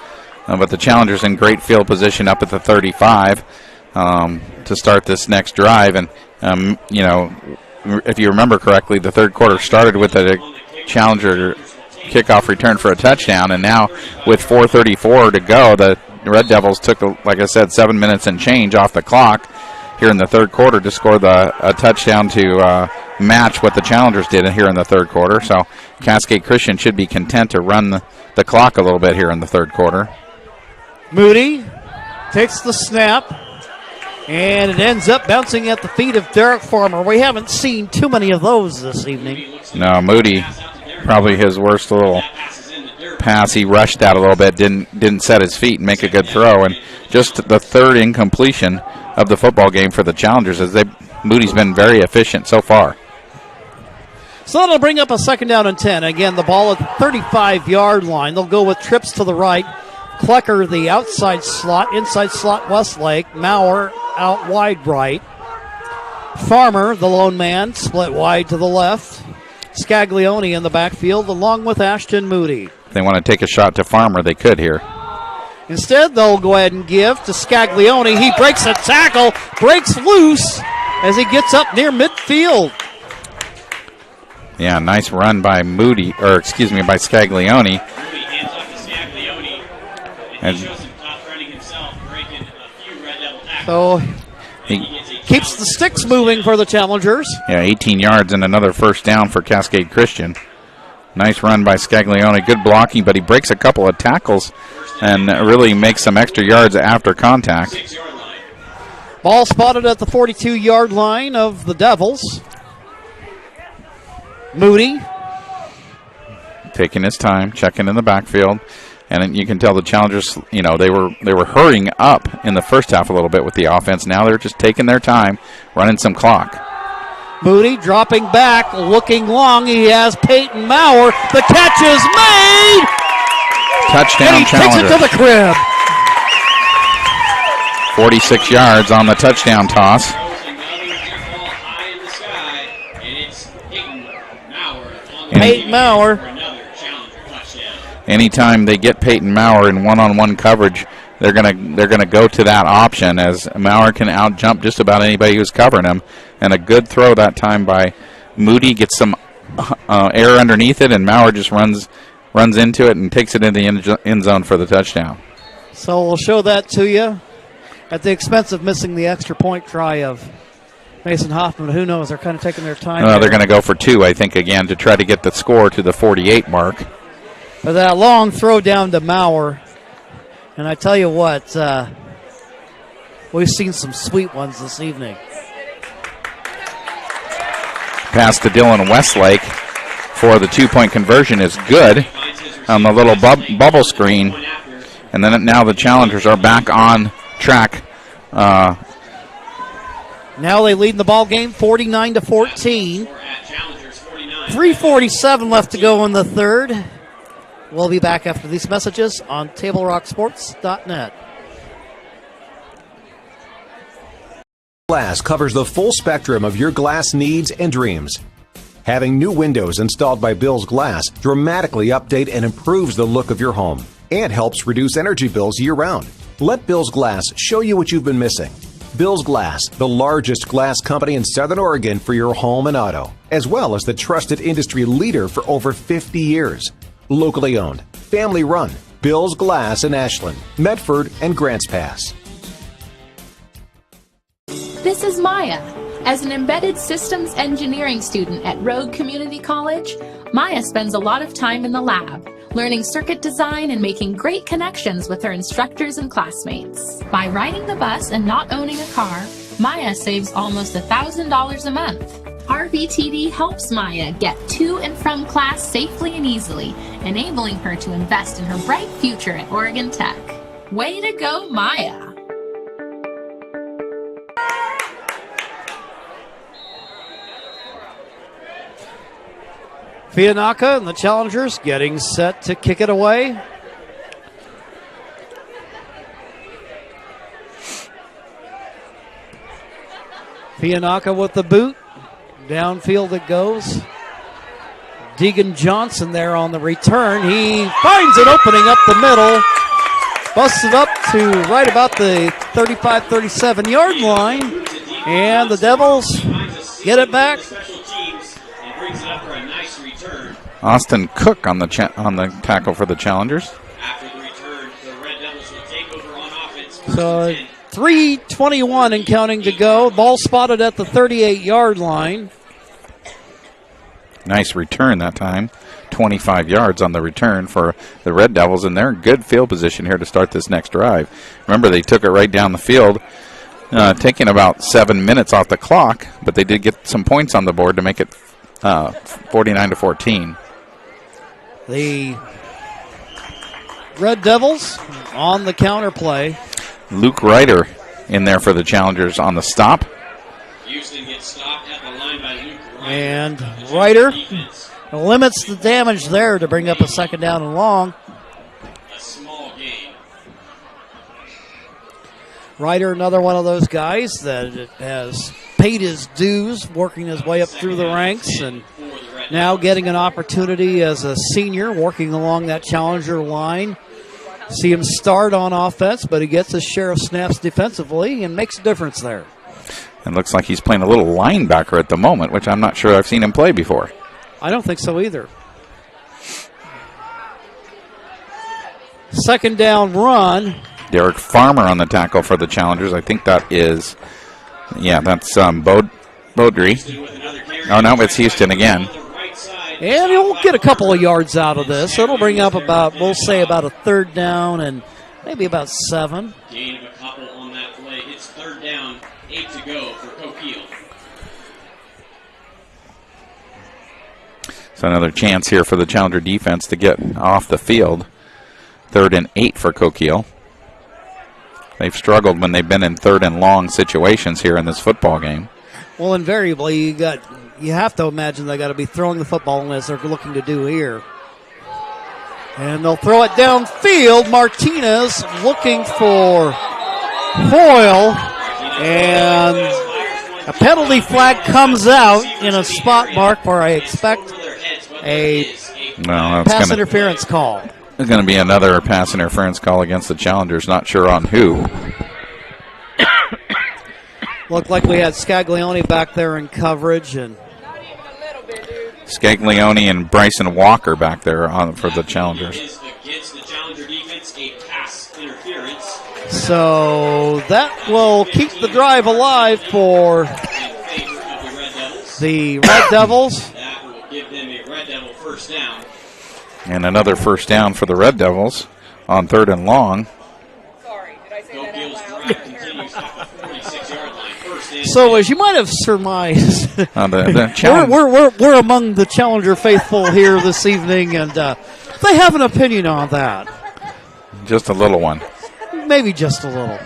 S2: but the Challengers in great field position up at the 35 to start this next drive. And, you know, if you remember correctly, the third quarter started with a Challenger kickoff return for a touchdown, and now with 4:34 to go, the Red Devils took, like I said, 7 minutes and change off the clock here in the third quarter to score a touchdown to match what the Challengers did here in the third quarter. So Cascade Christian should be content to run the clock a little bit here in the third quarter.
S1: Moody takes the snap, and it ends up bouncing at the feet of Derek Farmer. We haven't seen too many of those this evening.
S2: No, Moody, probably his worst little pass. He rushed that a little bit, didn't set his feet and make a good throw, and just the third incompletion of the football game for the Challengers, as Moody's been very efficient so far.
S1: So that'll bring up a second down and 10. Again, the ball at the 35-yard line. They'll go with trips to the right. Klecker, the outside slot, inside slot Westlake. Maurer out wide right. Farmer, the lone man, split wide to the left. Scaglione in the backfield along with Ashton Moody.
S2: If they want to take a shot to Farmer, they could here.
S1: Instead, they'll go ahead and give to Scaglione. He breaks a tackle, breaks loose as he gets up near midfield.
S2: Yeah, nice run by by Scaglione. And
S1: so he keeps the sticks moving for the Challengers.
S2: Yeah, 18 yards and another first down for Cascade Christian. Nice run by Scaglione. Good blocking, but he breaks a couple of tackles and really makes some extra yards after contact.
S1: Ball spotted at the 42-yard line of the Devils. Moody
S2: taking his time, checking in the backfield. And you can tell the Challengers, you know, they were hurrying up in the first half a little bit with the offense. Now they're just taking their time, running some clock.
S1: Moody dropping back, looking long. He has Peyton Maurer. The catch is made!
S2: Touchdown,
S1: and he
S2: Challengers.
S1: takes it to the crib.
S2: 46 yards on the touchdown toss.
S1: Peyton Maurer.
S2: Anytime they get Peyton Maurer in one-on-one coverage, they're gonna go to that option, as Maurer can out-jump just about anybody who's covering him. And a good throw that time by Moody, gets some air underneath it, and Maurer just runs into it and takes it in the end zone for the touchdown.
S1: So we'll show that to you at the expense of missing the extra point try of Mason Hoffman. Who knows? They're kind of taking their time.
S2: They're going to go for two, I think, again, to try to get the score to the 48 mark.
S1: But that long throw down to Maurer. And I tell you what, we've seen some sweet ones this evening.
S2: Pass to Dylan Westlake for the two-point conversion is good on the little bubble screen. And then now the Challengers are back on track.
S1: Now they lead in the ball game 49-14. 3:47 left to go in the third. We'll be back after these messages on TableRockSports.net.
S10: Glass covers the full spectrum of your glass needs and dreams. Having new windows installed by Bill's Glass dramatically update and improves the look of your home and helps reduce energy bills year-round. Let Bill's Glass show you what you've been missing. Bill's Glass, the largest glass company in Southern Oregon for your home and auto, as well as the trusted industry leader for over 50 years. Locally owned, family run, Bill's Glass in Ashland, Medford, and Grants Pass.
S12: This is Maya. As an embedded systems engineering student at Rogue Community College, Maya spends a lot of time in the lab, learning circuit design and making great connections with her instructors and classmates. By riding the bus and not owning a car, Maya saves almost $1,000 a month. RBTD helps Maya get to and from class safely and easily, enabling her to invest in her bright future at Oregon Tech. Way to go, Maya!
S1: Fianaka and the Challengers getting set to kick it away. Fianaka with the boot. Downfield it goes. Deegan Johnson there on the return. He finds an opening up the middle. Busts it up to right about the 35-37 yard line. And the Devils get it back.
S2: Austin Cook on the tackle for the Challengers.
S3: After the return, the Red Devils will take over on offense.
S1: So 3:21 and counting to go. Ball spotted at the 38-yard line.
S2: Nice return that time. 25 yards on the return for the Red Devils, and they're in good field position here to start this next drive. Remember, they took it right down the field, taking about 7 minutes off the clock, but they did get some points on the board to make it 49-14.
S1: The Red Devils on the counter play.
S2: Luke Ryder in there for the Challengers on the stop.
S3: Houston gets stopped at the line by Luke Ryder.
S1: And Ryder limits the damage there to bring up a second down and long.
S3: A small gain.
S1: Ryder, another one of those guys that has paid his dues, working his way up through the ranks, and now getting an opportunity as a senior, working along that Challenger line. See him start on offense, but he gets his share of snaps defensively and makes a difference there.
S2: And looks like he's playing a little linebacker at the moment, which I'm not sure I've seen him play before.
S1: I don't think so either. Second down run.
S2: Derek Farmer on the tackle for the Challengers. I think that is, that's Beaudry. Oh, no, it's Houston again.
S1: And he'll get a couple of yards out of this. It'll bring up about, we'll say, about a third down and maybe about 7.
S3: Gain of a couple on that play. It's third down, 8 to go for Coquille.
S2: So another chance here for the Challenger defense to get off the field. 3rd and 8 for Coquille. They've struggled when they've been in 3rd and long situations here in this football game.
S1: Well, invariably, you have to imagine they got to be throwing the football as they're looking to do here. And they'll throw it downfield. Martinez looking for Hoyle. And a penalty flag comes out in a spot mark where I expect a pass interference call.
S2: There's going to be another pass interference call against the Challengers. Not sure on who.
S1: Looked like we had Scaglione back there in coverage, and
S2: Scaglione and Bryson Walker back there for the Challengers.
S3: Against the Challenger defense, a pass interference.
S1: So that will keep the drive alive for the Red Devils.
S3: That will give them a Red Devil first down.
S2: And another first down for the Red Devils on 3rd and long.
S1: So, as you might have surmised,
S2: the
S1: we're among the Challenger faithful here this evening, and they have an opinion on that.
S2: Just a little one.
S1: Maybe just a little.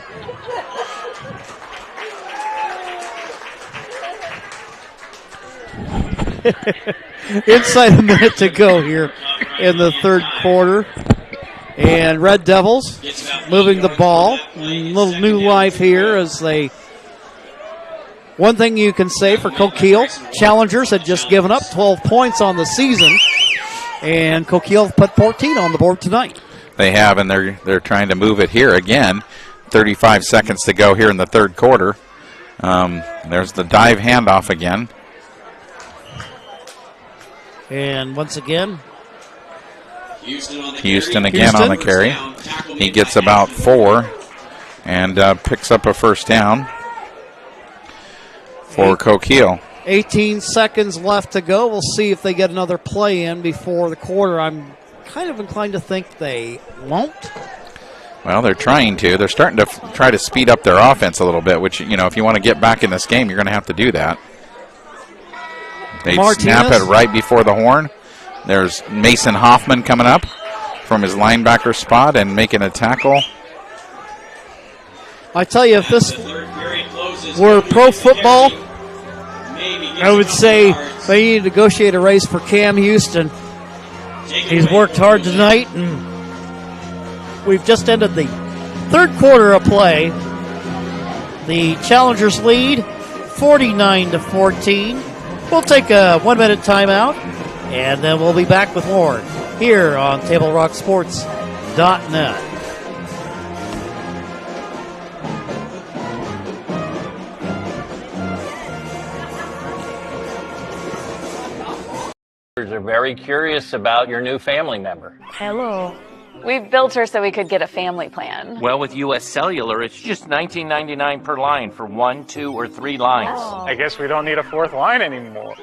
S1: Inside a minute to go here in the third quarter. And Red Devils moving the ball. A little new life here as they... One thing you can say for Coquille, Challengers had just given up 12 points on the season. And Coquille put 14 on the board tonight.
S2: They have, and they're trying to move it here again. 35 seconds to go here in the third quarter. There's the dive handoff again.
S1: And once again,
S2: Houston again on the carry. He gets about 4 and picks up a first down for Coquille.
S1: 18 seconds left to go. We'll see if they get another play in before the quarter. I'm kind of inclined to think they won't.
S2: Well, they're trying to. They're starting to try to speed up their offense a little bit, which, if you want to get back in this game, you're going to have to do that. They snap it right before the horn. There's Mason Hoffman coming up from his linebacker spot and making a tackle.
S1: I tell you, if this were pro football, I would say they need to negotiate a raise for Cam Houston. He's worked hard tonight, and we've just ended the third quarter of play. The Challengers lead 49-14. We'll take a 1-minute timeout, and then we'll be back with more here on TableRockSports.net.
S13: Are very curious about your new family member.
S19: Hello. We've built her so we could get a family plan.
S13: Well, with U.S. Cellular, it's just $19.99 per line for 1, 2, or 3 lines.
S19: Oh.
S20: I guess we don't need a 4th line anymore.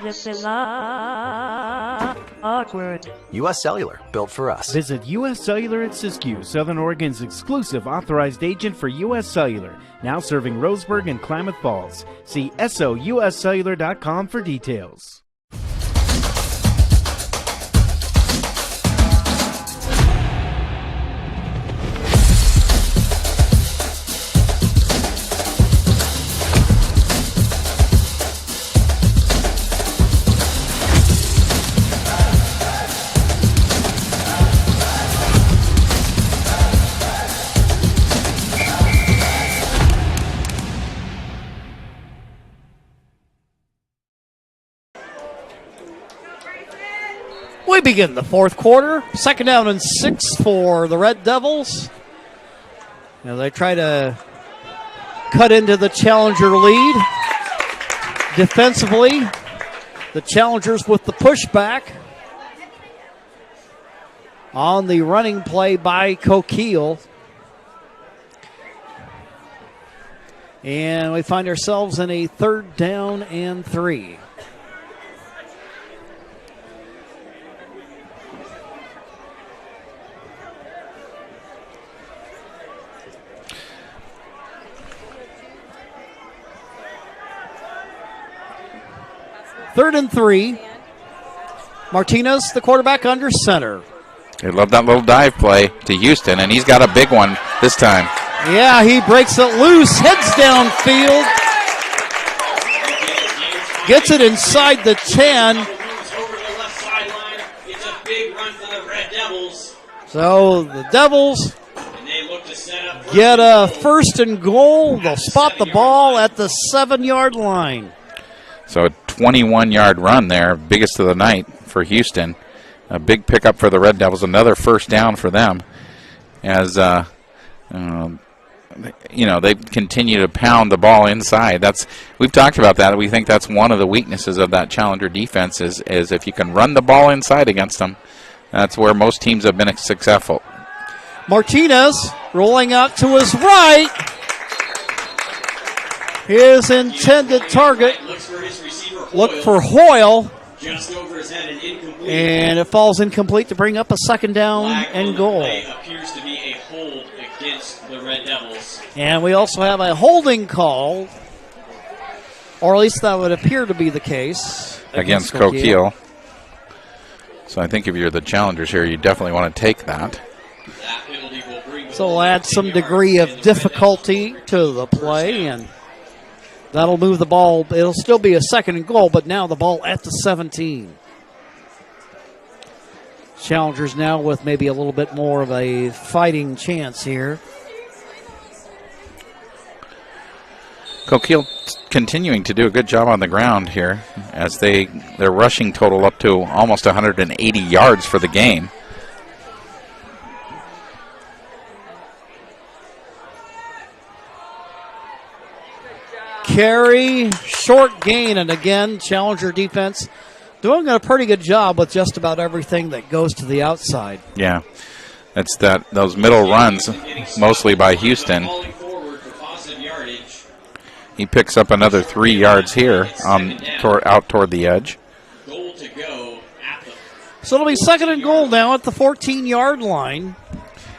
S19: This is awkward.
S24: U.S. Cellular, built for us.
S25: Visit U.S. Cellular at Siskiyou, Southern Oregon's exclusive authorized agent for U.S. Cellular, now serving Roseburg and Klamath Falls. See SOUScellular.com for details.
S1: We begin the fourth quarter. 2nd down and 6 for the Red Devils. Now they try to cut into the Challenger lead. Defensively, the Challengers with the pushback on the running play by Coquille. And we find ourselves in a 3rd down and 3. Third and 3. Martinez, the quarterback, under center.
S2: They love that little dive play to Houston, and he's got a big one this time.
S1: Yeah, he breaks it loose, heads downfield, gets it inside the 10. So the Devils get a 1st and goal. They'll spot the ball at the 7-yard line.
S2: So a 21-yard run there, biggest of the night for Houston. A big pickup for the Red Devils, another 1st down for them. As they continue to pound the ball inside. We've talked about that. We think that's one of the weaknesses of that Challenger defense is if you can run the ball inside against them, that's where most teams have been successful.
S1: Martinez rolling out to his right. His intended target. Look for Hoyle. And it falls incomplete to bring up a 2nd down and goal.
S3: Appears to be a hold against the Red Devils.
S1: And we also have a holding call, or at least that would appear to be the case.
S2: Against Coquille. So I think if you're the Challengers here, you definitely want to take that.
S1: So we'll add some degree of difficulty to the play, and That'll move the ball. It'll still be a 2nd and goal, but now the ball at the 17. Challengers now with maybe a little bit more of a fighting chance here.
S2: Coquille continuing to do a good job on the ground here as their rushing total up to almost 180 yards for the game.
S1: Carry, short gain, and again, Challenger defense doing a pretty good job with just about everything that goes to the outside.
S2: Yeah, it's those middle runs, mostly by Houston. He picks up another 3 yards here out toward the edge.
S1: So it'll be 2nd and goal now at the 14-yard line.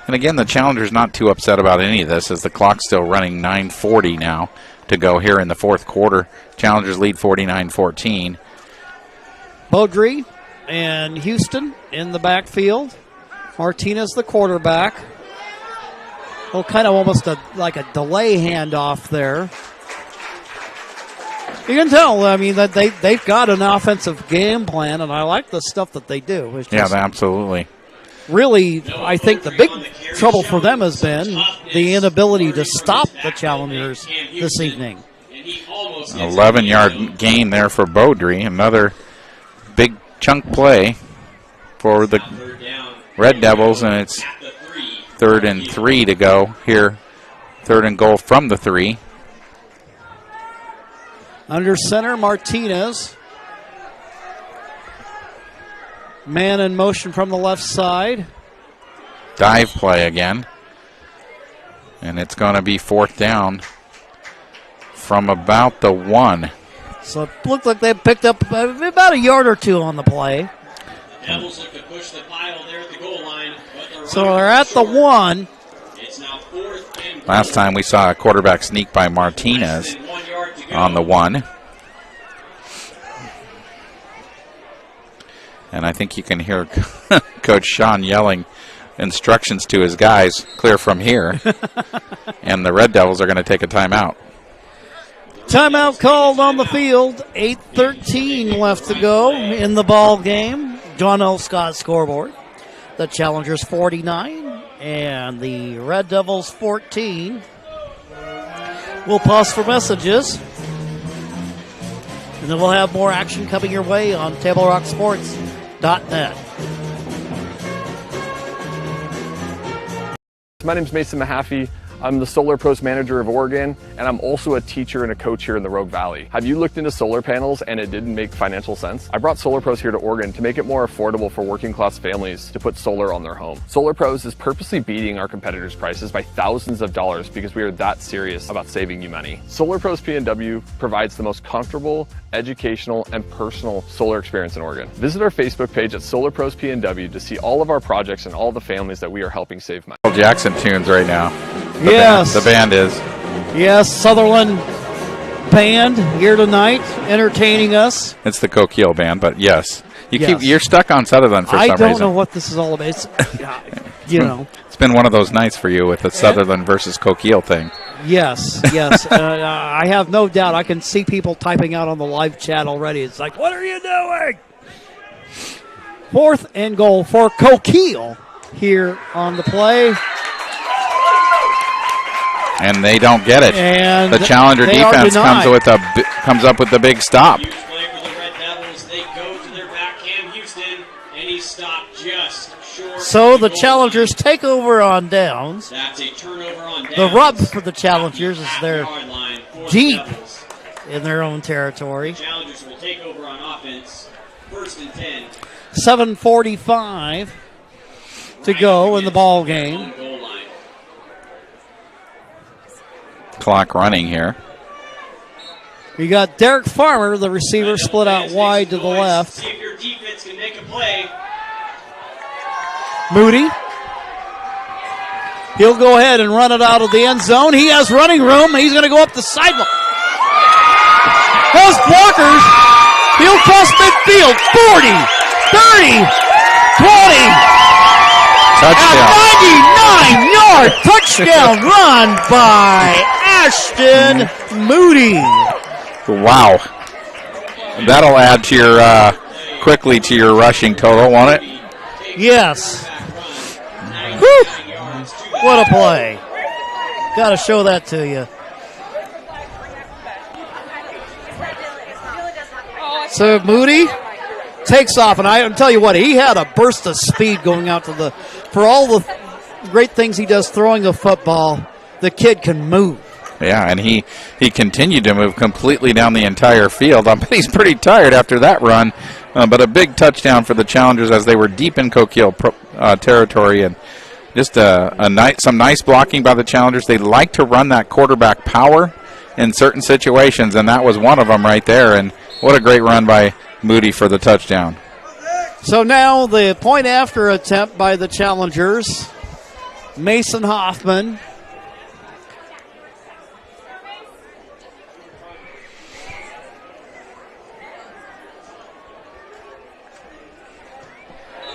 S2: And again, the Challenger's not too upset about any of this as the clock's still running. 9:40 now to go here in the 4th quarter. Challengers lead 49-14.
S1: Beaudry and Houston in the backfield. Martinez the quarterback. Well, kind of almost like a delay handoff there. You can tell, I mean, that they've got an offensive game plan, and I like the stuff that they do.
S2: Yeah, absolutely.
S1: Really, I think the big trouble for them has been the inability to stop the Challengers this evening.
S2: 11-yard gain there for Beaudry. Another big chunk play for the Red Devils, and it's 3rd and 3 to go here. 3rd and goal from the 3.
S1: Under center, Martinez. Man in motion from the left side.
S2: Dive play again. And it's going to be 4th down from about the 1.
S1: So it looked like they picked up about a yard or 2 on the play.
S3: The Devils look to push the pile there at the goal line.
S1: So they're at the 1.
S3: It's now 4th and
S2: Last time we saw a quarterback sneak by Martinez on the 1. And I think you can hear Coach Sean yelling instructions to his guys, clear from here. And the Red Devils are going to take a timeout.
S1: Timeout called on the field. 8:13 left to go in the ball game. John L. Scott scoreboard. The Challengers 49 and the Red Devils 14. We'll pause for messages. And then we'll have more action coming your way on TableRockSports.net.
S4: My name is Mason Mahaffey. I'm the Solar Pros Manager of Oregon, and I'm also a teacher and a coach here in the Rogue Valley. Have you looked into solar panels and it didn't make financial sense? I brought Solar Pros here to Oregon to make it more affordable for working class families to put solar on their home. Solar Pros is purposely beating our competitors' prices by thousands of dollars because we are that serious about saving you money. Solar Pros PNW provides the most comfortable, educational, and personal solar experience in Oregon. Visit our Facebook page at Solar Pros PNW to see all of our projects and all the families that we are helping save money.
S2: Jackson tunes right now.
S1: Yes.
S2: The band is.
S1: Yes, Sutherland Band here tonight, entertaining us.
S2: It's the Coquille Band, but yes.
S1: Yes.
S2: You're stuck on Sutherland for some reason.
S1: I don't know what this is all about. It's,
S2: It's been one of those nights for you with the Sutherland versus Coquille thing.
S1: Yes, yes. I have no doubt. I can see people typing out on the live chat already. It's like, what are you doing? 4th and goal for Coquille here on the play.
S2: And they don't get it.
S1: And
S2: the Challenger defense comes up with the big stop.
S3: Huge play for the Red Devils. They go to their back cam, Houston, and he stopped just short.
S1: So the Challengers take over on downs.
S3: That's a turnover on downs.
S1: The rub for the Challengers is they're deep in their own territory.
S3: The Challengers will take over on offense. 1st and 10.
S1: 7:45 to go in the ball game.
S2: Clock running here.
S1: You got Derek Farmer, the receiver, split out wide to the left.
S3: See if your defense can make a play.
S1: Moody. He'll go ahead and run it out of the end zone. He has running room. He's going to go up the sideline. Those blockers. He'll cross midfield. 40, 30, 20.
S2: Touchdown.
S1: A 99-yard touchdown run by Ashton Moody.
S2: Wow. That'll add to your quickly to your rushing total, won't it?
S1: Yes. Woo! What a play. Got to show that to you. So Moody takes off, and I tell you what, he had a burst of speed going out to for all the great things he does throwing the football, the kid can move.
S2: Yeah, and he continued to move completely down the entire field. I bet he's pretty tired after that run, but a big touchdown for the Challengers as they were deep in Coquille territory, and just some nice blocking by the Challengers. They like to run that quarterback power in certain situations, and that was one of them right there, and what a great run by Moody for the touchdown.
S1: So now the point after attempt by the Challengers, Mason Hoffman.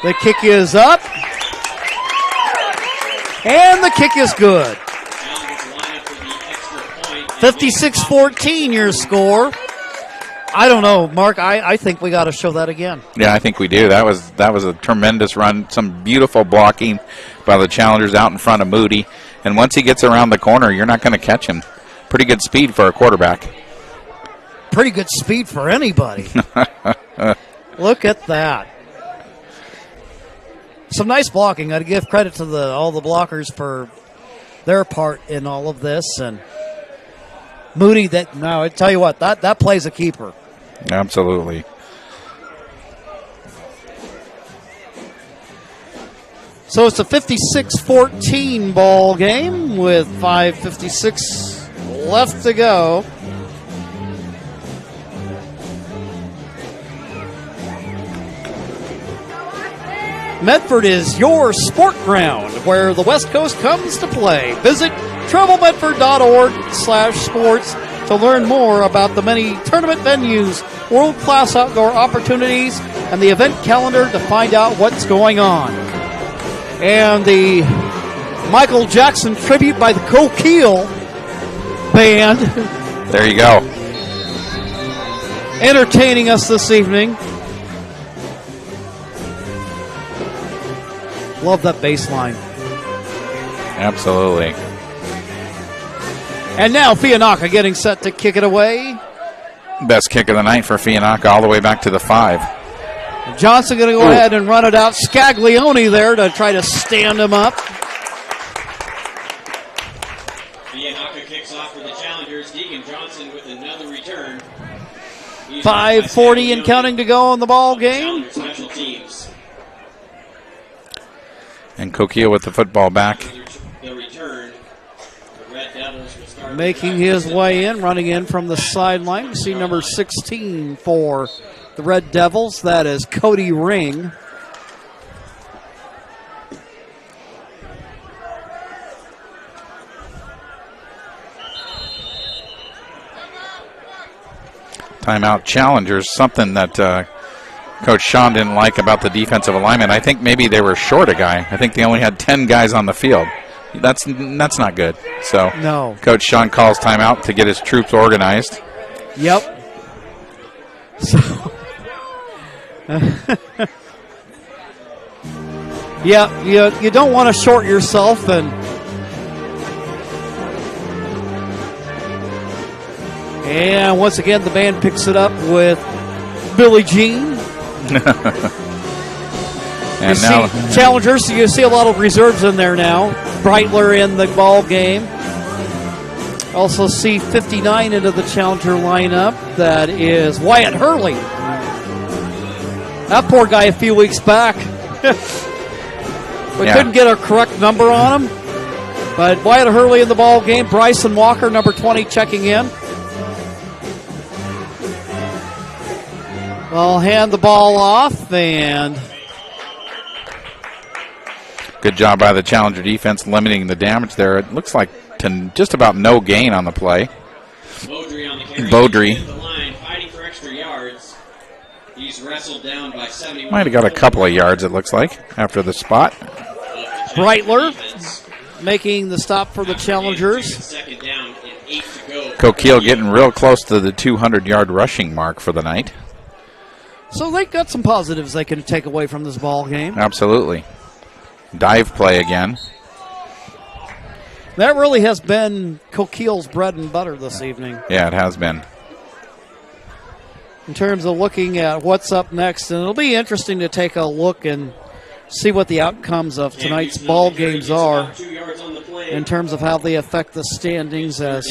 S1: The kick is up. And the kick is good. 56-14 your score. I don't know, Mark. I think we got to show that again.
S2: Yeah, I think we do. That was a tremendous run. Some beautiful blocking by the Challengers out in front of Moody. And once he gets around the corner, you're not going to catch him. Pretty good speed for a quarterback.
S1: Pretty good speed for anybody. Look at that. Some nice blocking. Got to give credit to all the blockers for their part in all of this. And Moody, I tell you what, that play's a keeper.
S2: Absolutely.
S1: So it's a 56-14 ball game with 5:56 left to go. Medford is your sport ground where the West Coast comes to play. Visit travelmedford.org/sports to learn more about the many tournament venues, world-class outdoor opportunities, and the event calendar to find out what's going on. And the Michael Jackson tribute by the Coquille Band.
S2: There you go.
S1: Entertaining us this evening. Love that bass line.
S2: Absolutely.
S1: And now Fiannaca getting set to kick it away.
S2: Best kick of the night for Fiannaca, all the way back to the 5.
S1: Johnson going to go ahead and run it out. Scaglione there to try to stand him up.
S3: Fiannaca kicks off for the Challengers. Deacon Johnson with another return.
S1: 5:40 and counting to go in the ball game.
S3: Special teams.
S2: And Coquille with the football back.
S3: The return. The Red Devils will start
S1: Making his way in, running in from the sideline. We see number 16 for the Red Devils. That is Cody Ring.
S2: Timeout Challengers, something that Coach Sean didn't like about the defensive alignment. I think maybe they were short a guy. I think they only had 10 guys on the field. That's not good. So
S1: no. Coach
S2: Sean calls timeout to get his troops organized.
S1: Yep. So yeah, you don't want to short yourself, and once again the band picks it up with Billie Jean.
S2: And
S1: you
S2: now
S1: see Challengers, so you see a lot of reserves in there now. Breitler in the ball game. Also see 59 into the Challenger lineup. That is Wyatt Hurley. That poor guy a few weeks back. We couldn't get a correct number on him. But Wyatt Hurley in the ball game. Bryson Walker, number 20, checking in. Well, hand the ball off, and
S2: good job by the Challenger defense limiting the damage there. It looks like to just about no gain on the play.
S3: Beaudry on the carry.
S2: Beaudry
S3: The line, fighting for extra yards. He's wrestled down by 71.
S2: might have got a couple of yards, it looks like, after the spot.
S1: Breitler making the stop for the Challengers.
S3: Second down and
S2: Coquille getting real close to the 200-yard rushing mark for the night.
S1: So they've got some positives they can take away from this ball game.
S2: Absolutely. Dive play again.
S1: That really has been Coquille's bread and butter this evening.
S2: Yeah, it has been.
S1: In terms of looking at what's up next, and it'll be interesting to take a look and see what the outcomes of tonight's ball games are in terms of how they affect the standings, as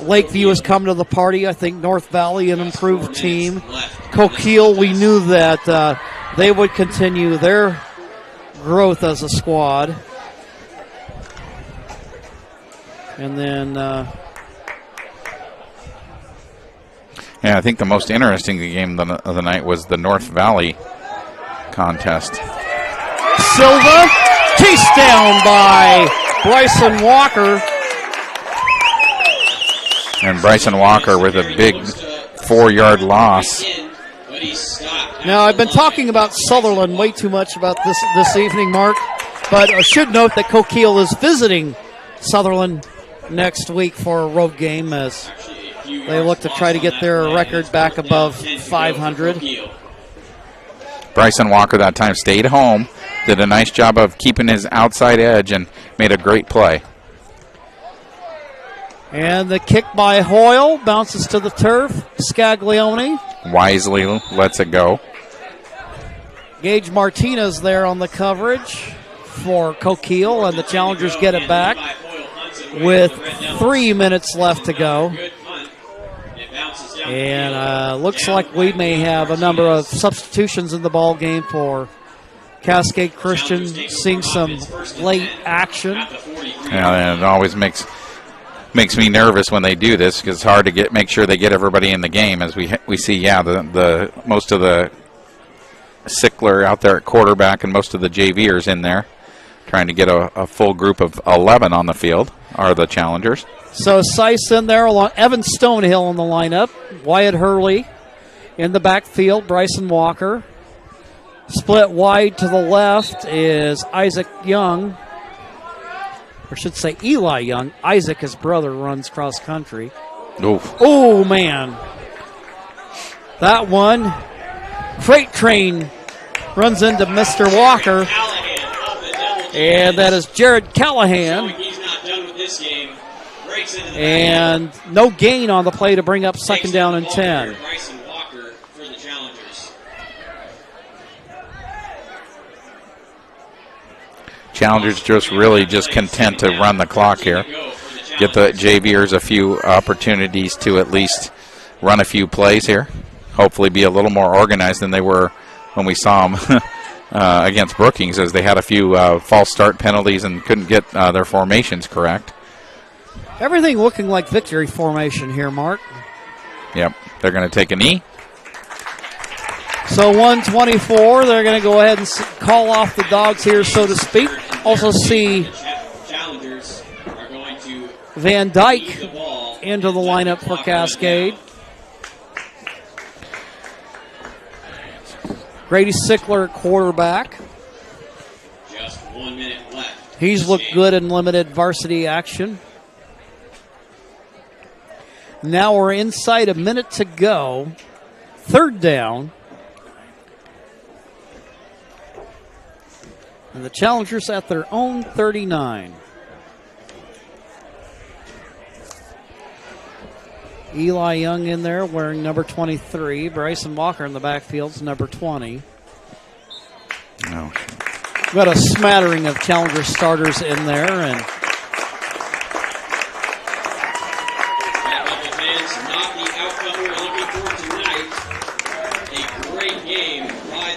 S1: Lakeview has come to the party. I think North Valley, an improved team. Coquille, we knew that they would continue their growth as a squad. And then
S2: yeah, I think the most interesting game of the night was the North Valley contest.
S1: Silva chased down by Bryson Walker.
S2: And Bryson Walker with a big 4-yard loss.
S1: Now, I've been talking about Sutherland way too much about this evening, Mark, but I should note that Coquille is visiting Sutherland next week for a road game as they look to try to get their record back above 500.
S2: Bryson Walker that time stayed home, did a nice job of keeping his outside edge, and made a great play.
S1: And the kick by Hoyle bounces to the turf. Scaglione
S2: wisely lets it go.
S1: Gage Martinez there on the coverage for Coquille, and the Challengers get it back with 3 minutes left to go. And looks like we may have a number of substitutions in the ball game for Cascade Christian, seeing some late action.
S2: Yeah, and it always makes me nervous when they do this, because it's hard to make sure they get everybody in the game. As we see, yeah, the most of the Sickler out there at quarterback and most of the JVers in there, trying to get a full group of 11 on the field are the Challengers.
S1: So Seiss in there, along Evan Stonehill in the lineup, Wyatt Hurley in the backfield, Bryson Walker. Split wide to the left is Isaac Young, or should say Eli Young. Isaac, his brother, runs cross country.
S2: Oof.
S1: Oh, man. That one, Freight Train runs into Mr. Walker. And that is Jared Callahan. And no gain on the play to bring up second down and 10.
S2: Challengers just content to run the clock here. Get the JVers a few opportunities to at least run a few plays here. Hopefully be a little more organized than they were when we saw them against Brookings, as they had a few false start penalties and couldn't get their formations correct.
S1: Everything looking like victory formation here, Mark.
S2: Yep, they're going to take a knee.
S1: So 124, they're going to go ahead and call off the dogs here, so to speak. Also see Van Dyke into the lineup for Cascade. Grady Sickler at quarterback.
S3: Just 1 minute left.
S1: He's looked good in limited varsity action. Now we're inside a minute to go. Third down. And the Challengers at their own 39. Eli Young in there wearing number 23. Bryson Walker in the backfield's number 20.
S2: No.
S1: We've got a smattering of Challenger starters in there. And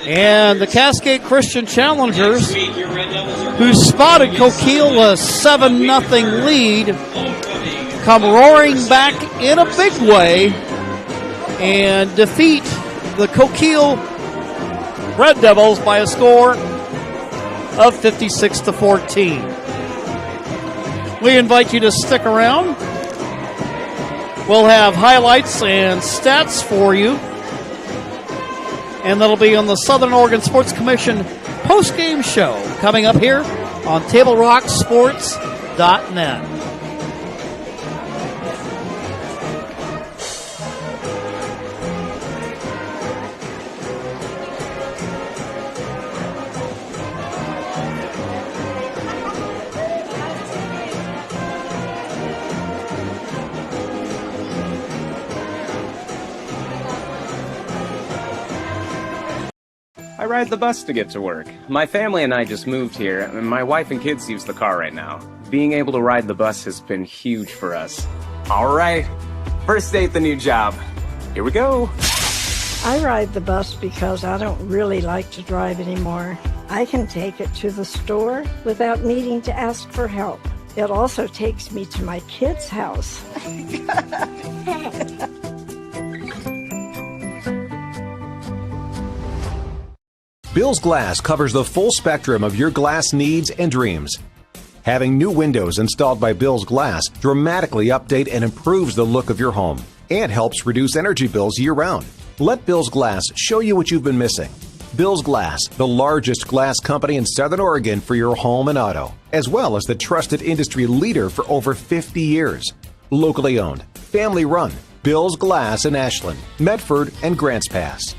S1: And the Cascade Christian Challengers, who spotted Coquille a 7-0 lead, come roaring back in a big way and defeat the Coquille Red Devils by a score of 56-14. We invite you to stick around. We'll have highlights and stats for you. And that'll be on the Southern Oregon Sports Commission post-game show coming up here on TableRockSports.net.
S5: ride the bus to get to work. My family and I just moved here, and my wife and kids use the car right now. Being able to ride the bus has been huge for us. All right, first day at the new job. Here we go.
S6: I ride the bus because I don't really like to drive anymore. I can take it to the store without needing to ask for help. It also takes me to my kids' house.
S10: Bill's Glass covers the full spectrum of your glass needs and dreams. Having new windows installed by Bill's Glass dramatically update and improves the look of your home and helps reduce energy bills year-round. Let Bill's Glass show you what you've been missing. Bill's Glass, the largest glass company in Southern Oregon for your home and auto, as well as the trusted industry leader for over 50 years. Locally owned, family run, Bill's Glass in Ashland, Medford, and Grants Pass.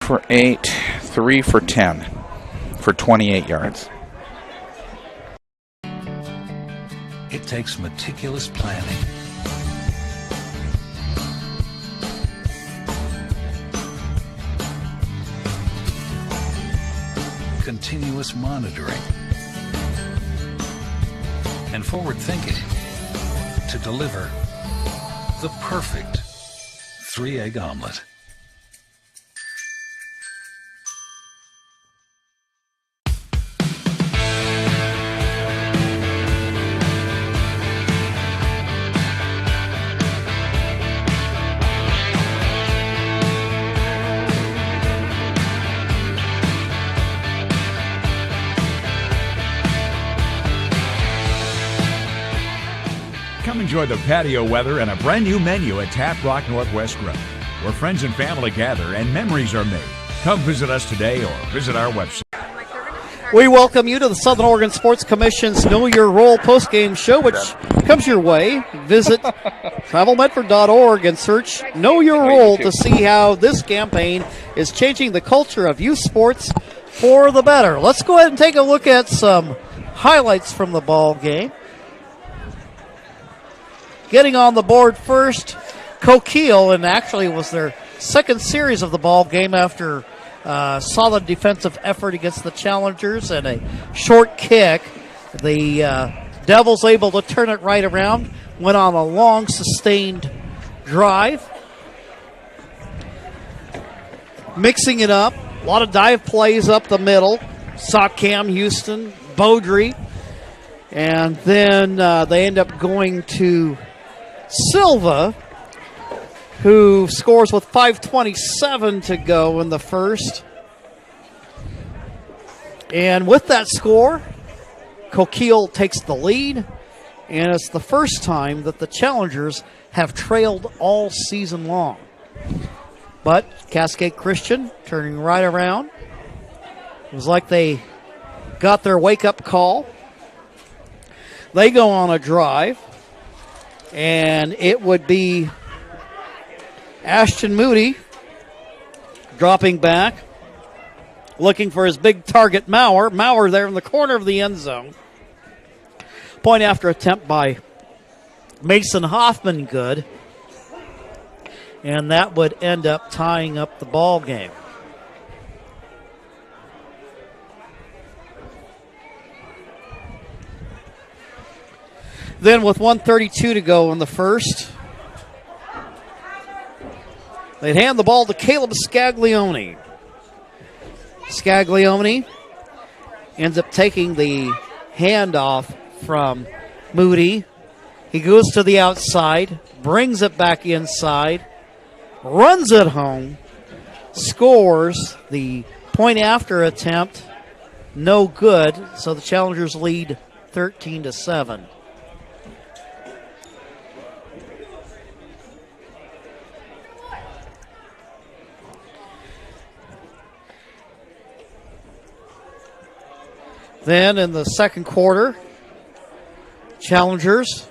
S2: For 8, 3 for 10 for 28 yards.
S7: It takes meticulous planning, continuous monitoring, and forward thinking to deliver the perfect 3-egg omelet.
S21: Come enjoy the patio weather and a brand new menu at Tap Rock Northwest Grill, where friends and family gather and memories are made. Come visit us today or visit our website.
S1: We welcome you to the Southern Oregon Sports Commission's Know Your Role postgame show, which comes your way. Visit travelmedford.org and search Know Your Role to see how this campaign is changing the culture of youth sports for the better. Let's go ahead and take a look at some highlights from the ball game. Getting on the board first, Coquille, and actually it was their second series of the ball game after solid defensive effort against the Challengers and a short kick. The Devils able to turn it right around, went on a long sustained drive. Mixing it up, a lot of dive plays up the middle. Saw Cam Houston, Beaudry, and then they end up going to Silva, who scores with 5:27 to go in the first. And with that score, Coquille takes the lead, and it's the first time that the Challengers have trailed all season long. But Cascade Christian turning right around. It was like they got their wake-up call. They go on a drive, and it would be Ashton Moody dropping back, looking for his big target, Maurer. Maurer there in the corner of the end zone. Point after attempt by Mason Hoffman, good. And that would end up tying up the ball game. Then with 1:32 to go in the first, they'd hand the ball to Caleb Scaglione. Scaglione ends up taking the handoff from Moody. He goes to the outside, brings it back inside, runs it home, scores. The point after attempt, no good, so the Challengers lead 13-7. Then in the second quarter, Challengers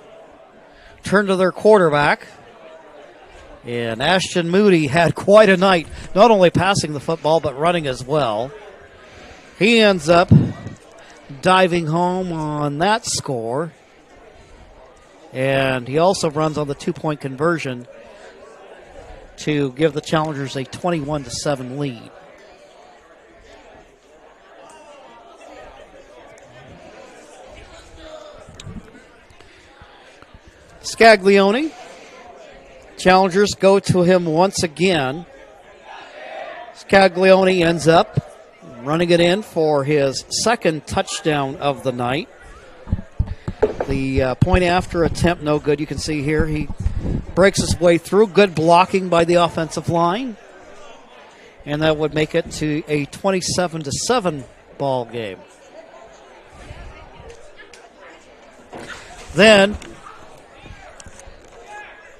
S1: turn to their quarterback. And Ashton Moody had quite a night, not only passing the football, but running as well. He ends up diving home on that score. And he also runs on the two-point conversion to give the Challengers a 21-7 lead. Scaglione. Challengers go to him once again. Scaglione ends up running it in for his second touchdown of the night. The point after attempt, no good. You can see here he breaks his way through. Good blocking by the offensive line. And that would make it to a 27-7 ball game. Then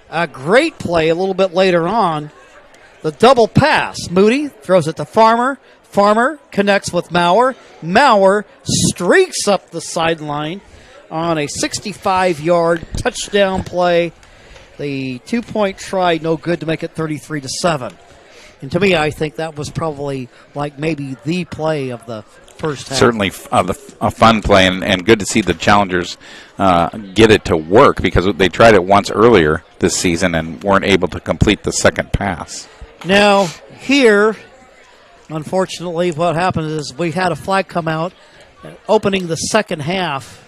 S1: a great play a little bit later on. The double pass. Moody throws it to Farmer. Farmer connects with Maurer. Maurer streaks up the sideline on a 65-yard touchdown play. The 2-point try, no good to make it 33-7. And to me, I think that was probably like maybe the play of the first half.
S2: Certainly a fun play, and good to see the Challengers get it to work, because they tried it once earlier this season and weren't able to complete the second pass.
S1: Now, here, unfortunately, what happened is we had a flag come out. Opening the second half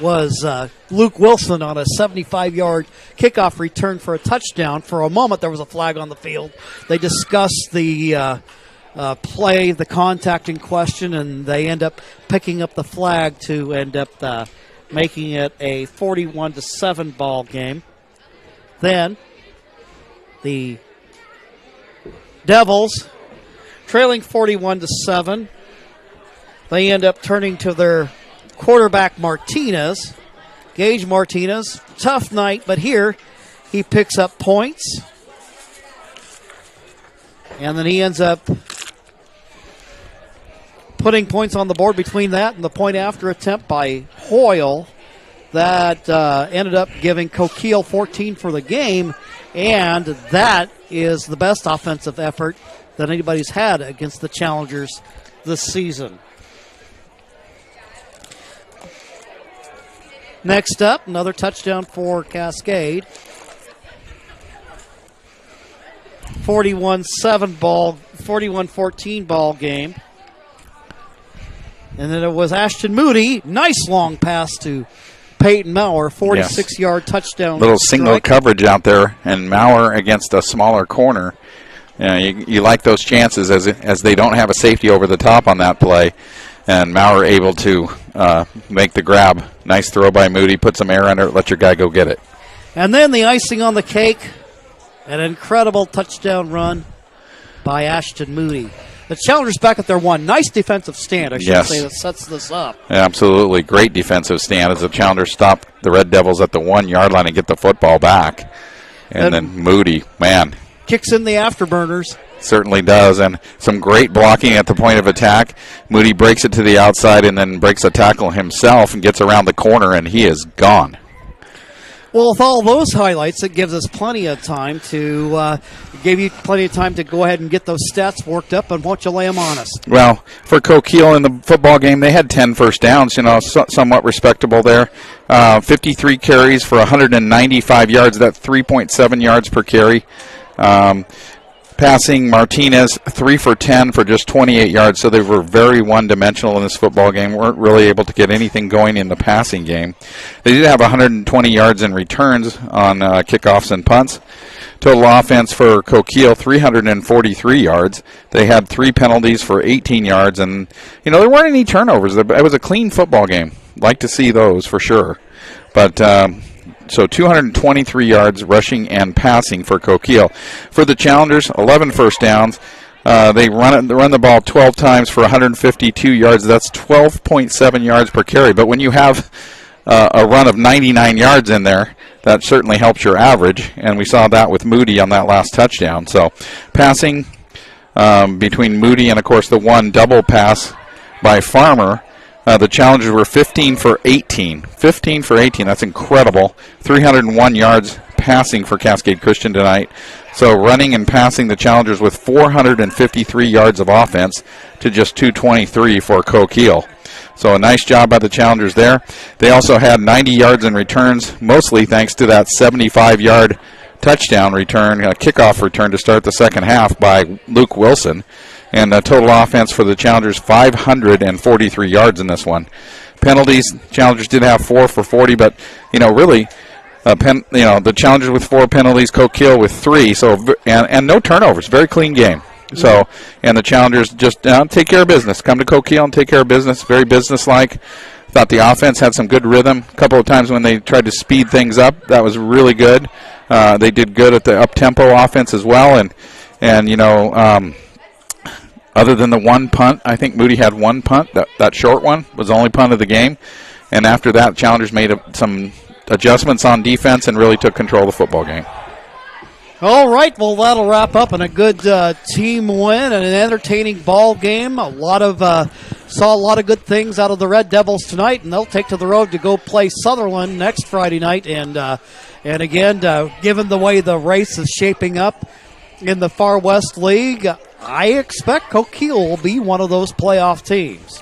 S1: was Luke Wilson on a 75-yard kickoff return for a touchdown. For a moment, there was a flag on the field. They discussed the play, the contact in question, and they end up picking up the flag to end up making it a 41-7 ball game. Then the Devils, trailing 41-7, they end up turning to their quarterback Martinez. Gage Martinez, tough night, but here he picks up points. And then he ends up putting points on the board between that and the point after attempt by Hoyle. That ended up giving Coquille 14 for the game, and that is the best offensive effort that anybody's had against the Challengers this season. Next up, another touchdown for Cascade. 41-14 ball game. And then it was Ashton Moody. Nice long pass to Peyton Maurer, 46-yard touchdown.
S2: Little single coverage out there, and Maurer against a smaller corner. You like those chances as they don't have a safety over the top on that play. And Maurer able to make the grab. Nice throw by Moody. Put some air under it. Let your guy go get it.
S1: And then the icing on the cake, an incredible touchdown run by Ashton Moody. The Challengers back at their one. Nice defensive stand, I should say, that sets this up.
S2: Absolutely. Great defensive stand as the Challengers stop the Red Devils at the 1-yard line and get the football back. And then Moody, man.
S1: Kicks in the afterburners.
S2: Certainly does, and some great blocking at the point of attack. Moody breaks it to the outside and then breaks a tackle himself and gets around the corner, and he is gone.
S1: Well, with all those highlights, it gives us plenty of time to give you plenty of time to go ahead and get those stats worked up, and won't you lay them on us?
S2: Well, for Coquille in the football game, they had 10 first downs, somewhat respectable there. 53 carries for 195 yards, that's 3.7 yards per carry. Passing, Martinez 3 for 10 for just 28 yards, so they were very one-dimensional in this football game. Weren't really able to get anything going in the passing game. They did have 120 yards in returns on kickoffs and punts. Total offense for Coquille, 343 yards. They had 3 penalties for 18 yards, and there weren't any turnovers. It was a clean football game. Like to see those for sure. But so 223 yards rushing and passing for Coquille. For the Challengers, 11 first downs. They run the ball 12 times for 152 yards. That's 12.7 yards per carry. But when you have a run of 99 yards in there, that certainly helps your average. And we saw that with Moody on that last touchdown. So passing between Moody and, of course, the one double pass by Farmer. The Challengers were 15 for 18. 15 for 18, that's incredible. 301 yards passing for Cascade Christian tonight. So running and passing the Challengers with 453 yards of offense to just 223 for Coquille. So a nice job by the Challengers there. They also had 90 yards in returns, mostly thanks to that 75-yard touchdown return, a kickoff return to start the second half by Luke Wilson. And the total offense for the Challengers, 543 yards in this one. Penalties, Challengers did have 4 for 40, but, really, the Challengers with 4 penalties, Coquille with 3, and no turnovers. Very clean game. So, and the Challengers just take care of business. Come to Coquille and take care of business. Very businesslike. Thought the offense had some good rhythm. A couple of times when they tried to speed things up, that was really good. They did good at the up-tempo offense as well. And other than the one punt, I think Moody had one punt. That short one was the only punt of the game. And after that, Challengers made some adjustments on defense and really took control of the football game.
S1: All right, well, that'll wrap up in a good team win and an entertaining ball game. Saw a lot of good things out of the Red Devils tonight, and they'll take to the road to go play Sutherland next Friday night. And again, given the way the race is shaping up in the Far West League, I expect Coquille will be one of those playoff teams.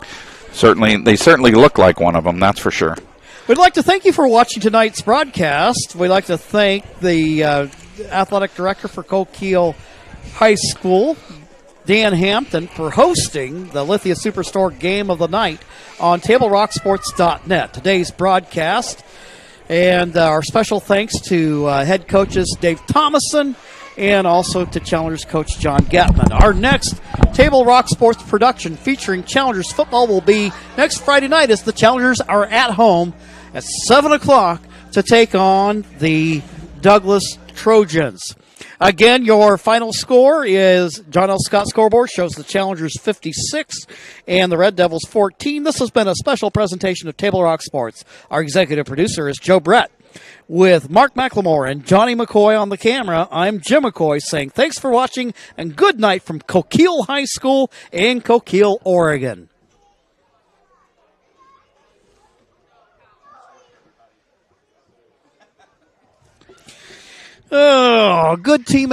S2: They certainly look like one of them, that's for sure.
S1: We'd like to thank you for watching tonight's broadcast. We'd like to thank the athletic director for Coquille High School, Dan Hampton, for hosting the Lithia Superstore Game of the Night on TableRockSports.net. Today's broadcast, and our special thanks to head coaches Dave Thomason and also to Challengers coach John Getman. Our next Table Rock Sports production featuring Challengers football will be next Friday night as the Challengers are at home at 7 o'clock to take on the Douglas Trojans. Again, your final score is John L. Scott scoreboard shows the Challengers 56 and the Red Devils 14. This has been a special presentation of Table Rock Sports. Our executive producer is Joe Brett. With Mark McLemore and Johnny McCoy on the camera, I'm Jim McCoy saying thanks for watching and good night from Coquille High School in Coquille, Oregon. Oh, good team